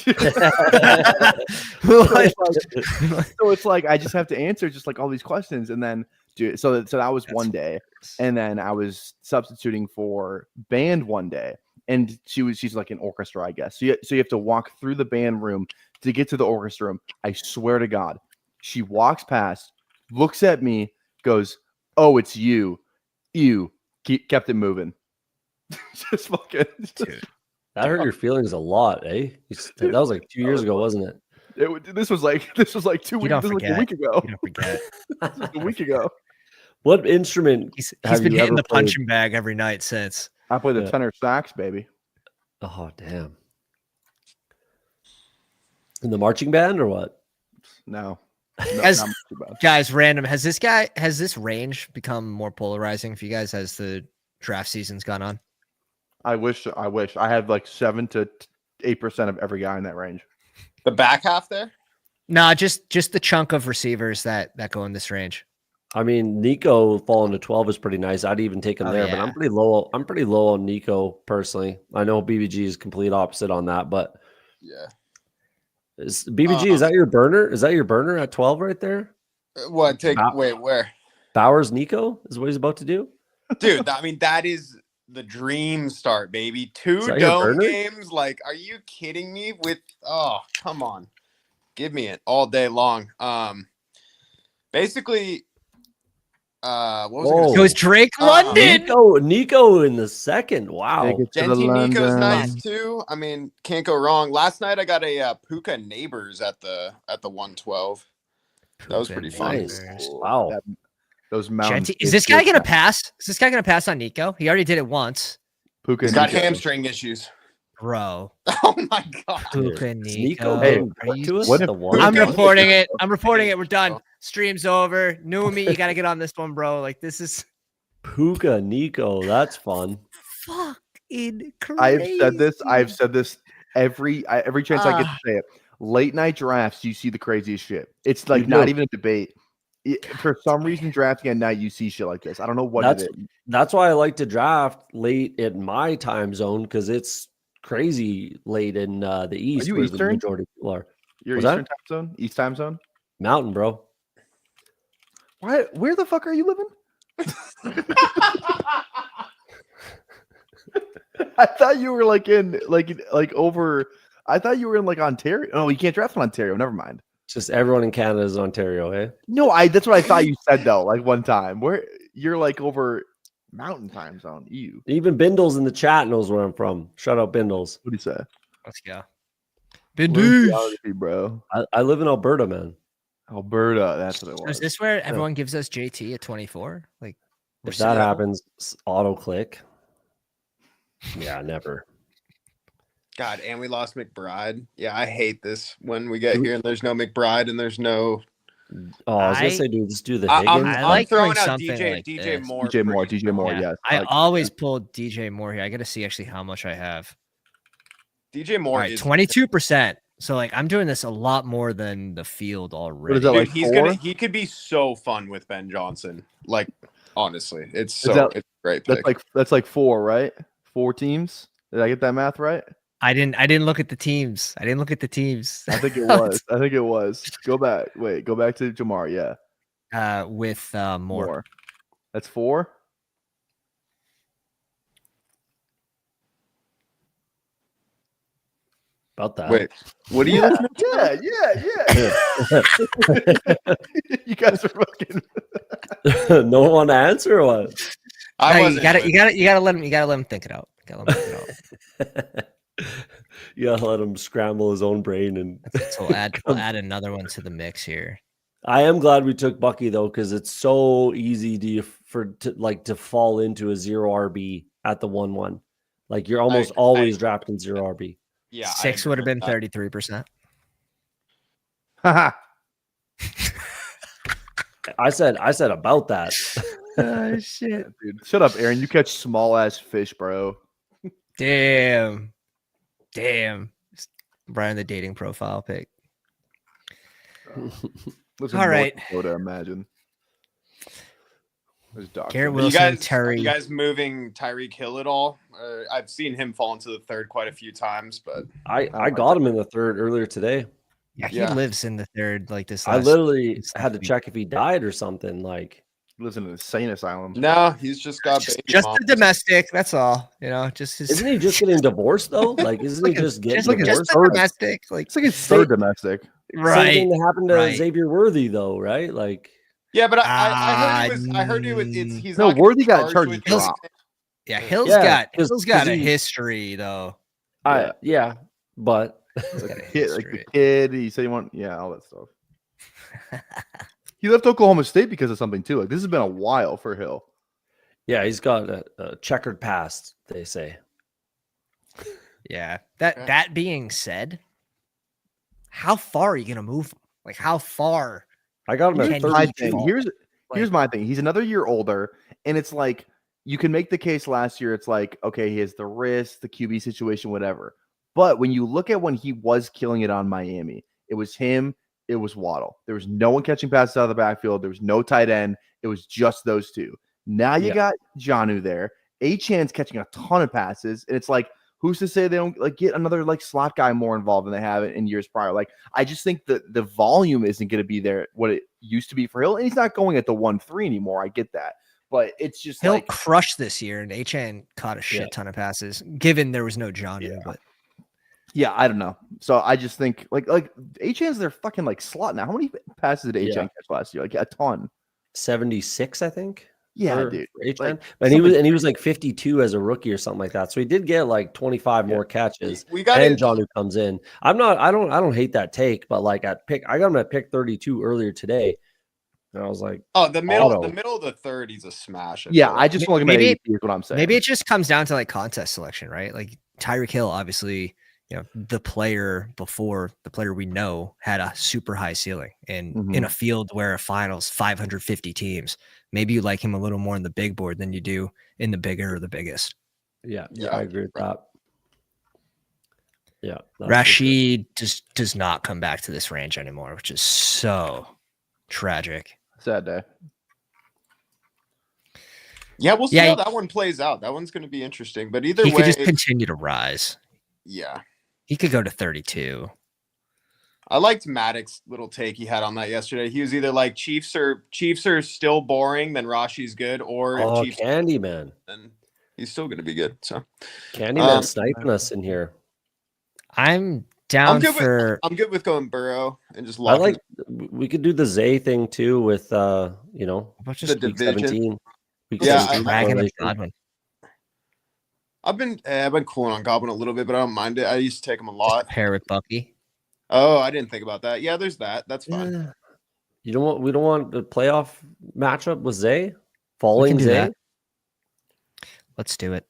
[SPEAKER 2] it's like I just have to answer just like all these questions, and then dude. So that was one day, and then I was substituting for band one day, and she's like an orchestra, I guess. So you have to walk through the band room to get to the orchestra room. I swear to God, she walks past, looks at me, goes, "Oh, it's you." Kept it moving. Just fucking.
[SPEAKER 3] Dude, that hurt your feelings a lot, eh? That was like 2 years ago, wasn't it?
[SPEAKER 2] This was like 2 weeks. This was like a week ago.
[SPEAKER 1] You don't forget.
[SPEAKER 2] This was a week ago.
[SPEAKER 3] What instrument?
[SPEAKER 1] He's been hitting the punching bag every night since.
[SPEAKER 2] I play the tenor sax, baby.
[SPEAKER 3] Oh damn! In the marching band or what?
[SPEAKER 2] No.
[SPEAKER 1] Guys, random. Has this range become more polarizing for you guys as the draft season's gone on?
[SPEAKER 2] I wish I had like 7 to 8% of every guy in that range.
[SPEAKER 4] The back half there?
[SPEAKER 1] Nah, just the chunk of receivers that go in this range.
[SPEAKER 3] I mean, Nico falling to 12 is pretty nice. I'd even take him there, but I'm pretty low. I'm pretty low on Nico personally. I know BBG is complete opposite on that, but
[SPEAKER 4] yeah.
[SPEAKER 3] BBG, is that your burner? Is that your burner at 12 right there?
[SPEAKER 4] What? Wait, where?
[SPEAKER 3] Bowers Nico is what he's about to do?
[SPEAKER 4] Dude, I mean, that is the dream start, baby. 2 dome games? Like, are you kidding me? Come on. Give me it all day long. Basically, What was I gonna
[SPEAKER 3] Oh.
[SPEAKER 1] It was Drake London.
[SPEAKER 3] Nico in the second. Wow.
[SPEAKER 2] Take it to the
[SPEAKER 4] Genti Nico's
[SPEAKER 2] London.
[SPEAKER 4] nice too. I mean, can't go wrong. Last night I got a Puka Neighbors at the 112. That was pretty fun.
[SPEAKER 3] Nice. Wow.
[SPEAKER 2] Those mountains.
[SPEAKER 1] Is this guy gonna pass? Is this guy gonna pass on Nico? He already did it once,
[SPEAKER 2] Puka
[SPEAKER 4] He's got
[SPEAKER 2] Nico.
[SPEAKER 4] hamstring issues.
[SPEAKER 1] bro.
[SPEAKER 4] Oh my god.
[SPEAKER 1] Puka
[SPEAKER 3] Nico
[SPEAKER 1] Nico.
[SPEAKER 3] getting
[SPEAKER 1] Are
[SPEAKER 3] put
[SPEAKER 1] you
[SPEAKER 3] to us
[SPEAKER 2] what
[SPEAKER 3] at
[SPEAKER 2] if-
[SPEAKER 3] the one.
[SPEAKER 1] I'm
[SPEAKER 4] Puka-
[SPEAKER 1] reporting it. I'm reporting it. We're done. Stream's over. New me, you gotta get on this one, bro. Like this is
[SPEAKER 3] Puka Nico. That's fun.
[SPEAKER 1] fucking crazy.
[SPEAKER 2] I've said this every chance I get to say it. Late night drafts, you see the craziest shit. It's like
[SPEAKER 3] You
[SPEAKER 2] not
[SPEAKER 3] do.
[SPEAKER 2] even a debate. For some reason, drafting at night, you see shit like this. I don't know what it is.
[SPEAKER 3] That's why I like to draft late in my time zone because it's crazy late in the east.
[SPEAKER 2] you
[SPEAKER 3] where the
[SPEAKER 2] Eastern?
[SPEAKER 3] majority of people are.
[SPEAKER 2] Your
[SPEAKER 3] Was
[SPEAKER 2] Eastern
[SPEAKER 3] that?
[SPEAKER 2] time zone, East time zone.
[SPEAKER 3] Mountain, bro.
[SPEAKER 2] Where the fuck are you living? I thought you were like in like over. I thought you were in like Ontario. Oh, you can't draft in Ontario. Never mind.
[SPEAKER 3] Just everyone in Canada is Ontario, eh?
[SPEAKER 2] No, that's what I thought you said though. Like one time, where you're like over Mountain time zone. You.
[SPEAKER 3] Even Bindles in the chat knows where I'm from. Shout out Bindles.
[SPEAKER 2] What do you say?
[SPEAKER 1] Let's go.
[SPEAKER 2] Where's geography, bro.
[SPEAKER 3] I live in Alberta, man.
[SPEAKER 2] Alberta. That's what it
[SPEAKER 1] So
[SPEAKER 2] was.
[SPEAKER 1] is this where everyone gives us JT at 24? Like we're
[SPEAKER 3] If that
[SPEAKER 1] Seattle?
[SPEAKER 3] happens, auto click. Yeah, never.
[SPEAKER 4] God, and we lost McBride. Yeah, I hate this when we get here and there's no McBride and there's no.
[SPEAKER 3] Oh, I was gonna
[SPEAKER 1] I-
[SPEAKER 3] say, dude, just do the
[SPEAKER 4] I'm,
[SPEAKER 3] Higgins.
[SPEAKER 1] I
[SPEAKER 4] I'm
[SPEAKER 1] like
[SPEAKER 4] throwing
[SPEAKER 1] doing
[SPEAKER 4] out
[SPEAKER 1] something
[SPEAKER 4] DJ
[SPEAKER 1] like
[SPEAKER 4] DJ
[SPEAKER 1] this.
[SPEAKER 4] Moore.
[SPEAKER 2] DJ Moore.
[SPEAKER 4] pretty
[SPEAKER 2] DJ Moore.
[SPEAKER 1] Yeah.
[SPEAKER 2] Yes.
[SPEAKER 1] I
[SPEAKER 2] like-
[SPEAKER 1] always pull DJ Moore here. I got to see actually how much I have.
[SPEAKER 4] DJ Moore
[SPEAKER 1] All right,
[SPEAKER 4] is
[SPEAKER 1] 22%. So like I'm doing this a lot more than the field already.
[SPEAKER 2] is that,
[SPEAKER 4] Dude,
[SPEAKER 2] like
[SPEAKER 4] he's
[SPEAKER 2] 4?
[SPEAKER 4] he could be so fun with Ben Johnson. Like honestly, it's
[SPEAKER 2] that-
[SPEAKER 4] it's a great pick.
[SPEAKER 2] That's like 4, right? 4 teams. Did I get that math right?
[SPEAKER 1] I didn't look at the teams. I think it
[SPEAKER 2] was. Go back. Wait. Go back to Jamar. Yeah.
[SPEAKER 1] with Moore.
[SPEAKER 2] That's 4.
[SPEAKER 3] About that.
[SPEAKER 4] Wait, what are you?
[SPEAKER 2] Yeah. You guys are fucking.
[SPEAKER 3] No one to answer or what?
[SPEAKER 4] I
[SPEAKER 1] No,
[SPEAKER 4] wasn't.
[SPEAKER 1] you gotta let him think it out.
[SPEAKER 3] You gotta let him scramble his own brain. And
[SPEAKER 1] So we'll add another one to the mix here.
[SPEAKER 3] I am glad we took Bucky though, because it's so easy to fall into a 0 RB at the 1-1. Like you're almost always drafting 0 RB.
[SPEAKER 4] Yeah,
[SPEAKER 1] 6 would have been 33%.
[SPEAKER 2] Haha.
[SPEAKER 3] I said about that.
[SPEAKER 1] Oh shit!
[SPEAKER 2] Dude, shut up, Aaron. You catch small ass fish, bro.
[SPEAKER 1] Damn. Brian, the dating profile pic.
[SPEAKER 2] Listen,
[SPEAKER 1] All right.
[SPEAKER 2] to imagine. There's Doc.
[SPEAKER 1] Garrett
[SPEAKER 4] Are
[SPEAKER 1] Wilson, Terry.
[SPEAKER 4] you guys moving Tyreek Hill at all? I've seen him fall into the third quite a few times, but
[SPEAKER 3] I got him in the third earlier today.
[SPEAKER 1] Yeah, he
[SPEAKER 4] Yeah.
[SPEAKER 1] lives in the third. Like this.
[SPEAKER 3] I
[SPEAKER 1] last-
[SPEAKER 3] literally
[SPEAKER 1] this
[SPEAKER 3] had to
[SPEAKER 1] week.
[SPEAKER 3] check if he died or something. Like
[SPEAKER 2] He lives in an insane asylum.
[SPEAKER 4] no, he's just got baby
[SPEAKER 1] just
[SPEAKER 4] moms.
[SPEAKER 1] the domestic. That's all. You know, just his.
[SPEAKER 3] isn't he just getting divorced though? Like isn't he just getting
[SPEAKER 1] just
[SPEAKER 3] divorced?
[SPEAKER 1] the domestic? Like
[SPEAKER 2] It's like his third domestic.
[SPEAKER 3] Same
[SPEAKER 1] right.
[SPEAKER 3] thing that happened to
[SPEAKER 1] right.
[SPEAKER 3] Xavier Worthy though, right? Like
[SPEAKER 4] Yeah, but I heard it was he's
[SPEAKER 2] No,
[SPEAKER 4] not gonna
[SPEAKER 2] Worthy
[SPEAKER 4] be
[SPEAKER 2] got
[SPEAKER 4] charged
[SPEAKER 2] charged
[SPEAKER 4] with
[SPEAKER 2] with
[SPEAKER 4] this.
[SPEAKER 2] drop.
[SPEAKER 1] Yeah, Hill's
[SPEAKER 3] Yeah,
[SPEAKER 1] got a
[SPEAKER 3] he-
[SPEAKER 1] history though.
[SPEAKER 3] yeah, but
[SPEAKER 1] Got a
[SPEAKER 2] Like the
[SPEAKER 1] history.
[SPEAKER 2] kid, he said he wanted, all that stuff. He left Oklahoma State because of something too. Like this has been a while for Hill.
[SPEAKER 3] yeah, he's got a checkered past, they say.
[SPEAKER 1] Yeah.
[SPEAKER 4] Okay.
[SPEAKER 1] That being said, how far are you gonna move him? Like how far?
[SPEAKER 3] I got him
[SPEAKER 1] Can
[SPEAKER 3] at
[SPEAKER 1] he
[SPEAKER 2] My
[SPEAKER 3] 32.
[SPEAKER 2] thing. Here's my thing. He's another year older, and it's like you can make the case last year. It's like, okay, he has the wrist, the QB situation, whatever. But when you look at when he was killing it on Miami, it was him, it was Waddle. There was no one catching passes out of the backfield. There was no tight end. It was just those two. Now you got Jonnu there. Achan's catching a ton of passes, and it's like, who's to say they don't like get another like slot guy more involved than they have in years prior? Like, I just think that the volume isn't going to be there what it used to be for Hill, and he's not going at the 1-3 anymore. I get that, but it's just
[SPEAKER 1] Hill
[SPEAKER 2] like,
[SPEAKER 1] crushed this year, and HN caught a shit ton of passes. Given there was no John, but
[SPEAKER 2] yeah, I don't know. So I just think like Achan's their fucking like slot now. How many passes did Achan catch last year? Like a ton.
[SPEAKER 3] 76, I think.
[SPEAKER 2] Yeah,
[SPEAKER 3] for
[SPEAKER 2] dude.
[SPEAKER 3] H-man.
[SPEAKER 2] Like,
[SPEAKER 3] And he was like 52 as a rookie or something like that. So he did get like 25 more catches.
[SPEAKER 4] We got
[SPEAKER 3] and John who comes in. I don't hate that take, but like I got him at pick 32 earlier today. And I was like,
[SPEAKER 4] the middle of the third, he's a smash.
[SPEAKER 2] I just want to look at ADP is what I'm saying.
[SPEAKER 1] Maybe it just comes down to like contest selection, right? Like Tyreek Hill, obviously, the player before the player we know had a super high ceiling, and in a field where a finals 550 teams, maybe you like him a little more in the big board than you do in the bigger or the biggest.
[SPEAKER 3] Yeah, I agree with that. Yeah,
[SPEAKER 1] Rashid just does not come back to this range anymore, which is so tragic.
[SPEAKER 2] Sad day.
[SPEAKER 4] Yeah, we'll see how that one plays out. That one's going to be interesting. But either way,
[SPEAKER 1] he could just continue to rise.
[SPEAKER 4] Yeah,
[SPEAKER 1] he could go to 32.
[SPEAKER 4] I liked Maddox's little take he had on that yesterday. He was either like Chiefs are still boring, then Rashi's good, or if Chiefs
[SPEAKER 3] Candyman,
[SPEAKER 4] then he's still going to be good. So
[SPEAKER 3] Candyman sniping us in here.
[SPEAKER 1] I'm down
[SPEAKER 4] I'm good with going Burrow and just locking.
[SPEAKER 3] We could do the Zay thing too with
[SPEAKER 4] the division.
[SPEAKER 3] 17.
[SPEAKER 1] Godwin.
[SPEAKER 4] I've been cooling on Godwin a little bit, but I don't mind it. I used to take him a lot.
[SPEAKER 1] Pair with Bucky.
[SPEAKER 4] Oh, I didn't think about that. Yeah, there's that. That's fine.
[SPEAKER 3] Yeah. We don't want the playoff matchup with Zay falling Zay.
[SPEAKER 1] That. Let's do it.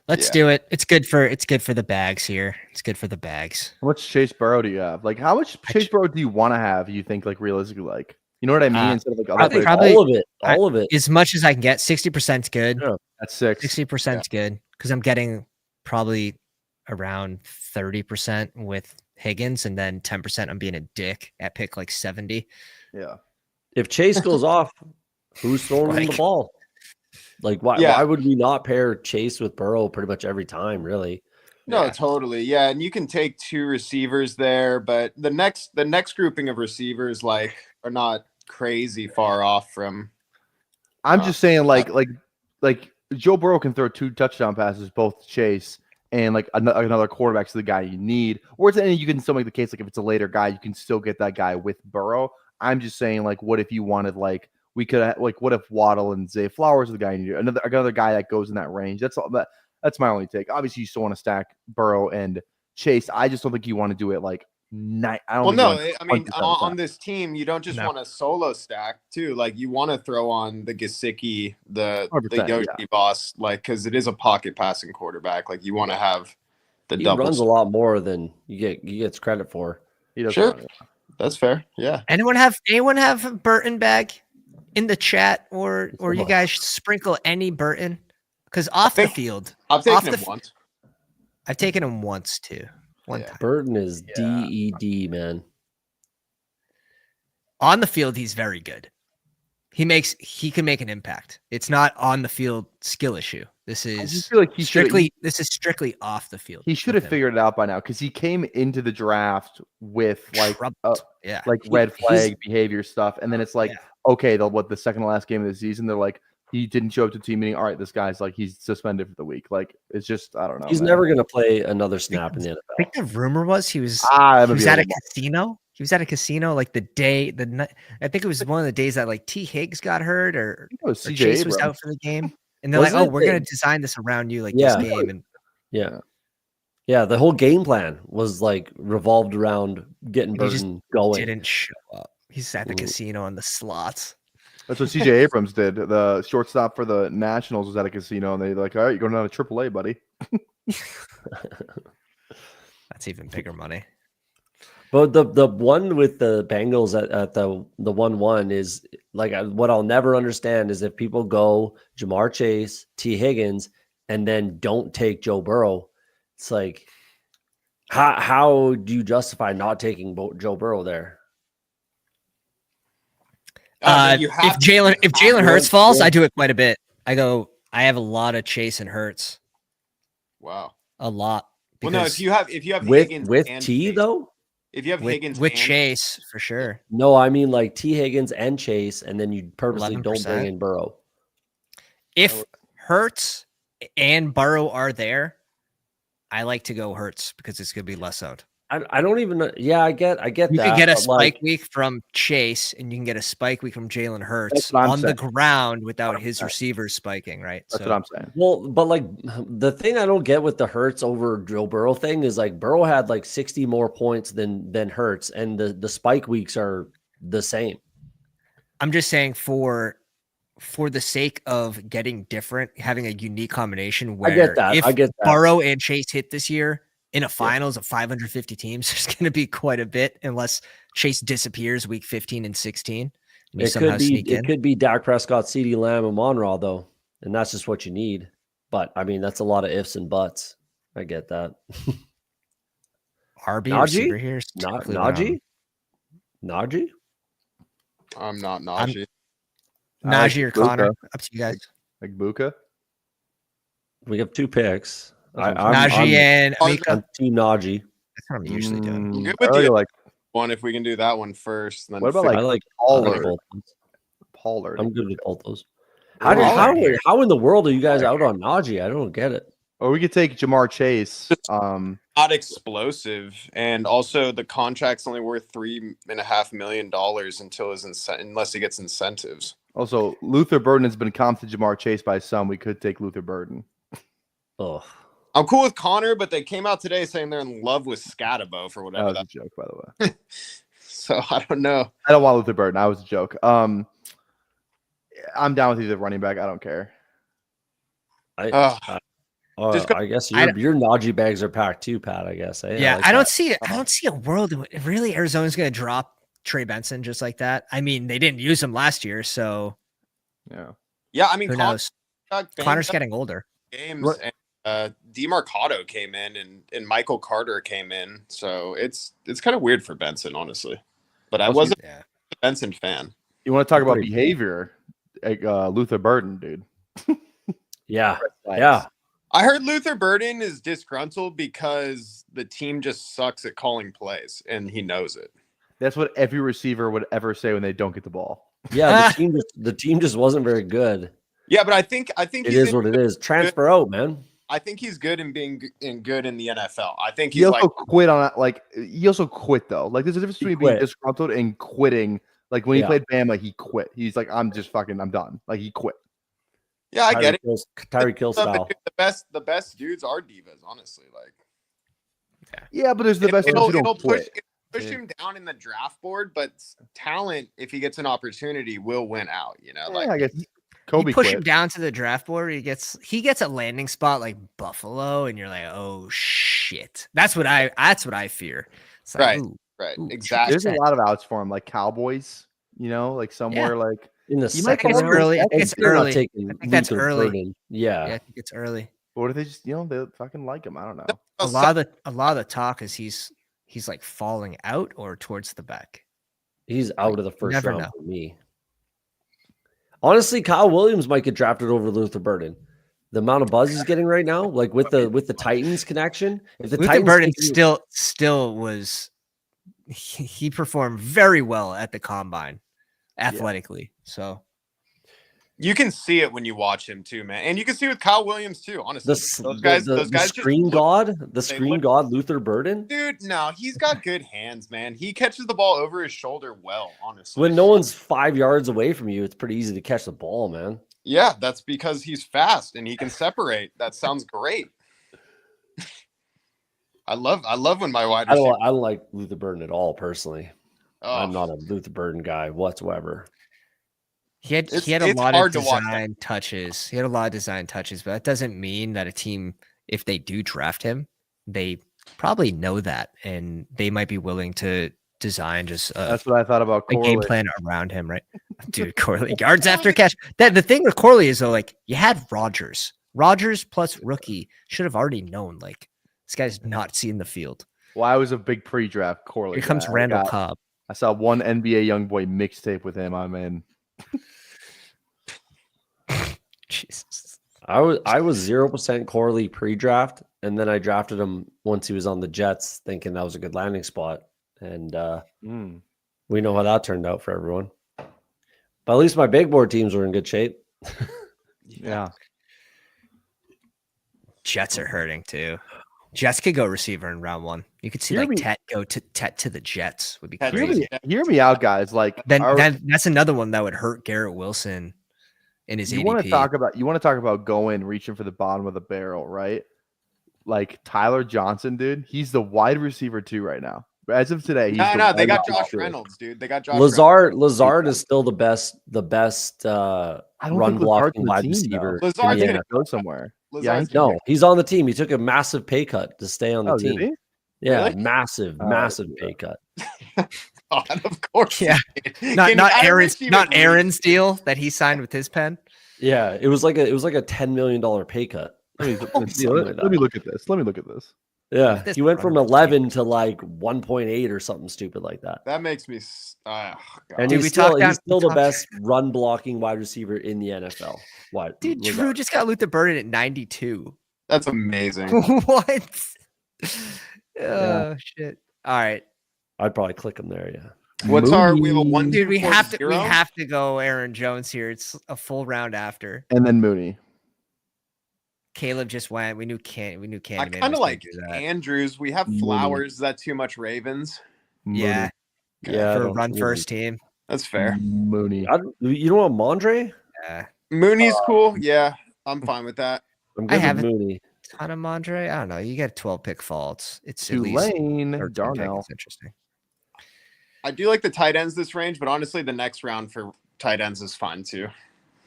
[SPEAKER 1] Let's do it. It's good for the bags here. It's good for the bags.
[SPEAKER 2] How much Chase Burrow do you have? Like, how much Chase Burrow do you want to have? You think, like, realistically, like, you know what I mean? Instead of like other
[SPEAKER 1] probably
[SPEAKER 3] all of it,
[SPEAKER 1] as much as I can get. 60% is good.
[SPEAKER 2] Yeah, that's 6.
[SPEAKER 1] 60% is good because I'm getting probably around 30% with Higgins, and then 10% I'm being a dick at pick like 70.
[SPEAKER 2] Yeah.
[SPEAKER 3] If Chase goes off, who's throwing him the ball? Like, why would we not pair Chase with Burrow pretty much every time, really?
[SPEAKER 4] No, totally. Yeah, and you can take 2 receivers there, but the next grouping of receivers like are not crazy far off from.
[SPEAKER 2] I'm just saying, like Joe Burrow can throw 2 touchdown passes, both to Chase and like another quarterback to the guy you need. Or you can still make the case like if it's a later guy, you can still get that guy with Burrow. I'm just saying, like, what if you wanted like we could like what if Waddle and Zay Flowers are the guy you need? Another guy that goes in that range. That's all. That's my only take. Obviously, you still want to stack Burrow and Chase. I just don't think you want to do it like night. I mean,
[SPEAKER 4] on this team, you don't just want to solo stack too. Like, you want to throw on the Gesicki, the Yoshi boss, like, because it is a pocket passing quarterback. Like, you want to have the double.
[SPEAKER 3] He runs a lot more than he gets credit for.
[SPEAKER 2] He does.
[SPEAKER 4] Sure, that's fair. Yeah.
[SPEAKER 1] Anyone have Burton bag in the chat, or you guys sprinkle any Burton? Because the field,
[SPEAKER 4] I've taken him once.
[SPEAKER 1] I've taken him once too. One time.
[SPEAKER 3] Burton is DED, man.
[SPEAKER 1] On the field, he's very good. He can make an impact. It's not on the field skill issue. This is strictly off the field.
[SPEAKER 2] He should have figured it out by now because he came into the draft with like red flag behavior stuff, and then it's like okay, the second to last game of the season, they're like, he didn't show up to team meeting. All right, this guy's like, he's suspended for the week. Like, it's just, I don't know.
[SPEAKER 3] He's never going to play another snap in the NFL.
[SPEAKER 1] I think the rumor was he was at a casino. He was at a casino like I think it was one of the days that like T. Higgs got hurt or Chase was out for the game. And they're like, oh, we're going to design this around you, like this game. And
[SPEAKER 3] the whole game plan was like revolved around getting Burton going.
[SPEAKER 1] Didn't show up. He's at the casino on the slots.
[SPEAKER 2] That's what CJ Abrams did. The shortstop for the Nationals was at a casino, and they're like, all right, you're going down to AAA, buddy.
[SPEAKER 1] That's even bigger money.
[SPEAKER 3] But the one with the Bengals at the 1-1 is like what I'll never understand is if people go Jamar Chase, T. Higgins, and then don't take Joe Burrow. It's like, how do you justify not taking Joe Burrow there?
[SPEAKER 1] If Jalen Hurts falls, I do it quite a bit. I have a lot of Chase and Hurts.
[SPEAKER 4] Wow,
[SPEAKER 1] a lot.
[SPEAKER 4] Well, no, if you have
[SPEAKER 3] with
[SPEAKER 4] Higgins
[SPEAKER 3] with
[SPEAKER 4] and
[SPEAKER 3] T
[SPEAKER 4] Chase,
[SPEAKER 3] though,
[SPEAKER 4] if you have Higgins
[SPEAKER 1] with
[SPEAKER 4] and
[SPEAKER 1] Chase for sure.
[SPEAKER 3] No, I mean like T. Higgins and Chase, and then you purposely
[SPEAKER 1] 11%.
[SPEAKER 3] don't bring in Burrow.
[SPEAKER 1] If Hurts and Burrow are there, I like to go Hurts because it's going to be less owned.
[SPEAKER 3] I don't even know. Yeah, I get
[SPEAKER 1] You
[SPEAKER 3] that.
[SPEAKER 1] can get a
[SPEAKER 3] but,
[SPEAKER 1] spike week from Chase, and you can get a spike week from Jalen Hurts
[SPEAKER 2] what I'm
[SPEAKER 1] on the
[SPEAKER 2] saying.
[SPEAKER 1] ground without his
[SPEAKER 2] 100%.
[SPEAKER 1] receivers spiking, right?
[SPEAKER 2] That's what I'm saying.
[SPEAKER 3] Well, but like the thing I don't get with the Hurts over Joe Burrow thing is like Burrow had like 60 more points than Hurts, and the spike weeks are the same.
[SPEAKER 1] I'm just saying for the sake of getting different, having a unique combination where
[SPEAKER 3] I get that.
[SPEAKER 1] if
[SPEAKER 3] I get that.
[SPEAKER 1] Burrow and Chase hit this year in a finals of 550 teams, there's going to be quite a bit unless Chase disappears week 15 and 16. And
[SPEAKER 3] It could be Dak Prescott, CeeDee Lamb, and Monroe though, and that's just what you need. But I mean, that's a lot of ifs and buts. I get that.
[SPEAKER 1] RB receiver here.
[SPEAKER 3] Najee? Najee?
[SPEAKER 4] I'm not Najee.
[SPEAKER 1] Najee or Connor. Up to you guys.
[SPEAKER 2] Like Buka.
[SPEAKER 3] We have 2 picks.
[SPEAKER 1] Najee and
[SPEAKER 3] I'm Team Najee.
[SPEAKER 1] That's what I'm usually doing.
[SPEAKER 4] I'm good with the one if we can do that one first. Then
[SPEAKER 2] what about
[SPEAKER 3] I like
[SPEAKER 2] Pollard?
[SPEAKER 3] I'm good with both those. How in the world are you guys out on Najee? I don't get it.
[SPEAKER 2] Or we could take Jamar Chase.
[SPEAKER 4] Not explosive, and also the contract's only worth $3.5 million unless he gets incentives.
[SPEAKER 2] Also, Luther Burden has been comped to Jamar Chase by some. We could take Luther Burden.
[SPEAKER 3] Oh,
[SPEAKER 4] I'm cool with Connor, but they came out today saying they're in love with Scatabo for whatever.
[SPEAKER 2] That was a joke, by the way.
[SPEAKER 4] So I don't know.
[SPEAKER 2] I don't want Luther Burden. That was a joke. I'm down with either running back. I don't care.
[SPEAKER 3] I guess your Najee bags are packed too, Pat. I guess.
[SPEAKER 1] Yeah, I don't see a world in which really Arizona's going to drop Trey Benson just like that. I mean, they didn't use him last year, so
[SPEAKER 4] yeah. I mean,
[SPEAKER 1] who knows? Connor's getting older.
[SPEAKER 4] Games and DeMarcado came in, and Michael Carter came in, so it's kind of weird for Benson, honestly. But I wasn't a Benson fan.
[SPEAKER 2] You want to talk about behavior? Like, Luther Burden, dude.
[SPEAKER 3] Yeah.
[SPEAKER 4] I heard Luther Burden is disgruntled because the team just sucks at calling plays, and he knows it.
[SPEAKER 2] That's what every receiver would ever say when they don't get the ball.
[SPEAKER 3] Yeah, the team just wasn't very good.
[SPEAKER 4] Yeah, but I think
[SPEAKER 3] it is what it is. Transfer out, man.
[SPEAKER 4] I think he's good in being good in the NFL. I think
[SPEAKER 2] he also quit on that. Like, he also quit though. Like, there's a difference between being disgruntled and quitting. Like when he played Bama, he quit. He's like, I'm done. Like, he quit.
[SPEAKER 4] Yeah, I get it.
[SPEAKER 3] Tyreek Hill style.
[SPEAKER 4] The best dudes are divas, honestly. Like,
[SPEAKER 2] yeah, but there's the best dudes who don't quit.
[SPEAKER 4] Push him down in the draft board, but talent, if he gets an opportunity, will win out. You know,
[SPEAKER 2] I guess Kobe
[SPEAKER 1] you push him down to the draft board. He gets a landing spot like Buffalo, and you're like, oh shit. That's what I fear. It's like,
[SPEAKER 4] right, exactly.
[SPEAKER 2] There's a lot of outs for him, like Cowboys. You know, like somewhere like
[SPEAKER 3] in the
[SPEAKER 1] second. It's early. It's early. I think that's early.
[SPEAKER 3] Burden. Yeah,
[SPEAKER 1] I think it's early.
[SPEAKER 2] Or if they just, they fucking like him. I don't know.
[SPEAKER 1] A lot of the talk is he's like falling out or towards the back.
[SPEAKER 3] He's out of the first round for me. Honestly, Kyle Williams might get drafted over Luther Burden. The amount of buzz he's getting right now, like with the Titans connection. If the
[SPEAKER 1] Luther Burden still was, he performed very well at the combine, athletically. So
[SPEAKER 4] you can see it when you watch him too, man, and you can see with Kyle Williams too. Honestly, those guys,
[SPEAKER 3] screen god, Luther Burden,
[SPEAKER 4] dude. No, he's got good hands, man. He catches the ball over his shoulder well. Honestly,
[SPEAKER 3] when no one's 5 yards away from you, it's pretty easy to catch the ball, man.
[SPEAKER 4] Yeah, that's because he's fast and he can separate. That sounds great. I love when my wide receiver.
[SPEAKER 3] I don't like Luther Burden at all, personally. I'm not a Luther Burden guy whatsoever.
[SPEAKER 1] He had a lot of design touches. He had a lot of design touches, but that doesn't mean that a team, if they do draft him, they probably know that and they might be willing to design just
[SPEAKER 2] that's what I thought about
[SPEAKER 1] a game plan around him, right? Dude, Corley yards after catch. The thing with Corley is though, like you had Rodgers plus rookie should have already known like this guy's not seeing the field.
[SPEAKER 2] Well, I was a big pre-draft Corley.
[SPEAKER 1] Here comes Randall Cobb.
[SPEAKER 2] I saw one NBA YoungBoy mixtape with him. I'm in.
[SPEAKER 1] Jesus.
[SPEAKER 3] I was 0% Corley pre-draft, and then I drafted him once he was on the Jets, thinking that was a good landing spot. And we know how that turned out for everyone. But at least my big board teams were in good shape.
[SPEAKER 2] Yeah.
[SPEAKER 1] Jets are hurting too. Jets could go receiver in round 1. You could see
[SPEAKER 2] Hear
[SPEAKER 1] like
[SPEAKER 2] me-
[SPEAKER 1] Tet go to Tet to the Jets would be
[SPEAKER 4] Tet-
[SPEAKER 1] crazy.
[SPEAKER 2] Hear me out, guys. Like,
[SPEAKER 1] Then that's another one that would hurt Garrett Wilson in his
[SPEAKER 2] you
[SPEAKER 1] ADP.
[SPEAKER 2] want to talk about going reaching for the bottom of the barrel, right? Like Tyler Johnson, dude. He's the wide receiver 2 right now. As of today, he's
[SPEAKER 4] No, they
[SPEAKER 2] wide
[SPEAKER 4] got
[SPEAKER 2] receiver
[SPEAKER 4] Josh
[SPEAKER 2] 2.
[SPEAKER 4] Reynolds, dude. They got Josh Reynolds.
[SPEAKER 3] Lazard is still the best
[SPEAKER 2] I don't
[SPEAKER 3] run
[SPEAKER 2] think Lazard's
[SPEAKER 3] blocking
[SPEAKER 2] on the
[SPEAKER 3] wide
[SPEAKER 2] team,
[SPEAKER 3] receiver.
[SPEAKER 2] though.
[SPEAKER 4] Lazard's
[SPEAKER 3] Yeah.
[SPEAKER 4] gonna
[SPEAKER 2] go somewhere.
[SPEAKER 4] Lazard's
[SPEAKER 2] Yeah,
[SPEAKER 3] No, he's on the team. He took a massive pay cut to stay on the
[SPEAKER 2] Oh, did
[SPEAKER 3] team.
[SPEAKER 2] he?
[SPEAKER 3] Yeah,
[SPEAKER 4] Really?
[SPEAKER 3] massive pay cut.
[SPEAKER 4] God, of course.
[SPEAKER 1] Yeah. Not Aaron's deal that he signed with his pen.
[SPEAKER 3] Yeah, it was like a $10 million pay cut.
[SPEAKER 2] Let me
[SPEAKER 3] Something like that.
[SPEAKER 2] look at this. Let me look at this.
[SPEAKER 3] Yeah,
[SPEAKER 1] This
[SPEAKER 3] he went from
[SPEAKER 1] running
[SPEAKER 3] 11 to like 1.8 or something stupid like that.
[SPEAKER 4] That makes me. God.
[SPEAKER 3] And
[SPEAKER 1] Dude,
[SPEAKER 3] he's
[SPEAKER 1] we
[SPEAKER 3] still,
[SPEAKER 1] talked down-
[SPEAKER 3] he's still
[SPEAKER 1] we
[SPEAKER 3] the
[SPEAKER 1] talked-
[SPEAKER 3] best run blocking wide receiver in the NFL. What?
[SPEAKER 1] Dude,
[SPEAKER 3] Lazard.
[SPEAKER 1] Drew just got Luther Burden at 92.
[SPEAKER 4] That's amazing.
[SPEAKER 1] What? Oh shit. All right.
[SPEAKER 3] I'd probably click him there. Yeah.
[SPEAKER 4] What's our? We have a 1,
[SPEAKER 1] Dude,
[SPEAKER 4] 2,
[SPEAKER 1] we
[SPEAKER 4] 4,
[SPEAKER 1] have to
[SPEAKER 4] 0?
[SPEAKER 1] go Aaron Jones here. It's a full round after.
[SPEAKER 2] And then Mooney.
[SPEAKER 1] Caleb just went. We knew Candyman.
[SPEAKER 4] I
[SPEAKER 1] was
[SPEAKER 4] kind
[SPEAKER 1] gonna
[SPEAKER 4] of like
[SPEAKER 1] do that.
[SPEAKER 4] Andrews. We have
[SPEAKER 2] Mooney.
[SPEAKER 4] Flowers. Is that too much Ravens?
[SPEAKER 1] Yeah,
[SPEAKER 3] Yeah, I
[SPEAKER 1] for a
[SPEAKER 3] don't
[SPEAKER 1] run
[SPEAKER 3] really-
[SPEAKER 1] first team.
[SPEAKER 4] That's fair.
[SPEAKER 2] Mooney.
[SPEAKER 3] You know what, Mondre?
[SPEAKER 1] Yeah.
[SPEAKER 4] Mooney's cool. Yeah, I'm fine with that.
[SPEAKER 3] I'm
[SPEAKER 1] I
[SPEAKER 3] good with
[SPEAKER 1] haven't-
[SPEAKER 3] Mooney.
[SPEAKER 1] Ton of Mondre. I don't know. You get 12 pick faults. It's at least
[SPEAKER 2] Tulane.
[SPEAKER 1] 13 pick.
[SPEAKER 2] Darnell.
[SPEAKER 1] It's interesting.
[SPEAKER 4] I do like the tight ends this range, but honestly, the next round for tight ends is fine too.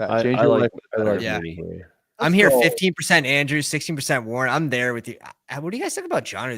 [SPEAKER 3] I
[SPEAKER 2] Change your
[SPEAKER 3] like
[SPEAKER 2] life.
[SPEAKER 1] Yeah.
[SPEAKER 3] Mooney here.
[SPEAKER 1] I'm here
[SPEAKER 2] go.
[SPEAKER 1] 15% Andrews, 16% Warren. I'm there with you. What do you guys think about Johnny?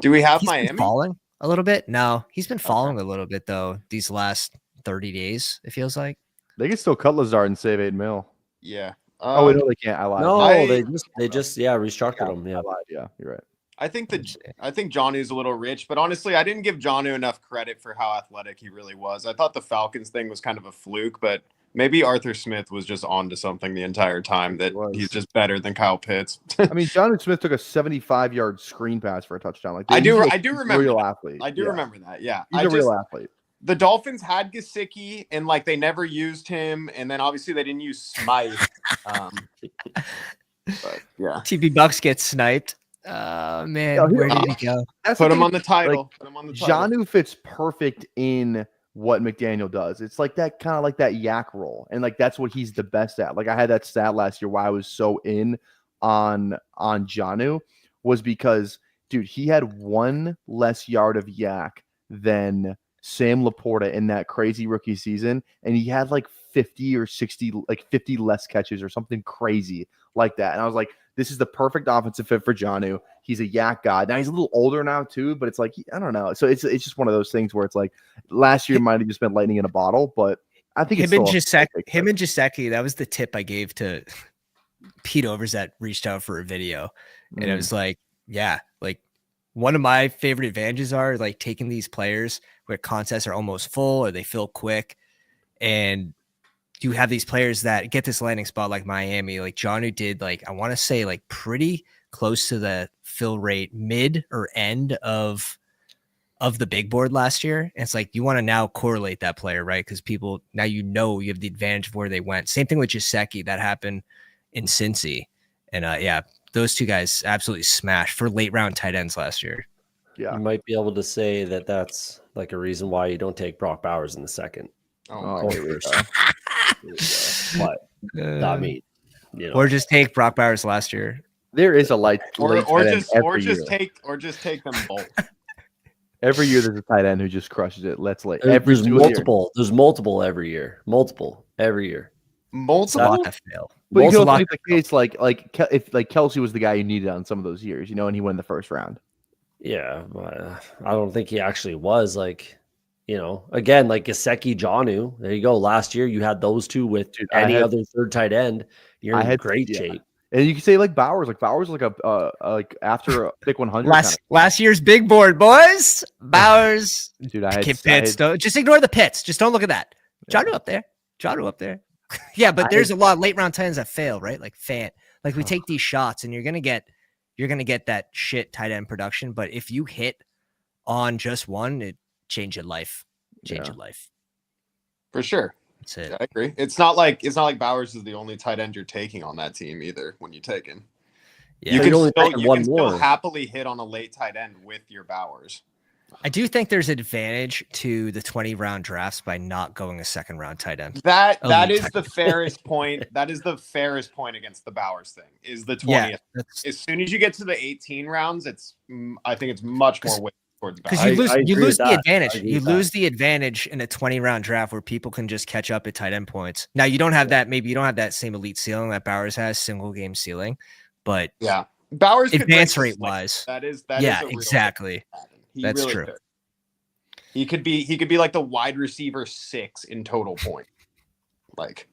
[SPEAKER 4] Do we have
[SPEAKER 1] He's been
[SPEAKER 4] Miami?
[SPEAKER 1] falling a little bit? No, he's been falling a little bit though these last 30 days. It feels like.
[SPEAKER 2] They can still cut Lazard and save 8 mil.
[SPEAKER 4] Yeah.
[SPEAKER 2] Oh, wait, no, they can't. I lied.
[SPEAKER 3] No,
[SPEAKER 4] I-
[SPEAKER 3] they just restructured him.
[SPEAKER 2] I
[SPEAKER 3] Yeah.
[SPEAKER 2] lied. Yeah, you're right.
[SPEAKER 4] I think Johnny's a little rich, but honestly, I didn't give Johnny enough credit for how athletic he really was. I thought the Falcons thing was kind of a fluke, but maybe Arthur Smith was just on to something the entire time that
[SPEAKER 2] He was.
[SPEAKER 4] he's just better than Kyle Pitts.
[SPEAKER 2] I mean, Jonnu Smith took a 75-yard screen pass for a touchdown. Like
[SPEAKER 4] I do
[SPEAKER 2] he's a
[SPEAKER 4] remember
[SPEAKER 2] real
[SPEAKER 4] that.
[SPEAKER 2] athlete.
[SPEAKER 4] I do
[SPEAKER 2] Yeah.
[SPEAKER 4] remember that. Yeah.
[SPEAKER 2] He's a real athlete.
[SPEAKER 4] The Dolphins had Gesicki and like they never used him, and then obviously they didn't use Smythe. But yeah.
[SPEAKER 1] TB Bucks gets sniped. Man,
[SPEAKER 2] Yo,
[SPEAKER 1] where did he go?
[SPEAKER 2] That's
[SPEAKER 4] Put
[SPEAKER 2] the
[SPEAKER 4] him
[SPEAKER 2] thing.
[SPEAKER 4] on the title. Put him on the title.
[SPEAKER 2] Jonnu fits perfect in what McDaniel does. It's like that kind of like that yak role, and like that's what he's the best at. Like I had that stat last year why I was so in on Jonnu was because dude, he had one less yard of yak than Sam Laporta in that crazy rookie season, and he had like 50 or 60, like 50 less catches or something crazy like that. And I was like, this is the perfect offensive fit for Jonnu. He's a yak guy. Now he's a little older now too, but it's like I don't know. So it's just one of those things where it's like last year might have just been lightning in a bottle, but I think
[SPEAKER 1] Him and Gesicki, that was the tip I gave to Pete Overs that reached out for a video. And it was like, yeah, like one of my favorite advantages are like taking these players where contests are almost full or they fill quick. And you have these players that get this landing spot like Miami, like Jonnu did, like I want to say like pretty close to the fill rate mid or end of the big board last year. And it's like you want to now correlate that player, right? Because people now you have the advantage of where they went. Same thing with Gesicki that happened in Cincy. And yeah, those two guys absolutely smashed for late round tight ends last year.
[SPEAKER 2] Yeah.
[SPEAKER 3] You might be able to say that that's like a reason why you don't take Brock Bowers in the second.
[SPEAKER 2] Oh, here we go.
[SPEAKER 3] But I mean, you know,
[SPEAKER 1] Or just take Brock Bowers last year.
[SPEAKER 2] There is a late
[SPEAKER 4] or
[SPEAKER 2] tight end every
[SPEAKER 4] just
[SPEAKER 2] year.
[SPEAKER 4] take them both.
[SPEAKER 2] Every year there's a tight end who just crushes it. Let's late.
[SPEAKER 3] there's
[SPEAKER 2] Every single year.
[SPEAKER 3] multiple. There's multiple every year. Multiple every year.
[SPEAKER 4] Multiple.
[SPEAKER 1] Lot that fail.
[SPEAKER 2] But you
[SPEAKER 1] Multiple
[SPEAKER 2] can also
[SPEAKER 1] lot
[SPEAKER 2] make the case like Kelsey was the guy you needed on some of those years, and he won the first round.
[SPEAKER 3] Yeah, but I don't think he actually was like, again, like Gesicki, Jonnu. There you go. Last year you had those two with any other third tight end. You're in great shape.
[SPEAKER 2] And you can say like Bowers like a like after a pick 100.
[SPEAKER 1] Last year's big board, boys. Bowers.
[SPEAKER 2] Dude, I had
[SPEAKER 1] Pitts. Just ignore the pits. Just don't look at that. Jonnu up there. Jonnu up there. Yeah, but there's a lot of late round tight ends that fail, right? Like Like we take these shots and you're gonna get that shit tight end production. But if you hit on just one, it change your life. Change your life.
[SPEAKER 4] For sure.
[SPEAKER 1] That's it.
[SPEAKER 4] Yeah, I agree. It's not like Bowers is the only tight end you're taking on that team either when you take him.
[SPEAKER 1] Yeah.
[SPEAKER 4] You
[SPEAKER 3] So
[SPEAKER 4] can,
[SPEAKER 3] you only
[SPEAKER 4] still,
[SPEAKER 3] take
[SPEAKER 4] you
[SPEAKER 3] one
[SPEAKER 4] can still
[SPEAKER 3] more.
[SPEAKER 4] happily hit on a late tight end with your Bowers.
[SPEAKER 1] I do think there's advantage to the 20-round drafts by not going a second-round tight end.
[SPEAKER 4] That
[SPEAKER 1] Elite
[SPEAKER 4] is
[SPEAKER 1] tight
[SPEAKER 4] the fairest point. That is the fairest point against the Bowers thing. Is the 20th.
[SPEAKER 1] Yeah,
[SPEAKER 4] As soon as you get to the 18 rounds, I think it's much more weight towards
[SPEAKER 1] because
[SPEAKER 4] Bowers.
[SPEAKER 1] you
[SPEAKER 3] agree
[SPEAKER 1] lose
[SPEAKER 3] with
[SPEAKER 1] the
[SPEAKER 3] that.
[SPEAKER 1] advantage.
[SPEAKER 3] I agree
[SPEAKER 1] You
[SPEAKER 3] with that.
[SPEAKER 1] lose the advantage in a 20-round draft where people can just catch up at tight end points. Now you don't have that. Maybe you don't have that same elite ceiling that Bowers has, single game ceiling, but
[SPEAKER 4] Yeah, Bowers could
[SPEAKER 1] advance
[SPEAKER 4] break
[SPEAKER 1] rate
[SPEAKER 4] the slam.
[SPEAKER 1] wise,
[SPEAKER 4] That is
[SPEAKER 1] yeah,
[SPEAKER 4] a real
[SPEAKER 1] exactly.
[SPEAKER 4] He
[SPEAKER 1] That's
[SPEAKER 4] really
[SPEAKER 1] true.
[SPEAKER 4] could. He could be like the wide receiver 6 in total point. Like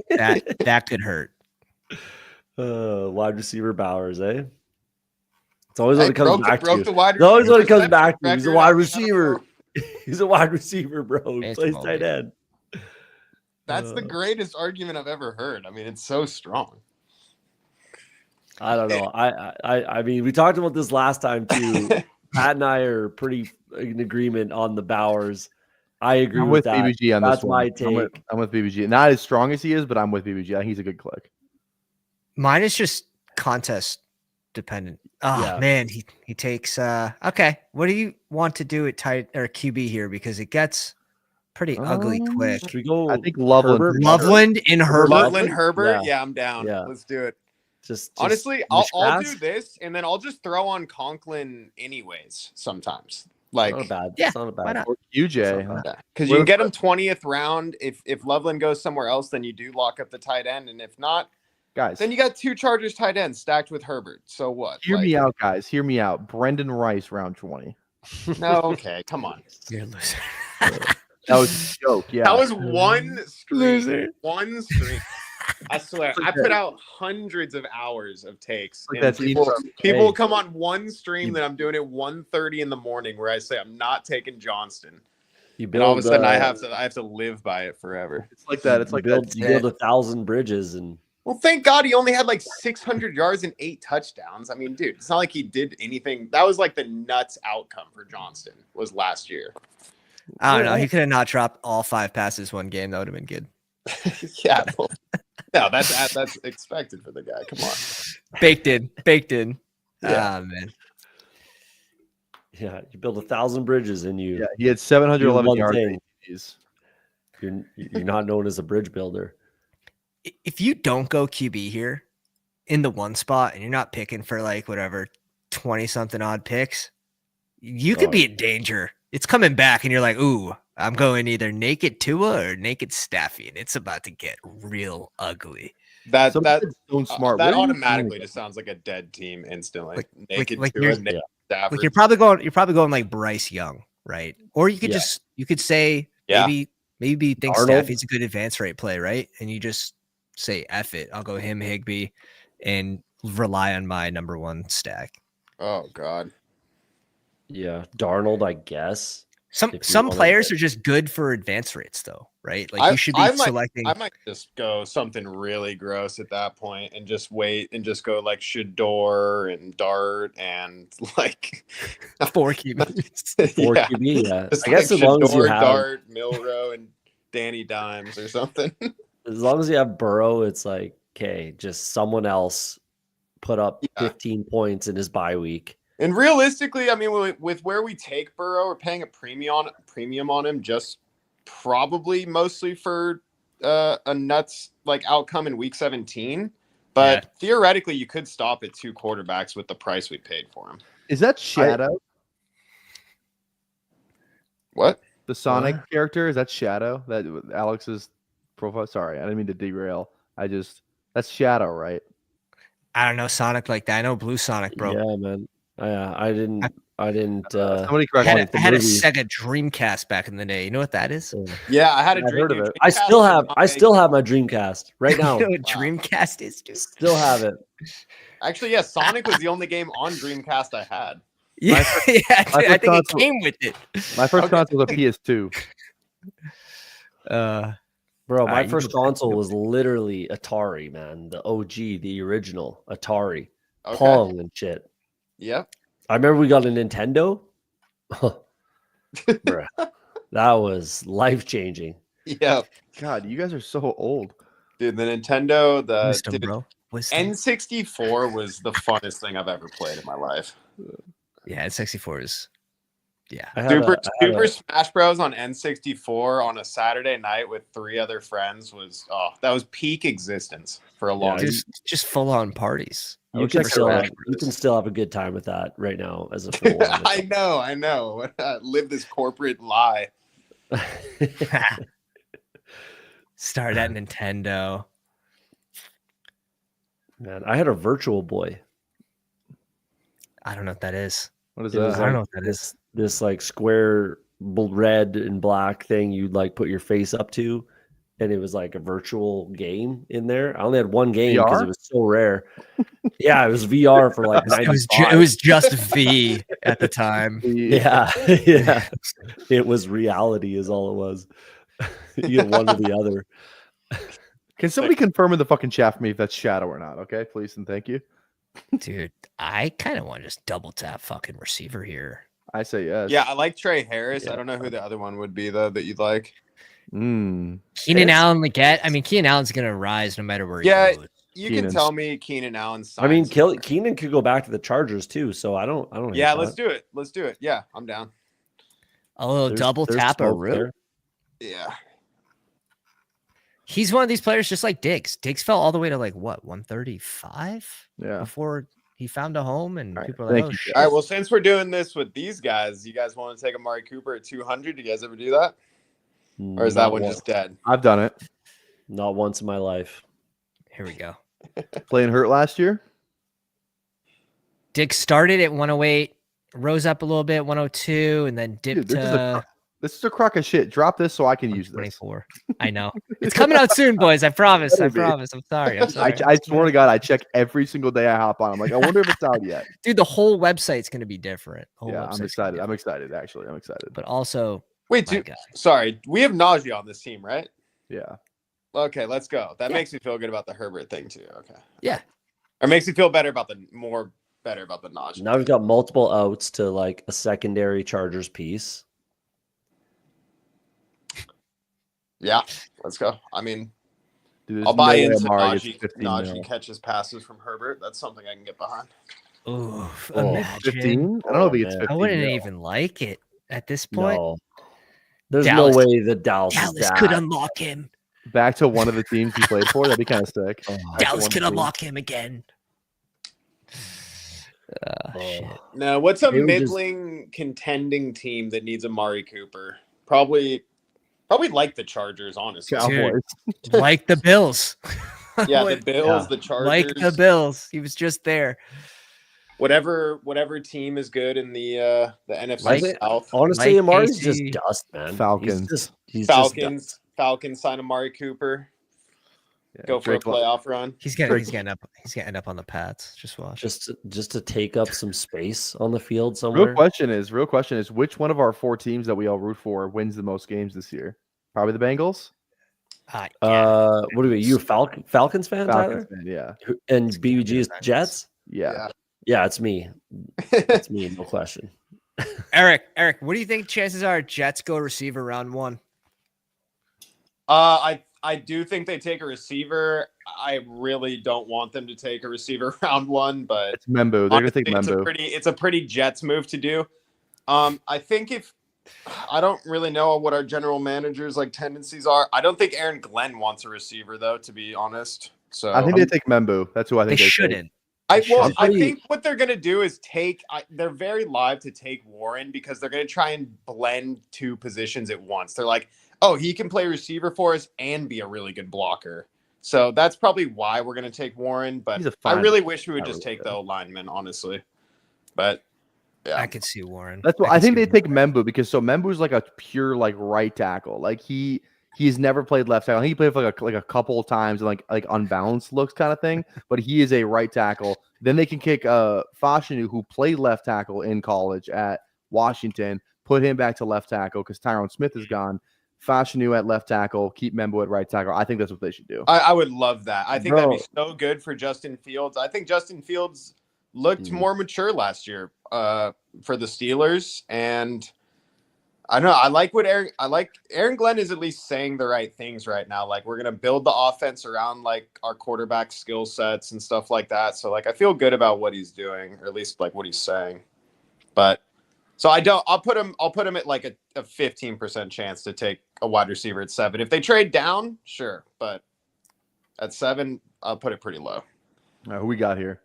[SPEAKER 1] that could hurt.
[SPEAKER 3] Wide receiver Bowers, eh? It's always what
[SPEAKER 4] I
[SPEAKER 3] it comes back to.
[SPEAKER 4] the wide
[SPEAKER 3] It's always what it comes
[SPEAKER 4] reception
[SPEAKER 3] back to. He's a
[SPEAKER 4] record.
[SPEAKER 3] wide
[SPEAKER 4] I don't
[SPEAKER 3] receiver.
[SPEAKER 4] know.
[SPEAKER 3] He's a wide receiver, bro. He plays
[SPEAKER 1] Baseball
[SPEAKER 3] tight
[SPEAKER 1] league.
[SPEAKER 3] end.
[SPEAKER 4] That's the greatest argument I've ever heard. I mean, it's so strong.
[SPEAKER 3] I don't know. I mean, we talked about this last time too. Pat and I are pretty in agreement on the Bowers. I agree
[SPEAKER 2] I'm
[SPEAKER 3] with
[SPEAKER 2] with
[SPEAKER 3] that.
[SPEAKER 2] BBG on
[SPEAKER 3] That's
[SPEAKER 2] this one.
[SPEAKER 3] my take.
[SPEAKER 2] I'm with BBG. Not as strong as he is, but I'm with BBG. I think he's a good click.
[SPEAKER 1] Mine is just contest dependent. Oh
[SPEAKER 3] Yeah.
[SPEAKER 1] man, he takes okay. What do you want to do at tight or QB here? Because it gets pretty ugly quick.
[SPEAKER 3] Should we go?
[SPEAKER 2] I think Loveland.
[SPEAKER 3] Herbert?
[SPEAKER 1] Loveland and Herbert.
[SPEAKER 4] Loveland, Herbert.
[SPEAKER 3] Yeah.
[SPEAKER 4] Yeah, I'm down.
[SPEAKER 3] Yeah.
[SPEAKER 4] Let's do it.
[SPEAKER 3] Just
[SPEAKER 4] Honestly, I'll do
[SPEAKER 3] miscast?
[SPEAKER 4] this, and then I'll just throw on Conklin anyways. Sometimes,
[SPEAKER 3] Not a
[SPEAKER 4] like,
[SPEAKER 3] bad.
[SPEAKER 1] Yeah,
[SPEAKER 3] It's not a
[SPEAKER 1] why
[SPEAKER 3] bad.
[SPEAKER 1] not?
[SPEAKER 2] Or QJ.
[SPEAKER 4] because you can get him 20th round. If Loveland goes somewhere else, then you do lock up the tight end, and if not,
[SPEAKER 2] Guys,
[SPEAKER 4] then you got 2 Chargers tight ends stacked with Herbert. So what?
[SPEAKER 2] hear me out, guys. Hear me out. Brendan Rice, round 20.
[SPEAKER 4] No, okay, come on.
[SPEAKER 1] You're a loser.
[SPEAKER 2] That was a joke. Yeah.
[SPEAKER 4] That was one stream.
[SPEAKER 1] Loser.
[SPEAKER 4] One stream. I swear, I put out hundreds of hours of takes.
[SPEAKER 2] Like
[SPEAKER 4] and
[SPEAKER 2] that's
[SPEAKER 4] people come on one stream that I'm doing at 1:30 in the morning where I say I'm not taking Johnston.
[SPEAKER 3] You
[SPEAKER 4] And
[SPEAKER 3] build.
[SPEAKER 4] all of a sudden I have to live by it forever.
[SPEAKER 2] It's like that. It's
[SPEAKER 3] you
[SPEAKER 2] like
[SPEAKER 3] build.
[SPEAKER 2] that.
[SPEAKER 3] You build 1,000 bridges, and
[SPEAKER 4] Well, thank God he only had like 600 yards and 8 touchdowns. I mean, dude, it's not like he did anything. That was like the nuts outcome for Johnston was last year.
[SPEAKER 1] I don't know. He could have not dropped all 5 passes one game. That would have been good.
[SPEAKER 4] Yeah. Well, no, that's expected for the guy. Come on.
[SPEAKER 1] Baked in.
[SPEAKER 4] Yeah.
[SPEAKER 1] Ah, man.
[SPEAKER 3] yeah, you build 1,000 bridges, and you.
[SPEAKER 2] Yeah, he had 711
[SPEAKER 3] one
[SPEAKER 2] yards.
[SPEAKER 3] thing.
[SPEAKER 2] ATs.
[SPEAKER 3] You're not known as a bridge builder.
[SPEAKER 1] If you don't go QB here in the one spot and you're not picking for like whatever 20 something odd picks, you could be in danger. It's coming back and you're like, ooh, I'm going either naked Tua or naked Staffy, and it's about to get real ugly.
[SPEAKER 4] That
[SPEAKER 2] Stone Smart.
[SPEAKER 4] that
[SPEAKER 2] Where are you
[SPEAKER 4] automatically
[SPEAKER 2] going?
[SPEAKER 4] just sounds like a dead team instantly.
[SPEAKER 1] Like
[SPEAKER 4] Naked
[SPEAKER 1] you're-
[SPEAKER 4] Tua, naked Stafford.
[SPEAKER 1] Like you're probably going like Bryce Young, right? Or you could you could say
[SPEAKER 4] Yeah.
[SPEAKER 1] maybe think
[SPEAKER 3] Arnold.
[SPEAKER 1] Staffy's a good advance rate play, right? And you just say F it. I'll go him, Higbee, and rely on my number 1 stack.
[SPEAKER 4] Oh God.
[SPEAKER 3] Yeah, Darnold, I guess.
[SPEAKER 1] Some
[SPEAKER 3] If you wanna
[SPEAKER 1] players
[SPEAKER 3] get-
[SPEAKER 1] are just good for advance rates, though, right? Like you should be selecting.
[SPEAKER 4] I might just go something really gross at that point and just wait and just go like Shador and Dart and like
[SPEAKER 1] 4 QBs.
[SPEAKER 3] Or
[SPEAKER 4] yeah.
[SPEAKER 3] QB, yeah.
[SPEAKER 4] Just
[SPEAKER 3] I guess
[SPEAKER 4] like
[SPEAKER 3] as long as you
[SPEAKER 4] Shador,
[SPEAKER 3] have,
[SPEAKER 4] Dart, Milrow, and Danny Dimes or something.
[SPEAKER 3] as long as you have Burrow, it's like, okay, just someone else put up 15 points in his bye week.
[SPEAKER 4] And realistically, I mean, with where we take Burrow, we're paying a premium on him, just probably mostly for a nuts like outcome in week 17. But theoretically, you could stop at 2 quarterbacks with the price we paid for him.
[SPEAKER 2] Is that Shadow?
[SPEAKER 4] What?
[SPEAKER 2] The Sonic character? Is that Shadow? That Alex's profile? Sorry, I didn't mean to derail. That's Shadow, right?
[SPEAKER 1] I don't know Sonic like that. I know Blue Sonic, bro.
[SPEAKER 3] Yeah, man. I didn't.
[SPEAKER 2] Somebody
[SPEAKER 1] I
[SPEAKER 2] correct
[SPEAKER 1] had,
[SPEAKER 2] me.
[SPEAKER 1] I had a
[SPEAKER 3] movie.
[SPEAKER 1] Sega Dreamcast back in the day. You know what that is?
[SPEAKER 4] Yeah, I had a
[SPEAKER 2] I've
[SPEAKER 4] dream.
[SPEAKER 2] heard of it.
[SPEAKER 3] I still have my Dreamcast right now.
[SPEAKER 1] You know what Dreamcast is, dude?
[SPEAKER 3] Still have it.
[SPEAKER 4] Actually, yeah, Sonic was the only game on Dreamcast I had.
[SPEAKER 1] Yeah,
[SPEAKER 2] my
[SPEAKER 1] I
[SPEAKER 2] first
[SPEAKER 1] think it
[SPEAKER 2] console-
[SPEAKER 1] came with it.
[SPEAKER 2] My first
[SPEAKER 4] Okay.
[SPEAKER 2] console was a PS2.
[SPEAKER 3] Bro, my
[SPEAKER 1] you
[SPEAKER 3] first
[SPEAKER 1] go-
[SPEAKER 3] console was literally Atari, man. The OG, the original Atari.
[SPEAKER 4] Okay.
[SPEAKER 3] Pong and shit.
[SPEAKER 4] Yep.
[SPEAKER 3] I remember we got a Nintendo. Bruh, that was life changing.
[SPEAKER 4] Yep.
[SPEAKER 2] God, you guys are so old.
[SPEAKER 4] Dude, the Nintendo,
[SPEAKER 1] Wisdom, bro. Wisdom.
[SPEAKER 4] N64 was the funnest thing I've ever played in my life.
[SPEAKER 1] Yeah, N64 is. Yeah.
[SPEAKER 4] Super Smash Bros on N64 on a Saturday night with 3 other friends that was peak existence for a long time.
[SPEAKER 1] Just full on parties.
[SPEAKER 3] You can still have a good time with that right now as a full on.
[SPEAKER 4] I know. Live this corporate lie.
[SPEAKER 1] Start at Nintendo.
[SPEAKER 3] Man, I had a Virtual Boy.
[SPEAKER 1] I don't know what that is.
[SPEAKER 2] What is that?
[SPEAKER 1] I don't know what that is.
[SPEAKER 3] This like square red and black thing you'd like put your face up to, and it was like a virtual game in there. I only had one game because it was so rare. Yeah, it was VR for like 95.
[SPEAKER 1] It was just V at the time.
[SPEAKER 3] Yeah. It was reality is all it was. You get one or the other.
[SPEAKER 2] Can somebody confirm in the fucking chat for me if that's Shadow or not? Okay, please and thank you.
[SPEAKER 1] Dude, I kind of want to just double tap fucking receiver here.
[SPEAKER 2] I say yes.
[SPEAKER 4] Yeah, I like Trey Harris. Yeah. I don't know who the other one would be though that you'd like.
[SPEAKER 1] Keenan Allen Leggett. I mean, Keenan Allen's gonna rise no matter where he goes.
[SPEAKER 4] You can tell me Keenan Allen.
[SPEAKER 3] I mean, Keenan could go back to the Chargers too. So I don't.
[SPEAKER 4] Yeah, let's do it. Let's do it. Yeah, I'm down.
[SPEAKER 1] A little double tap or root.
[SPEAKER 4] Yeah.
[SPEAKER 1] He's one of these players just like Diggs. Diggs fell all the way to like what, 135?
[SPEAKER 2] Yeah.
[SPEAKER 1] Before he found a home and people are like, oh shit.
[SPEAKER 4] All right, well, since we're doing this with these guys, you guys want to take Amari Cooper at 200? Do you guys ever do that? Or is that one just dead?
[SPEAKER 2] I've done it.
[SPEAKER 3] Not once in my life.
[SPEAKER 1] Here we go.
[SPEAKER 2] Playing hurt last year.
[SPEAKER 1] Diggs started at 108, rose up a little bit, 102, and then dipped to...
[SPEAKER 2] This is a crock of shit. Drop this so I can use this.
[SPEAKER 1] 24. I know. It's coming out soon, boys. I promise. I promise. I'm sorry.
[SPEAKER 2] I swear to God, I check every single day I hop on. I'm like, I wonder if it's out yet.
[SPEAKER 1] Dude, the whole website's going to be different.
[SPEAKER 2] Yeah, I'm excited. I'm excited, actually. I'm excited.
[SPEAKER 1] But also...
[SPEAKER 4] Wait, sorry. We have Najee on this team, right?
[SPEAKER 2] Yeah.
[SPEAKER 4] Okay, let's go. That makes me feel good about the Herbert thing, too. Okay.
[SPEAKER 1] Yeah.
[SPEAKER 4] Or makes me feel better about the Najee.
[SPEAKER 3] Now we've got multiple outs to like a secondary Chargers piece.
[SPEAKER 4] Yeah, let's go. I mean,
[SPEAKER 2] dude,
[SPEAKER 4] I'll buy into Najee catches passes from Herbert. That's something I can get behind.
[SPEAKER 1] Ooh,
[SPEAKER 2] 15? I don't know if he gets 15.
[SPEAKER 1] I wouldn't even like it at this point.
[SPEAKER 3] No. There's no way that Dallas
[SPEAKER 1] could unlock him.
[SPEAKER 2] Back to one of the teams he played for. That'd be kind of sick.
[SPEAKER 1] Dallas could unlock him again. Shit.
[SPEAKER 4] Now, what's a middling contending team that needs Amari Cooper? Probably like the Chargers, honestly.
[SPEAKER 2] Cowboys.
[SPEAKER 1] Like the Bills.
[SPEAKER 4] Yeah, the Bills, the Chargers.
[SPEAKER 1] Like the Bills. He was just there.
[SPEAKER 4] Whatever team is good in the NFC South.
[SPEAKER 3] Honestly, Amari's just dust, man.
[SPEAKER 2] Falcons.
[SPEAKER 3] Falcons
[SPEAKER 4] sign Amari Cooper. Yeah, go for a playoff run.
[SPEAKER 1] He's gonna end up on the Pats. Just watch.
[SPEAKER 3] Just to take up some space on the field somewhere.
[SPEAKER 2] Real question is which one of our 4 teams that we all root for wins the most games this year? Probably the Bengals.
[SPEAKER 1] Yeah.
[SPEAKER 3] What are you Falcons fan, Tyler?
[SPEAKER 2] Fan, yeah.
[SPEAKER 3] And BBG is Jets?
[SPEAKER 2] Yeah.
[SPEAKER 3] Yeah, it's me. It's me, no question.
[SPEAKER 1] Eric, what do you think chances are Jets go receiver round 1?
[SPEAKER 4] I do think they take a receiver. I really don't want them to take a receiver round 1, but
[SPEAKER 2] it's Membu. They're gonna take Membu.
[SPEAKER 4] It's a pretty Jets move to do. I think I don't really know what our general managers like tendencies are. I don't think Aaron Glenn wants a receiver though, to be honest. So
[SPEAKER 2] I think they take Membu. That's who I think
[SPEAKER 1] they shouldn't.
[SPEAKER 4] I think what they're going to do is they're very live to take Warren because they're going to try and blend 2 positions at once. They're like, oh, he can play receiver for us and be a really good blocker. So that's probably why we're going to take Warren. But I really wish we would just take the O-lineman, honestly. But yeah,
[SPEAKER 1] I could see Warren.
[SPEAKER 2] That's what I think they take Membu because Membu's like a pure like right tackle. Like he's never played left tackle. He played for like a couple of times and like unbalanced looks kind of thing. But he is a right tackle. Then they can kick Fashanu, who played left tackle in college at Washington, put him back to left tackle because Tyron Smith is gone. Fashanu at left tackle, keep Membu at right tackle. I think that's what they should do.
[SPEAKER 4] I would love that. I think that'd be so good for Justin Fields. I think Justin Fields looked more mature last year for the Steelers, and I know. I like Aaron Glenn is at least saying the right things right now. Like we're gonna build the offense around like our quarterback skill sets and stuff like that. So like I feel good about what he's doing, or at least like what he's saying. But so I'll put him at like a 15% chance to take a wide receiver at 7. If they trade down, sure. But at 7, I'll put it pretty low.
[SPEAKER 2] Who we got here?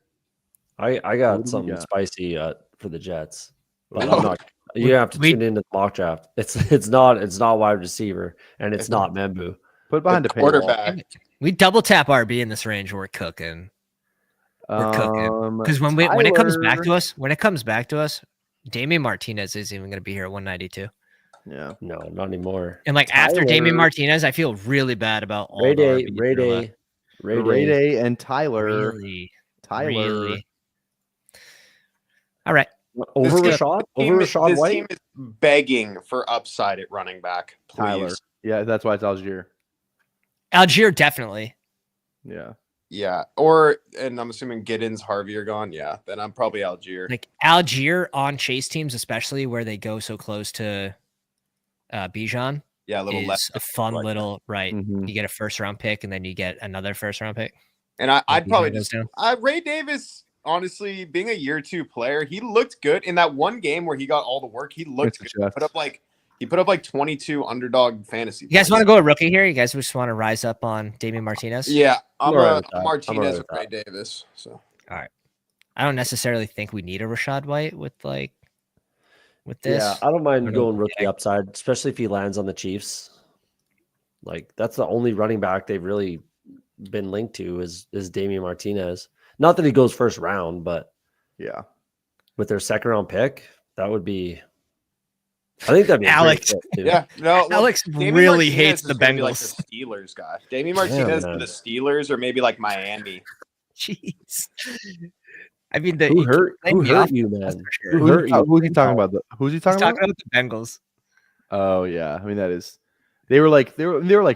[SPEAKER 3] I got something spicy for the Jets. But I'm not. You have to tune into the mock draft. It's not wide receiver, and it's not Membu.
[SPEAKER 2] Put it behind the
[SPEAKER 4] quarterback.
[SPEAKER 1] We double tap RB in this range. We're cooking. We're cooking. Because when it comes back to us, Damian Martinez isn't even going to be here at 192.
[SPEAKER 2] Yeah,
[SPEAKER 3] no, not anymore.
[SPEAKER 1] And like after Damian Martinez, I feel really bad about all
[SPEAKER 3] Ray Day,
[SPEAKER 2] and Tyler.
[SPEAKER 1] Really. All right.
[SPEAKER 3] Over Rashad
[SPEAKER 4] This
[SPEAKER 3] White.
[SPEAKER 4] team is begging for upside at running back. Please.
[SPEAKER 2] Tyler. Yeah, that's why it's Algier.
[SPEAKER 1] Algier, definitely.
[SPEAKER 2] Yeah.
[SPEAKER 4] Yeah. And I'm assuming Giddens, Harvey are gone. Yeah. Then I'm probably Algier.
[SPEAKER 1] Like Algier on chase teams, especially where they go so close to Bijan.
[SPEAKER 4] Yeah, a little less.
[SPEAKER 1] A fun little right.
[SPEAKER 2] Mm-hmm.
[SPEAKER 1] You get a first round pick and then you get another first round pick.
[SPEAKER 4] And I'd probably just Ray Davis. Honestly, being a year 2 player, he looked good in that one game where he got all the work. He looked good. He put up like 22 underdog fantasy.
[SPEAKER 1] You guys want to go a rookie here? You guys just want to rise up on Damian Martinez?
[SPEAKER 4] Yeah, I'm a Martinez with Ray Davis. So
[SPEAKER 1] all right. I don't necessarily think we need a Rashad White with this.
[SPEAKER 3] Yeah, I don't mind going rookie upside, especially if he lands on the Chiefs. Like that's the only running back they've really been linked to is Damian Martinez. Not that he goes first round, but
[SPEAKER 2] yeah,
[SPEAKER 3] with their second round pick, that would be. I think that'd be
[SPEAKER 1] Alex.
[SPEAKER 4] Yeah, no,
[SPEAKER 1] Alex really hates the Bengals.
[SPEAKER 4] Like the Steelers guy, Damian Martinez for the Steelers, or maybe like Miami.
[SPEAKER 1] Jeez, I mean,
[SPEAKER 3] who hurt you, man?
[SPEAKER 1] Sure.
[SPEAKER 3] Who hurt you?
[SPEAKER 2] Who's he talking about? Who's he talking about?
[SPEAKER 1] Talking about the Bengals.
[SPEAKER 2] Oh yeah, I mean that is. They were like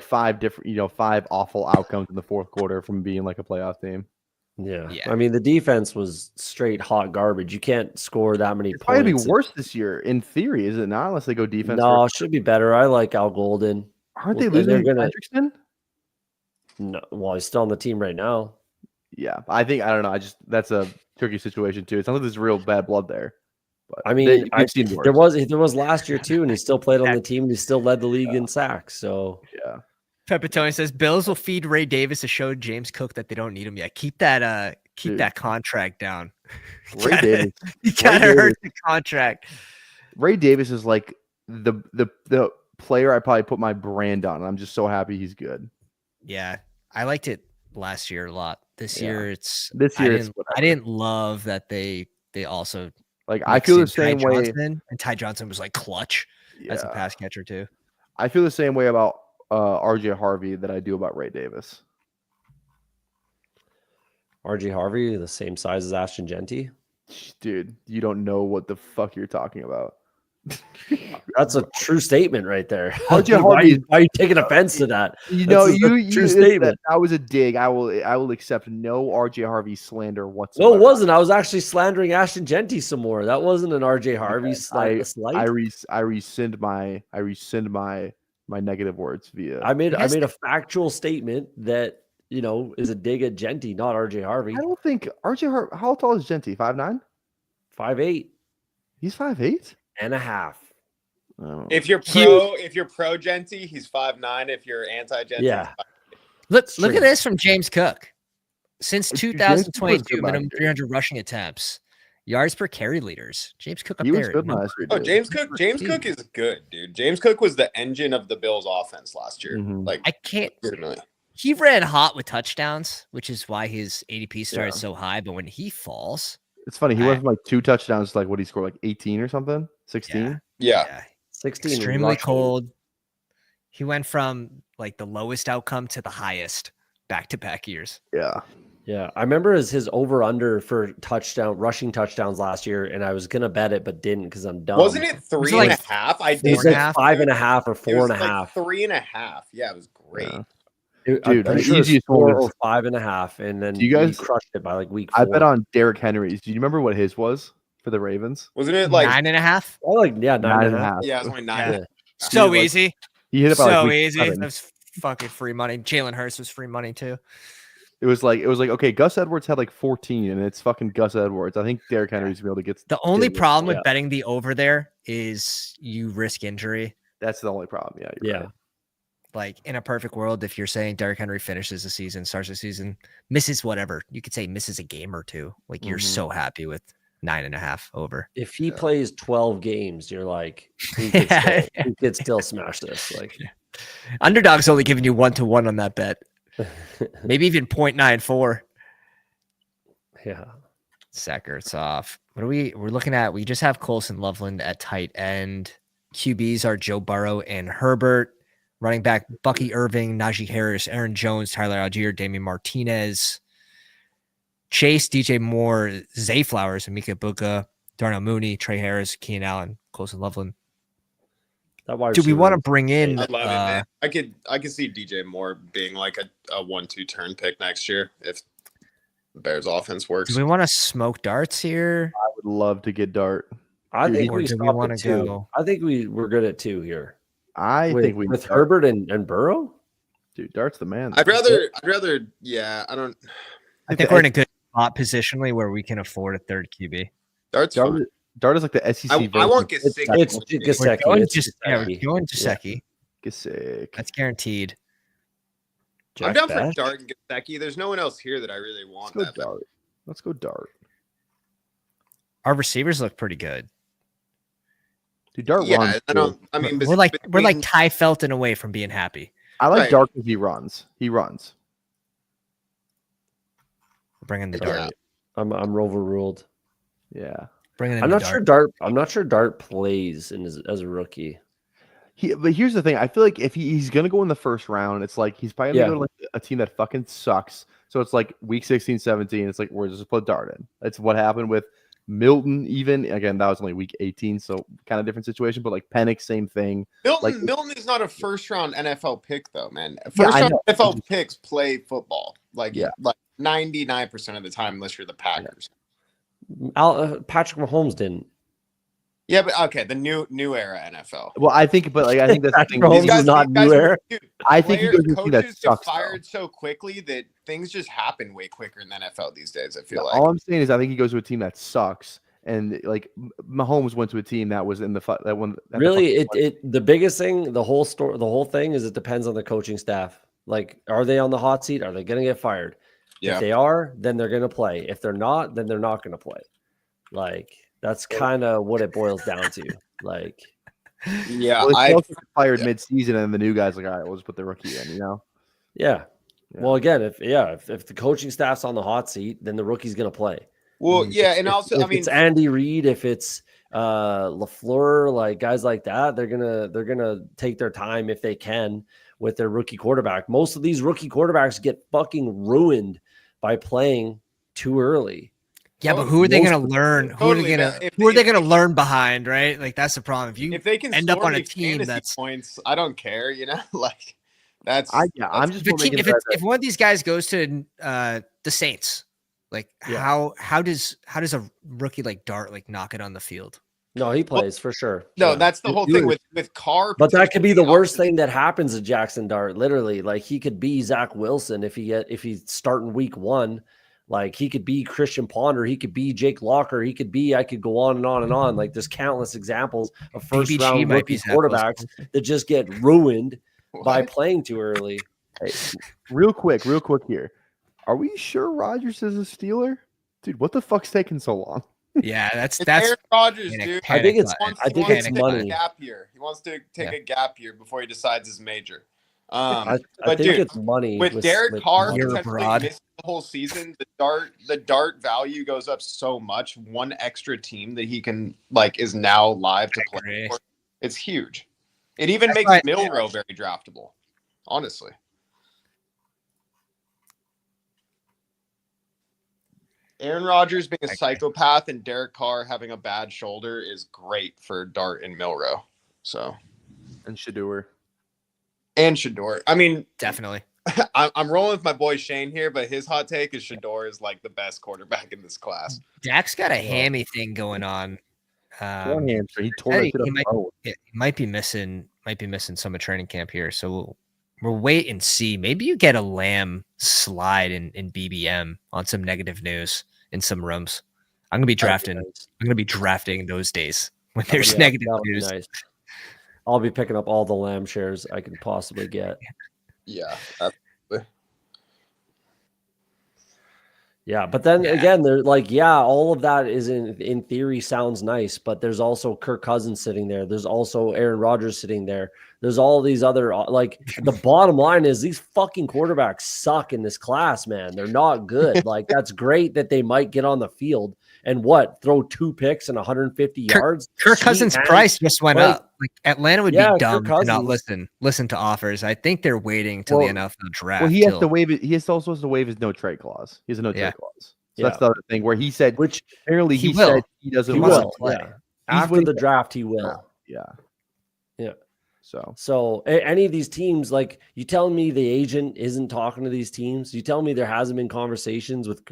[SPEAKER 2] 5 different, 5 awful outcomes in the fourth quarter from being like a playoff team.
[SPEAKER 3] Yeah. I mean, the defense was straight hot garbage. You can't score that many points.
[SPEAKER 2] Probably be worse this year, in theory, is it not? Unless they go defense.
[SPEAKER 3] No, it should be better. I like Al Golden.
[SPEAKER 2] Aren't they losing Hendrickson?
[SPEAKER 3] No, well, he's still on the team right now.
[SPEAKER 2] Yeah, I don't know. That's a tricky situation too. It sounds like there's real bad blood there. But
[SPEAKER 3] I mean, there was last year too, and he still played on the team, and he still led the league in sacks. So
[SPEAKER 2] yeah.
[SPEAKER 1] Pepitone says Bills will feed Ray Davis to show James Cook that they don't need him yet. Keep that contract down.
[SPEAKER 2] Ray Davis.
[SPEAKER 1] You gotta hurt the contract.
[SPEAKER 2] Ray Davis is like the player I probably put my brand on. I'm just so happy he's good.
[SPEAKER 1] Yeah, I liked it last year a lot. This year I didn't love that they also
[SPEAKER 2] like I feel the same way.
[SPEAKER 1] And Ty Johnson was like clutch as a pass catcher too.
[SPEAKER 2] I feel the same way about RJ Harvey that I do about Ray Davis.
[SPEAKER 3] RJ Harvey, the same size as Ashton Genty?
[SPEAKER 2] Dude, you don't know what the fuck you're talking about.
[SPEAKER 3] That's a true statement right there.
[SPEAKER 2] RJ Harvey,
[SPEAKER 3] why are you taking offense to that?
[SPEAKER 2] True statement. That was a dig. I will accept no RJ Harvey slander whatsoever.
[SPEAKER 3] No, it wasn't. I was actually slandering Ashton Genty some more. That wasn't an RJ Harvey slight.
[SPEAKER 2] I rescind my negative words via.
[SPEAKER 3] I made a factual statement that is a dig at Genty, not RJ Harvey.
[SPEAKER 2] I don't think RJ Harvey. How tall is Genty? 5'9"?
[SPEAKER 3] 5'8".
[SPEAKER 2] He's 5'8"
[SPEAKER 3] and a half.
[SPEAKER 2] Oh.
[SPEAKER 4] If you're pro Genty, he's 5'9". If you're anti Genty,
[SPEAKER 3] yeah.
[SPEAKER 1] Look at this from James Cook. Since 2022, minimum 300 rushing attempts, yards per carry leaders. James Cook up there.
[SPEAKER 2] Good last year,
[SPEAKER 4] James Cook is good, dude. James Cook was the engine of the Bills' offense last year.
[SPEAKER 2] Mm-hmm.
[SPEAKER 1] Like I can't. He ran hot with touchdowns, which is why his ADP started so high. But when he falls,
[SPEAKER 2] it's funny. He went from like 2 touchdowns, like what he scored, like 18 or something, 16.
[SPEAKER 4] Yeah.
[SPEAKER 3] 16.
[SPEAKER 1] Extremely cold. He went from like the lowest outcome to the highest back-to-back years.
[SPEAKER 2] Yeah.
[SPEAKER 3] Yeah. I remember his over-under for rushing touchdowns last year, and I was going to bet it, but didn't because I'm dumb.
[SPEAKER 4] Wasn't it 3.5? I did.
[SPEAKER 3] It was like 5.5 or 4.5.
[SPEAKER 4] Like 3.5. Yeah, it was great.
[SPEAKER 2] Yeah.
[SPEAKER 3] Dude, the easiest 4 or 5.5, and then
[SPEAKER 2] you guys
[SPEAKER 3] crushed it by like week 4.
[SPEAKER 2] I bet on Derrick Henry's. Do you remember what his was for the Ravens.
[SPEAKER 4] Wasn't it like
[SPEAKER 1] 9.5?
[SPEAKER 3] I like 9.5.
[SPEAKER 4] Yeah, it's only 9.
[SPEAKER 1] Yeah.
[SPEAKER 3] Yeah.
[SPEAKER 1] So
[SPEAKER 2] like-
[SPEAKER 1] easy.
[SPEAKER 2] He hit it by like
[SPEAKER 1] So
[SPEAKER 2] week
[SPEAKER 1] easy.
[SPEAKER 2] 7.
[SPEAKER 1] That's fucking free money. Jalen Hurts was free money too.
[SPEAKER 2] It was like okay, Gus Edwards had like 14, and it's fucking Gus Edwards. I think Derrick Henry's gonna be able to get.
[SPEAKER 1] The only
[SPEAKER 2] get it.
[SPEAKER 1] problem with
[SPEAKER 3] Yeah.
[SPEAKER 1] betting the over there is you risk injury.
[SPEAKER 2] That's the only problem. Yeah, you're right.
[SPEAKER 1] Like in a perfect world, if you're saying Derrick Henry finishes the season, starts the season, misses whatever, you could say misses a game or two. Like you're so happy with 9.5 over.
[SPEAKER 3] If he plays 12 games, you're like, he could still smash this. Like,
[SPEAKER 1] Underdog's only giving you 1-1 on that bet. Maybe even 0.94.
[SPEAKER 3] yeah.
[SPEAKER 1] Sackers off. What are we're looking at? We just have Colson Loveland at tight end. QBs are Joe Burrow and Herbert. Running back Bucky Irving, Najee Harris, Aaron Jones, Tyler Algier, Damian Martinez, Chase, DJ Moore, Zay Flowers, Amika Buka, Darnell Mooney, Trey Harris, Keenan Allen, Colson Loveland. Do we want to bring in?
[SPEAKER 4] I love it, man. I could see DJ Moore being like a 1-2 turn pick next year if the Bears offense works.
[SPEAKER 1] Do we want to smoke darts here?
[SPEAKER 2] I would love to get Dart.
[SPEAKER 3] I think
[SPEAKER 1] Or
[SPEAKER 3] we
[SPEAKER 1] do we
[SPEAKER 3] stop
[SPEAKER 1] wanna
[SPEAKER 3] at 2.
[SPEAKER 1] go?
[SPEAKER 3] I think we're good at 2 here.
[SPEAKER 2] I think we
[SPEAKER 3] with
[SPEAKER 2] Dart.
[SPEAKER 3] Herbert and Burrow.
[SPEAKER 2] Dude, Dart's the man.
[SPEAKER 4] I'd rather, yeah.
[SPEAKER 1] I think we're in a good spot positionally where we can afford a third QB.
[SPEAKER 4] Dart's fine.
[SPEAKER 2] Dart is like the SEC.
[SPEAKER 4] I want Gesicki.
[SPEAKER 3] It's
[SPEAKER 1] We're
[SPEAKER 3] Gesicki.
[SPEAKER 1] going
[SPEAKER 3] It's
[SPEAKER 1] Gesicki.
[SPEAKER 2] Gesicki.
[SPEAKER 1] That's guaranteed.
[SPEAKER 4] I'm
[SPEAKER 3] Jack
[SPEAKER 4] down for
[SPEAKER 3] Bass.
[SPEAKER 4] Dart and Gesicki. There's no one else here that I really want.
[SPEAKER 2] Let's go Dart. Let's go Dart.
[SPEAKER 1] Our receivers look pretty good.
[SPEAKER 2] Dude, Dart runs.
[SPEAKER 4] I mean,
[SPEAKER 1] we're like Ty Felton away from being happy.
[SPEAKER 2] I like
[SPEAKER 4] Right.
[SPEAKER 2] Dart because he runs. He runs.
[SPEAKER 1] We're bringing the
[SPEAKER 4] Yeah.
[SPEAKER 1] dart.
[SPEAKER 3] I'm overruled.
[SPEAKER 2] Yeah.
[SPEAKER 1] Bringing in
[SPEAKER 3] I'm
[SPEAKER 1] the
[SPEAKER 3] not
[SPEAKER 1] dart.
[SPEAKER 3] sure Dart. I'm not sure Dart plays as a rookie.
[SPEAKER 2] But here's the thing. I feel like if he's gonna go in the first round, it's like he's probably gonna go to like a team that fucking sucks. So it's like week 16, 17. It's like we're just put Dart in. That's what happened with Milton. Even again, that was only week 18, so kind of different situation. But like Penix, same thing.
[SPEAKER 4] Milton is not a first round NFL pick though, man.
[SPEAKER 2] Yeah,
[SPEAKER 4] First
[SPEAKER 2] I
[SPEAKER 4] round
[SPEAKER 2] know.
[SPEAKER 4] NFL picks play football. Like
[SPEAKER 2] Yeah.
[SPEAKER 4] 99% of the time, unless you're the Packers.
[SPEAKER 3] Patrick Mahomes didn't.
[SPEAKER 4] Yeah, but okay, the new era NFL.
[SPEAKER 2] Well, I think that's the
[SPEAKER 3] Patrick
[SPEAKER 2] thing.
[SPEAKER 3] Mahomes
[SPEAKER 2] These
[SPEAKER 3] is not new era.
[SPEAKER 2] I think he goes to a team that
[SPEAKER 4] coaches
[SPEAKER 2] sucks,
[SPEAKER 4] get
[SPEAKER 2] though.
[SPEAKER 4] fired so quickly that things just happen way quicker in the NFL these days. I feel like.
[SPEAKER 2] All I'm saying is I think he goes to a team that sucks, and like Mahomes went to a team that was in that one.
[SPEAKER 3] Really, the biggest thing, the whole thing is it depends on the coaching staff. Like, are they on the hot seat? Are they going to get fired?
[SPEAKER 4] Yeah.
[SPEAKER 3] If they are, then they're going to play. If they're not, then they're not going to play. Like, that's kind of what it boils down to. Like,
[SPEAKER 4] Yeah,
[SPEAKER 2] well,
[SPEAKER 4] I
[SPEAKER 2] also fired mid-season, and the new guy's like, all right, we'll just put the rookie in.
[SPEAKER 3] yeah. Well, again, if the coaching staff's on the hot seat, then the rookie's going to play.
[SPEAKER 4] well, yeah, and also,
[SPEAKER 3] If it's Andy Reid, if it's LaFleur, like guys like that, they're gonna take their time if they can with their rookie quarterback. Most of these rookie quarterbacks get fucking ruined by playing too early.
[SPEAKER 1] Yeah, but who are they going to learn? Who are they going to learn behind? Right, like that's the problem.
[SPEAKER 4] if they can
[SPEAKER 1] end up
[SPEAKER 4] score
[SPEAKER 1] on a
[SPEAKER 4] me
[SPEAKER 1] team
[SPEAKER 4] fantasy
[SPEAKER 1] that's
[SPEAKER 4] points, I don't care. Like that's.
[SPEAKER 2] I'm just
[SPEAKER 1] if one of these guys goes to the Saints, like how does a rookie like Dart like knock it on the field?
[SPEAKER 3] No, he plays for sure.
[SPEAKER 4] No,
[SPEAKER 3] Yeah.
[SPEAKER 4] that's the whole thing with Carr.
[SPEAKER 3] But that could be the worst thing that happens to Jackson Dart. Literally, like he could be Zach Wilson if he's starting week 1. Like he could be Christian Ponder, he could be Jake Locker, I could go on and on and on. Like there's countless examples of first
[SPEAKER 1] BBG
[SPEAKER 3] round
[SPEAKER 1] might
[SPEAKER 3] rookie
[SPEAKER 1] be Zach
[SPEAKER 3] quarterbacks
[SPEAKER 1] Wilson.
[SPEAKER 3] that just get ruined by playing too early.
[SPEAKER 2] Hey, real quick here. Are we sure Rodgers is a Steeler? Dude, what the fuck's taking so long?
[SPEAKER 1] Yeah, that's
[SPEAKER 4] Aaron Rodgers, dude.
[SPEAKER 3] I think it's
[SPEAKER 4] money.
[SPEAKER 3] money.
[SPEAKER 4] Gap year. He wants to take a gap year before he decides his major.
[SPEAKER 3] I
[SPEAKER 4] But
[SPEAKER 3] think
[SPEAKER 4] dude,
[SPEAKER 3] it's money
[SPEAKER 4] with Derek Carr
[SPEAKER 1] You're
[SPEAKER 4] potentially
[SPEAKER 1] broad.
[SPEAKER 4] missing the whole season, the dart value goes up so much. One extra team that he can is now live to play for. It's huge. It even makes Milrow very draftable, honestly. Aaron Rodgers being a psychopath and Derek Carr having a bad shoulder is great for Dart and Milrow. So
[SPEAKER 2] And Shador.
[SPEAKER 4] and Shador. I mean,
[SPEAKER 1] definitely.
[SPEAKER 4] I'm rolling with my boy Shane here, but his hot take is Shador is like the best quarterback in this class.
[SPEAKER 1] Dak's got a hammy thing going on.
[SPEAKER 2] One hamstring. He tore that shit
[SPEAKER 1] he might be missing some of training camp here. So we'll wait and see. Maybe you get a Lamb slide in BBM on some negative news in some rooms. I'm gonna be drafting.
[SPEAKER 3] Nice.
[SPEAKER 1] I'm gonna be drafting those days when there's negative news.
[SPEAKER 3] Nice. I'll be picking up all the Lamb shares I can possibly get.
[SPEAKER 4] Yeah.
[SPEAKER 3] Yeah, but then again, they're like, all of that is in theory sounds nice, but there's also Kirk Cousins sitting there. There's also Aaron Rodgers sitting there. There's all these other, like, the bottom line is these fucking quarterbacks suck in this class, man. They're not good. Like, that's great that they might get on the field and throw 2 picks and 150 yards.
[SPEAKER 1] Kirk Cousins' price just went up. Like, Atlanta would be dumb to not listen to offers. I think they're waiting till the NFL draft.
[SPEAKER 2] Well, he has to waive it. He also has to waive his no trade claause. He has a no trade clause. So that's the other thing where he said, which apparently he said he doesn't want to play.
[SPEAKER 3] Yeah. After the draft, he will.
[SPEAKER 2] Yeah.
[SPEAKER 3] So any of these teams, like, you telling me the agent isn't talking to these teams? You telling me there hasn't been conversations with,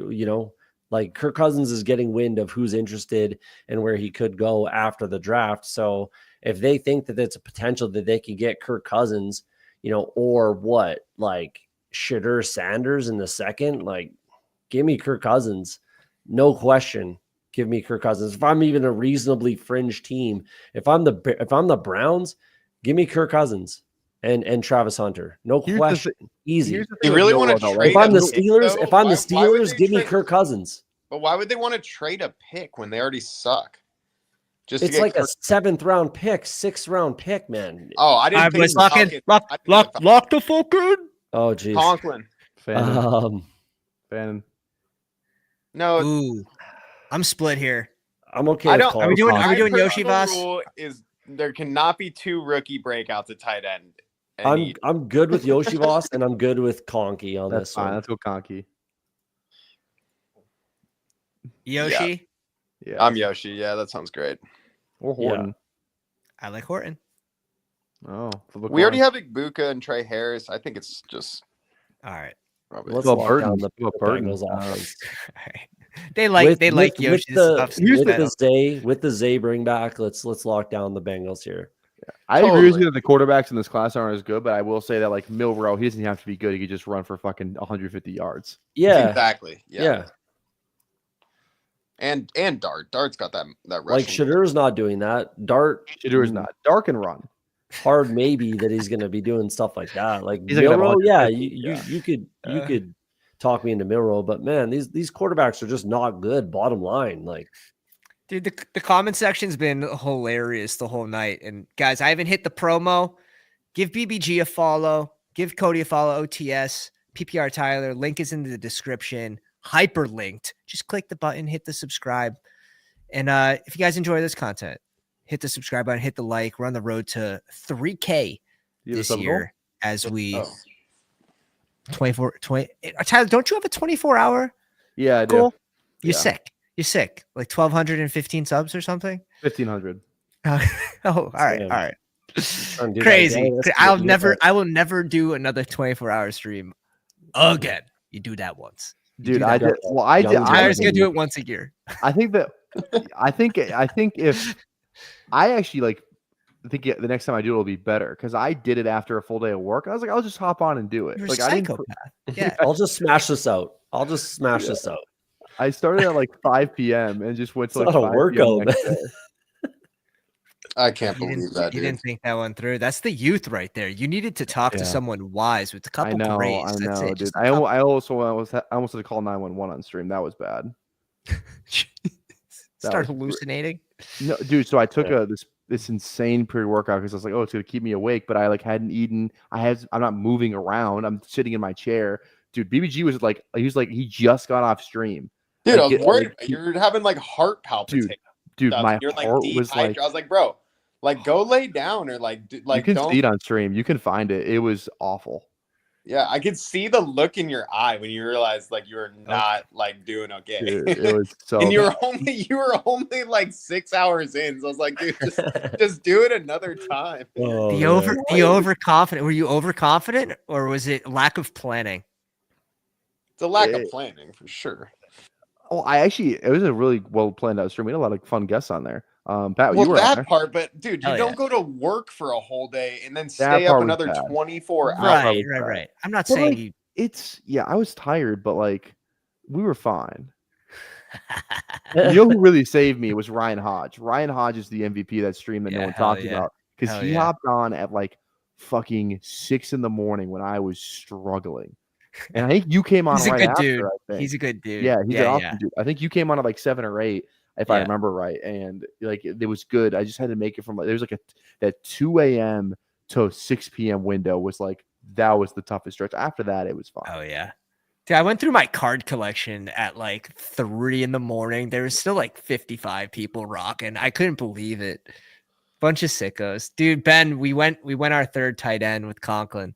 [SPEAKER 3] like, Kirk Cousins is getting wind of who's interested and where he could go after the draft. So if they think that it's a potential that they can get Kirk Cousins, or what, like Shedeur Sanders in the second, like, give me Kirk Cousins. No question. Give me Kirk Cousins. If I'm even a reasonably fringe team, if I'm the Browns, give me Kirk Cousins and Travis Hunter. No question. Easy.
[SPEAKER 4] You really want to trade?
[SPEAKER 3] If I'm the Steelers, give me Kirk Cousins.
[SPEAKER 4] But why would they want to trade a pick when they already suck?
[SPEAKER 3] It's like a 7th round pick, 6th round pick, man.
[SPEAKER 4] Oh, I didn't think
[SPEAKER 1] lock the fuck in.
[SPEAKER 3] Oh, geez.
[SPEAKER 4] Conklin.
[SPEAKER 2] Fannin.
[SPEAKER 4] No.
[SPEAKER 1] Ooh. I'm split here.
[SPEAKER 3] I'm okay.
[SPEAKER 1] Are we doing Yoshi Voss?
[SPEAKER 4] Rule is there cannot be 2 rookie breakouts at tight end.
[SPEAKER 3] I'm good with Yoshi Voss, and I'm good with Conky on this one.
[SPEAKER 2] Let's go Conky.
[SPEAKER 1] Yoshi?
[SPEAKER 2] Yeah.
[SPEAKER 4] I'm Yoshi. Yeah, that sounds great.
[SPEAKER 2] Or Horton.
[SPEAKER 1] Yeah. I like Horton.
[SPEAKER 2] Oh.
[SPEAKER 4] We already have Igbuka and Trey Harris. I think it's just
[SPEAKER 1] all right.
[SPEAKER 3] Let's lock down the Bengals offense.
[SPEAKER 1] They like Yoshi's stuff.
[SPEAKER 3] With the Zay bring back, let's lock down the Bengals here.
[SPEAKER 2] Yeah. I agree with you that the quarterbacks in this class aren't as good, but I will say that, like, Milroe, he doesn't have to be good. He could just run for fucking 150 yards.
[SPEAKER 3] Yeah.
[SPEAKER 4] Exactly. Yeah. And Dart. Dart's got that rush.
[SPEAKER 3] Like, Shadeur's not doing that.
[SPEAKER 2] Shadeur's not. Dart can run.
[SPEAKER 3] Hard maybe that he's going to be doing stuff like that. Like, Milroe, you could talk me into Milroe, but man, these quarterbacks are just not good. Bottom line, like,
[SPEAKER 1] dude, the comment section's been hilarious the whole night. And guys, I haven't hit the promo. Give BBG a follow. Give Cody a follow. OTS, PPRTyler. Link is in the description. Hyperlinked. Just click the button, hit the subscribe. And if you guys enjoy this content, hit the subscribe button, hit the like. We're on the road to 3K this year as we 20. Tyler, don't you have a 24-hour?
[SPEAKER 2] Yeah, I
[SPEAKER 1] goal?
[SPEAKER 2] do.
[SPEAKER 1] You're sick. Like 1,215 subs or something?
[SPEAKER 2] 1,500.
[SPEAKER 1] All right. Crazy. I will never do another 24-hour stream again. You do that once.
[SPEAKER 2] Dude, I did. Well, I did.
[SPEAKER 1] Tyler's gonna do it once a year.
[SPEAKER 2] I think if I actually think the next time I do it will be better because I did it after a full day of work. I was like, I'll just hop on and do it.
[SPEAKER 1] You're
[SPEAKER 2] like,
[SPEAKER 1] a psychopath. Yeah,
[SPEAKER 3] I'll just smash this out. This out.
[SPEAKER 2] I started at like 5 p.m. and just went to like
[SPEAKER 3] not a workout.
[SPEAKER 4] I can't believe that.
[SPEAKER 1] You didn't think that one through. That's the youth right there. You needed to talk to someone wise with a couple grades.
[SPEAKER 2] I know, dude. I almost had to call 911 on stream. That was bad.
[SPEAKER 1] Start hallucinating.
[SPEAKER 2] No, dude. So I took this insane pre-workout because I was like, oh, it's gonna keep me awake, but I hadn't eaten. I'm not moving around. I'm sitting in my chair. Dude, BBG was like, he just got off stream.
[SPEAKER 4] Dude, I was worried. You're having like heart palpitations.
[SPEAKER 2] Dude, my heart was like,
[SPEAKER 4] I was like, bro, like go lay down or like
[SPEAKER 2] you can see it on stream. You can find it. It was awful.
[SPEAKER 4] Yeah, I could see the look in your eye when you realized like you were not like doing okay.
[SPEAKER 2] Dude, it was so
[SPEAKER 4] and you
[SPEAKER 2] bad.
[SPEAKER 4] were only like 6 hours in. So I was like, dude, just do it another time.
[SPEAKER 1] The overconfident. Were you overconfident or was it lack of planning?
[SPEAKER 4] It's a lack of planning for sure.
[SPEAKER 2] Oh, it was a really well planned out stream. We had a lot of fun guests on there. Pat,
[SPEAKER 4] Well,
[SPEAKER 2] you were on
[SPEAKER 4] that
[SPEAKER 2] there.
[SPEAKER 4] part, but dude, you
[SPEAKER 1] Hell
[SPEAKER 4] don't
[SPEAKER 1] yeah.
[SPEAKER 4] go to work for a whole day and then
[SPEAKER 2] That
[SPEAKER 4] stay up
[SPEAKER 2] part was
[SPEAKER 4] another
[SPEAKER 2] bad.
[SPEAKER 4] 24
[SPEAKER 1] Right,
[SPEAKER 4] hours.
[SPEAKER 1] right. I'm not
[SPEAKER 2] But,
[SPEAKER 1] saying
[SPEAKER 2] like,
[SPEAKER 1] you.
[SPEAKER 2] I was tired, but like we were fine. You know who really saved me was Ryan Hodge. Ryan Hodge is the MVP of that stream that no one talked about because he hopped on at like fucking 6 a.m. when I was struggling. And I think you came on
[SPEAKER 1] He's
[SPEAKER 2] right
[SPEAKER 1] a good
[SPEAKER 2] after.
[SPEAKER 1] dude.
[SPEAKER 2] I think
[SPEAKER 1] He's a good dude.
[SPEAKER 2] Yeah, he's an awesome dude. I think you came on at like 7 or 8, if I remember right, and like it was good. I just had to make it from like there was like that 2 a.m. to 6 p.m. window was like that was the toughest stretch. After that, it was fine.
[SPEAKER 1] Oh yeah. Dude, I went through my card collection at like 3 a.m. There was still like 55 people rocking. I couldn't believe it. Bunch of sickos. Dude, Ben, we went our third tight end with Conklin.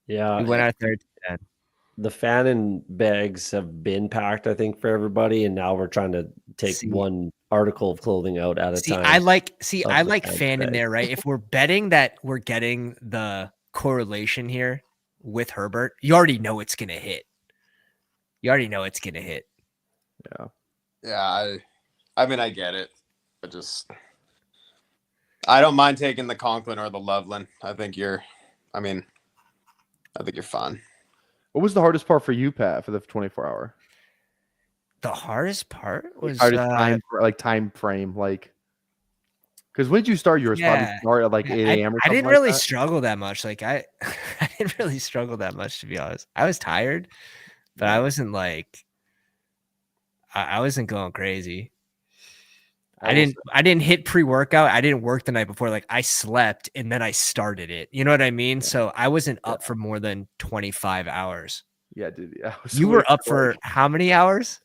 [SPEAKER 3] Yeah.
[SPEAKER 1] We went our third tight end.
[SPEAKER 3] The Fannin bags have been packed, I think, for everybody, and now we're trying to take one article of clothing out at a time.
[SPEAKER 1] I like Fannin there, right? If we're betting that we're getting the correlation here with Herbert, you already know it's gonna hit. Yeah.
[SPEAKER 4] Yeah, I mean I get it. But I don't mind taking the Conklin or the Loveland. I think you're fine.
[SPEAKER 2] What was the hardest part for you, Pat, for the 24-hour?
[SPEAKER 1] The hardest part was
[SPEAKER 2] time frame, like because when did you start yours? Probably start at like 8 a.m. or something.
[SPEAKER 1] I didn't really struggle that much. Like I didn't really struggle that much, to be honest. I was tired, but I wasn't like I wasn't going crazy. I didn't hit pre-workout. I didn't work the night before. Like I slept and then I started it. You know what I mean? Yeah. So I wasn't up for more than 25 hours.
[SPEAKER 2] Yeah, dude.
[SPEAKER 1] You were up for how many hours?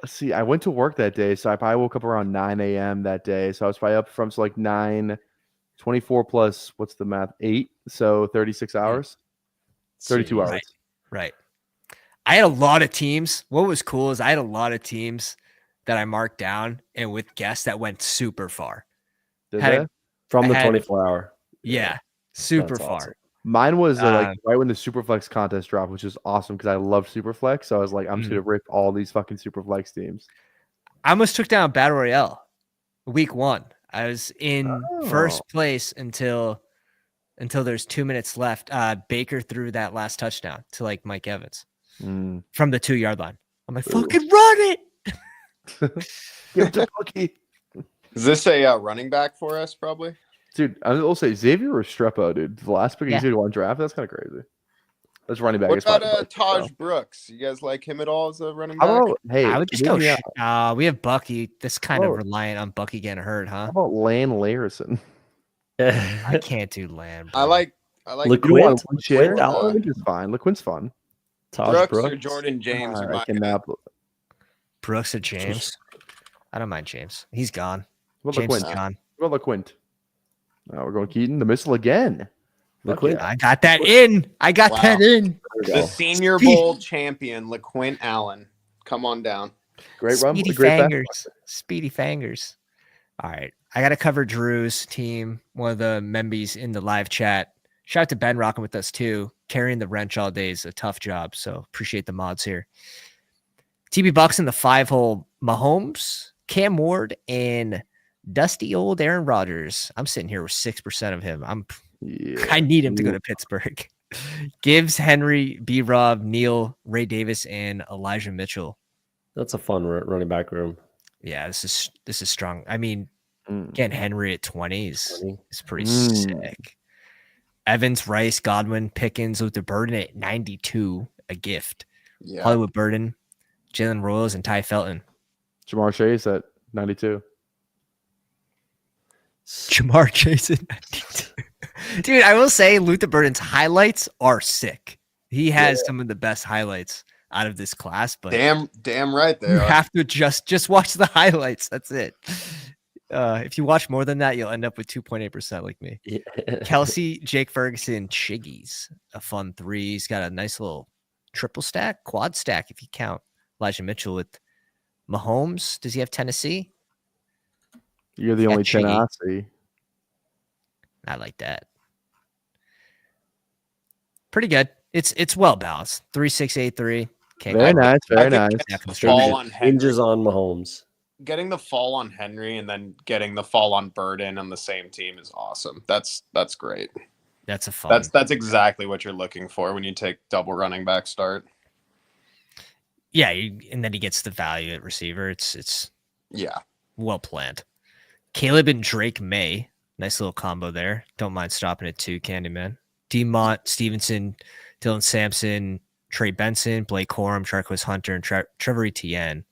[SPEAKER 2] Let's see. I went to work that day, so I probably woke up around 9 a.m. that day. So I was probably up from like 9, 24 plus what's the math? 8. So 36 hours. 32 hours.
[SPEAKER 1] Right. I had a lot of teams. What was cool is I had a lot of teams that I marked down and with guests that went super far.
[SPEAKER 3] From the 24-hour.
[SPEAKER 1] Yeah, super far.
[SPEAKER 3] Awesome.
[SPEAKER 2] Mine was like right when the Superflex contest dropped, which is awesome because I love Superflex. So I was like, I'm just gonna rip all these fucking Superflex teams.
[SPEAKER 1] I almost took down Battle Royale week 1. I was in first place until there's 2 minutes left. Baker threw that last touchdown to like Mike Evans from the 2-yard line. I'm like, fucking run it.
[SPEAKER 2] Give it to Bucky.
[SPEAKER 4] Is this a running back for us, probably?
[SPEAKER 2] Dude, I will say Xavier Restrepo, dude. The last pick he's going to draft, that's kind of crazy. That's running back.
[SPEAKER 4] What about Taj Brooks? You guys like him at all as a running back?
[SPEAKER 2] I
[SPEAKER 1] would just go. We have Bucky. This kind of reliant on Bucky getting hurt, huh?
[SPEAKER 2] How about Lan Larison?
[SPEAKER 1] I can't do Lan.
[SPEAKER 4] Bro. I like
[SPEAKER 3] LeQuint.
[SPEAKER 2] LeQuint is fine. LeQuint's fun.
[SPEAKER 4] Taj Brooks or Jordan James?
[SPEAKER 1] Brooks or James? I don't mind James. He's gone.
[SPEAKER 2] James is gone. What about LeQuint? Now we're going Keaton. The missile again.
[SPEAKER 1] LeQuint. I got that in. That in.
[SPEAKER 4] The Senior Bowl champion, LeQuint Allen. Come on down.
[SPEAKER 2] Great run.
[SPEAKER 1] Speedy fingers. All right. I got to cover Drew's team, one of the members in the live chat. Shout out to Ben rocking with us too. Carrying the wrench all day is a tough job. So appreciate the mods here. TB Bucks in the 5-hole. Mahomes, Cam Ward, and dusty old Aaron Rodgers. I'm sitting here with 6% of him. I need him to go to Pittsburgh. Gibbs, Henry, B-Rob, Neal, Ray Davis, and Elijah Mitchell.
[SPEAKER 3] That's a fun running back room.
[SPEAKER 1] Yeah, this is strong. I mean, getting Henry at 20 is pretty sick. Evans, Rice, Godwin, Pickens, Luther Burden at 92, a gift. Yeah. Hollywood Burden, Jalen Royals, and Ty Felton.
[SPEAKER 2] Jamar Chase at 92.
[SPEAKER 1] Jamar Chase at 92. Dude, I will say Luther Burden's highlights are sick. He has some of the best highlights out of this class, but
[SPEAKER 4] damn right there.
[SPEAKER 1] You have to just watch the highlights. That's it. If you watch more than that, you'll end up with 2.8% like me.
[SPEAKER 3] Yeah.
[SPEAKER 1] Kelsey, Jake Ferguson, Chiggies, a fun 3. He's got a nice little triple stack, quad stack if you count Elijah Mitchell with Mahomes. Does he have Tennessee?
[SPEAKER 2] You're the only 10 I see.
[SPEAKER 1] I like that. Pretty good. It's well balanced. 3-6-8-3.
[SPEAKER 2] Very nice. Very nice.
[SPEAKER 4] Fall on
[SPEAKER 3] Hinges on Mahomes.
[SPEAKER 4] Getting the fall on Henry and then getting the fall on Burden on the same team is awesome. That's great.
[SPEAKER 1] That's a fun.
[SPEAKER 4] That's exactly what you're looking for when you take double running back start.
[SPEAKER 1] Yeah, and then he gets the value at receiver. It's well planned. Caleb and Drake May, nice little combo there. Don't mind stopping at 2, Candyman. Demont, Stevenson, Dylan Sampson, Trey Benson, Blake Corum, Charquis Hunter, and Trevor Etienne.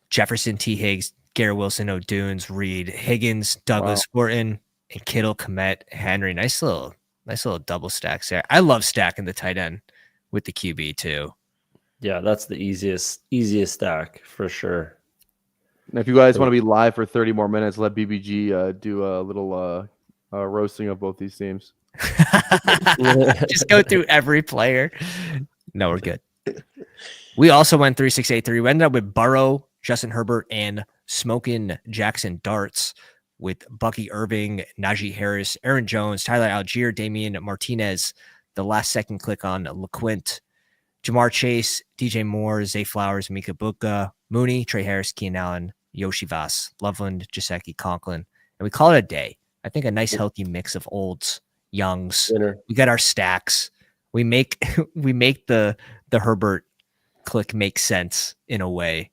[SPEAKER 1] Jefferson, T. Higgs, Garrett Wilson, O'Dunes, Reed, Higgins, Douglas, Horton, and Kittle, Komet, Henry. Nice little double stacks there. I love stacking the tight end with the QB too.
[SPEAKER 3] Yeah, that's the easiest stack for sure.
[SPEAKER 2] And if you guys want to be live for 30 more minutes, let BBG do a little roasting of both these teams.
[SPEAKER 1] Just go through every player. No, we're good. We also went 3-6-8-3. We ended up with Burrow, Justin Herbert, and Smokin' Jackson Darts with Bucky Irving, Najee Harris, Aaron Jones, Tyler Algier, Damian Martinez. The last second click on LeQuint, Jamar Chase, DJ Moore, Zay Flowers, Mika Buka, Mooney, Trey Harris, Keenan Allen, Yoshi Voss, Loveland, Jaceki Conklin. And we call it a day. I think a nice healthy mix of olds, youngs. We got our stacks. We make the Herbert click make sense in a way.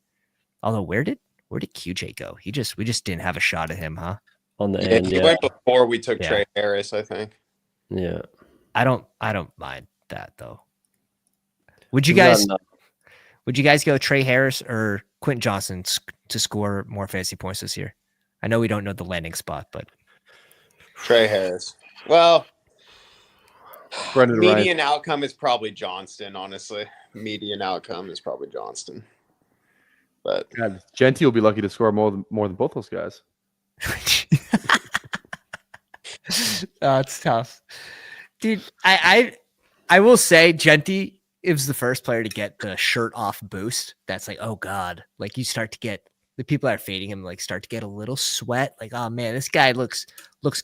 [SPEAKER 1] Although where did QJ go? We just didn't have a shot at him, huh?
[SPEAKER 3] On the end,
[SPEAKER 4] he went before we took Trey Harris, I think.
[SPEAKER 3] Yeah.
[SPEAKER 1] I don't mind that though. Would you guys go Trey Harris or Quentin Johnson to score more fantasy points this year? I know we don't know the landing spot, but
[SPEAKER 4] Trey Harris. Well, median outcome is probably Johnston, honestly. Median outcome is probably Johnston. But
[SPEAKER 2] God, Genty will be lucky to score more than both those guys.
[SPEAKER 1] It's tough. Dude, I will say Genty is the first player to get the shirt off boost. That's like, oh God. Like you start to get the people that are fading him start to get a little sweat. Like, oh man, this guy looks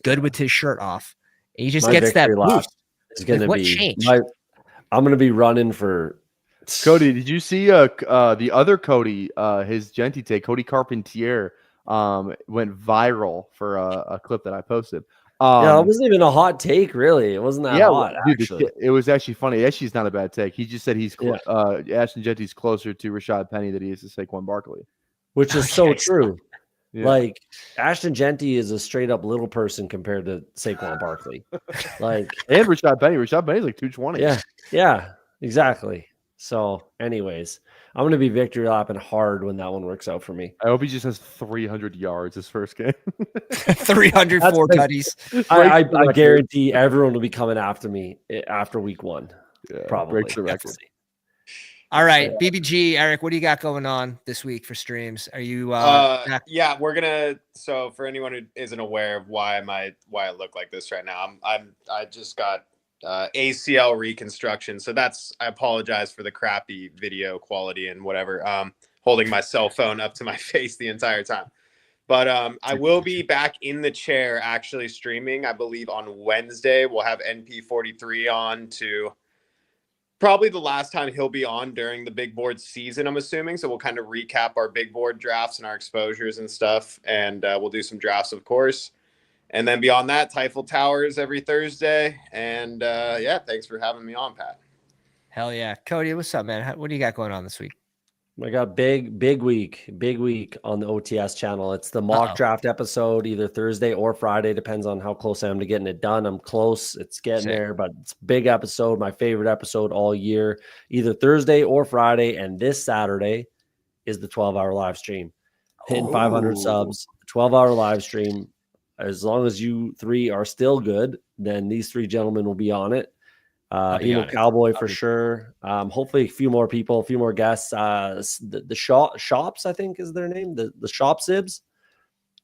[SPEAKER 1] good with his shirt off. And he just gets that boost.
[SPEAKER 3] It's gonna be changed? I'm gonna be running for
[SPEAKER 2] Cody. Did you see the other Cody, his Genty take, Cody Carpentier, went viral for a clip that I posted.
[SPEAKER 3] Yeah, it wasn't even a hot take, really. It wasn't that hot,
[SPEAKER 2] dude,
[SPEAKER 3] actually.
[SPEAKER 2] It was actually funny. Actually, it's not a bad take. He just said Ashton Genty's closer to Rashad Penny than he is to Saquon Barkley.
[SPEAKER 3] Which is so true. Yeah. Like, Ashton Genty is a straight-up little person compared to Saquon Barkley. And
[SPEAKER 2] Rashad Penny. Rashad Penny's like 220.
[SPEAKER 3] Yeah, exactly. So, anyways, I'm going to be victory lapping hard when that one works out for me.
[SPEAKER 2] I hope he just has 300 yards his first game.
[SPEAKER 1] 304 tutties.
[SPEAKER 3] I guarantee everyone will be coming after me after week 1. Yeah, probably.
[SPEAKER 2] Breaks the record.
[SPEAKER 1] All right, BBG, Eric, what do you got going on this week for streams? Are you
[SPEAKER 4] we're gonna. So for anyone who isn't aware of why I look like this right now, I just got ACL reconstruction. So I apologize for the crappy video quality and whatever. Holding my cell phone up to my face the entire time. But I will be back in the chair actually streaming. I believe on Wednesday we'll have NP43 on to probably the last time he'll be on during the big board season, I'm assuming. So we'll kind of recap our big board drafts and our exposures and stuff. And we'll do some drafts, of course. And then beyond that, Typhel Towers every Thursday. And thanks for having me on, Pat.
[SPEAKER 1] Hell yeah. Cody, what's up, man? What do you got going on this week?
[SPEAKER 3] I got big week on the OTS channel. It's the mock draft episode, either Thursday or Friday, depends on how close I am to getting it done. I'm close. It's getting there, but it's a big episode, my favorite episode all year, either Thursday or Friday. And this Saturday is the 12-hour live stream. Hitting 500 subs, 12-hour live stream. As long as you 3 are still good, then these 3 gentlemen will be on it. Emo Cowboy for sure. Hopefully a few more people, a few more guests. The Shops, I think is their name. The Shop Sibs.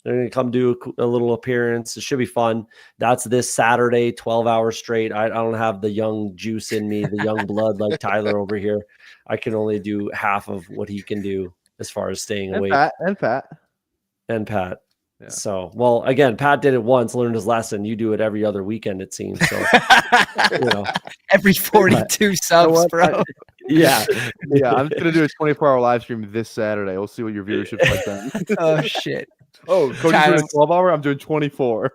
[SPEAKER 3] They're going to come do a little appearance. It should be fun. That's this Saturday, 12 hours straight. I don't have the young juice in me, the young blood like Tyler over here. I can only do half of what he can do as far as staying awake.
[SPEAKER 2] And Pat.
[SPEAKER 3] Yeah. So, well, again, Pat did it once, learned his lesson. You do it every other weekend, it seems. So,
[SPEAKER 1] every 42 subs, bro.
[SPEAKER 3] Yeah.
[SPEAKER 2] I'm just gonna do a 24-hour live stream this Saturday. We'll see what your viewership's like then.
[SPEAKER 1] Oh shit.
[SPEAKER 2] Oh, Cody's doing a 12-hour. I'm doing 24.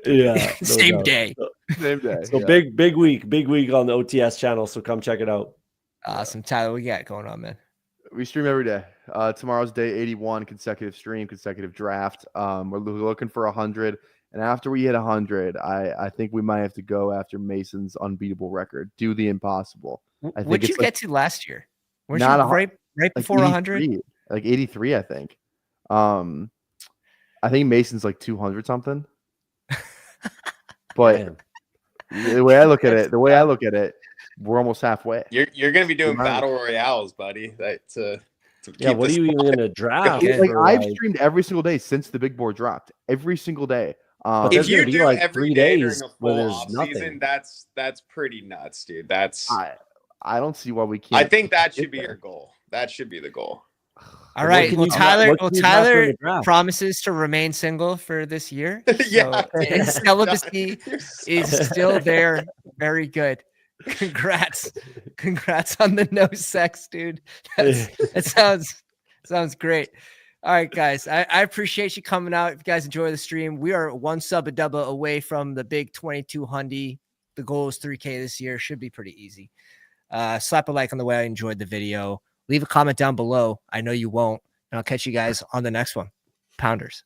[SPEAKER 3] Yeah.
[SPEAKER 1] Same day.
[SPEAKER 2] Same day.
[SPEAKER 3] So big week on the OTS channel. So come check it out.
[SPEAKER 1] Awesome, Tyler. What you got going on, man?
[SPEAKER 2] We stream every day. Tomorrow's day 81, consecutive stream, consecutive draft. We're looking for 100, and after we hit 100, I think we might have to go after Mason's unbeatable record. Do the impossible.
[SPEAKER 1] What'd you get to last year?
[SPEAKER 2] Weren't you
[SPEAKER 1] right before 100?
[SPEAKER 2] Like 83, I think. I think Mason's like 200 something. But the way I look at it, we're almost halfway.
[SPEAKER 4] You're gonna be doing battle royales, buddy.
[SPEAKER 3] What are you even gonna draft?
[SPEAKER 2] I've streamed every single day since the big board dropped. Every single day.
[SPEAKER 4] If you do like every 3 days
[SPEAKER 3] where there's
[SPEAKER 4] off
[SPEAKER 3] nothing,
[SPEAKER 4] season, that's pretty nuts, dude.
[SPEAKER 2] I don't see why we can't.
[SPEAKER 4] I think that should be your goal. That should be the goal.
[SPEAKER 1] All right. Well, Tyler promises to remain single for this year.
[SPEAKER 4] Yeah.
[SPEAKER 1] So his celibacy is still there. Very good. Congrats on the no sex, dude. That sounds great. All right, guys. I appreciate you coming out. If you guys enjoy the stream, we are one sub a double away from the big 2200. The goal is 3K this year. Should be pretty easy. Slap a like on the way I enjoyed the video. Leave a comment down below. I know you won't. And I'll catch you guys on the next one. Pounders.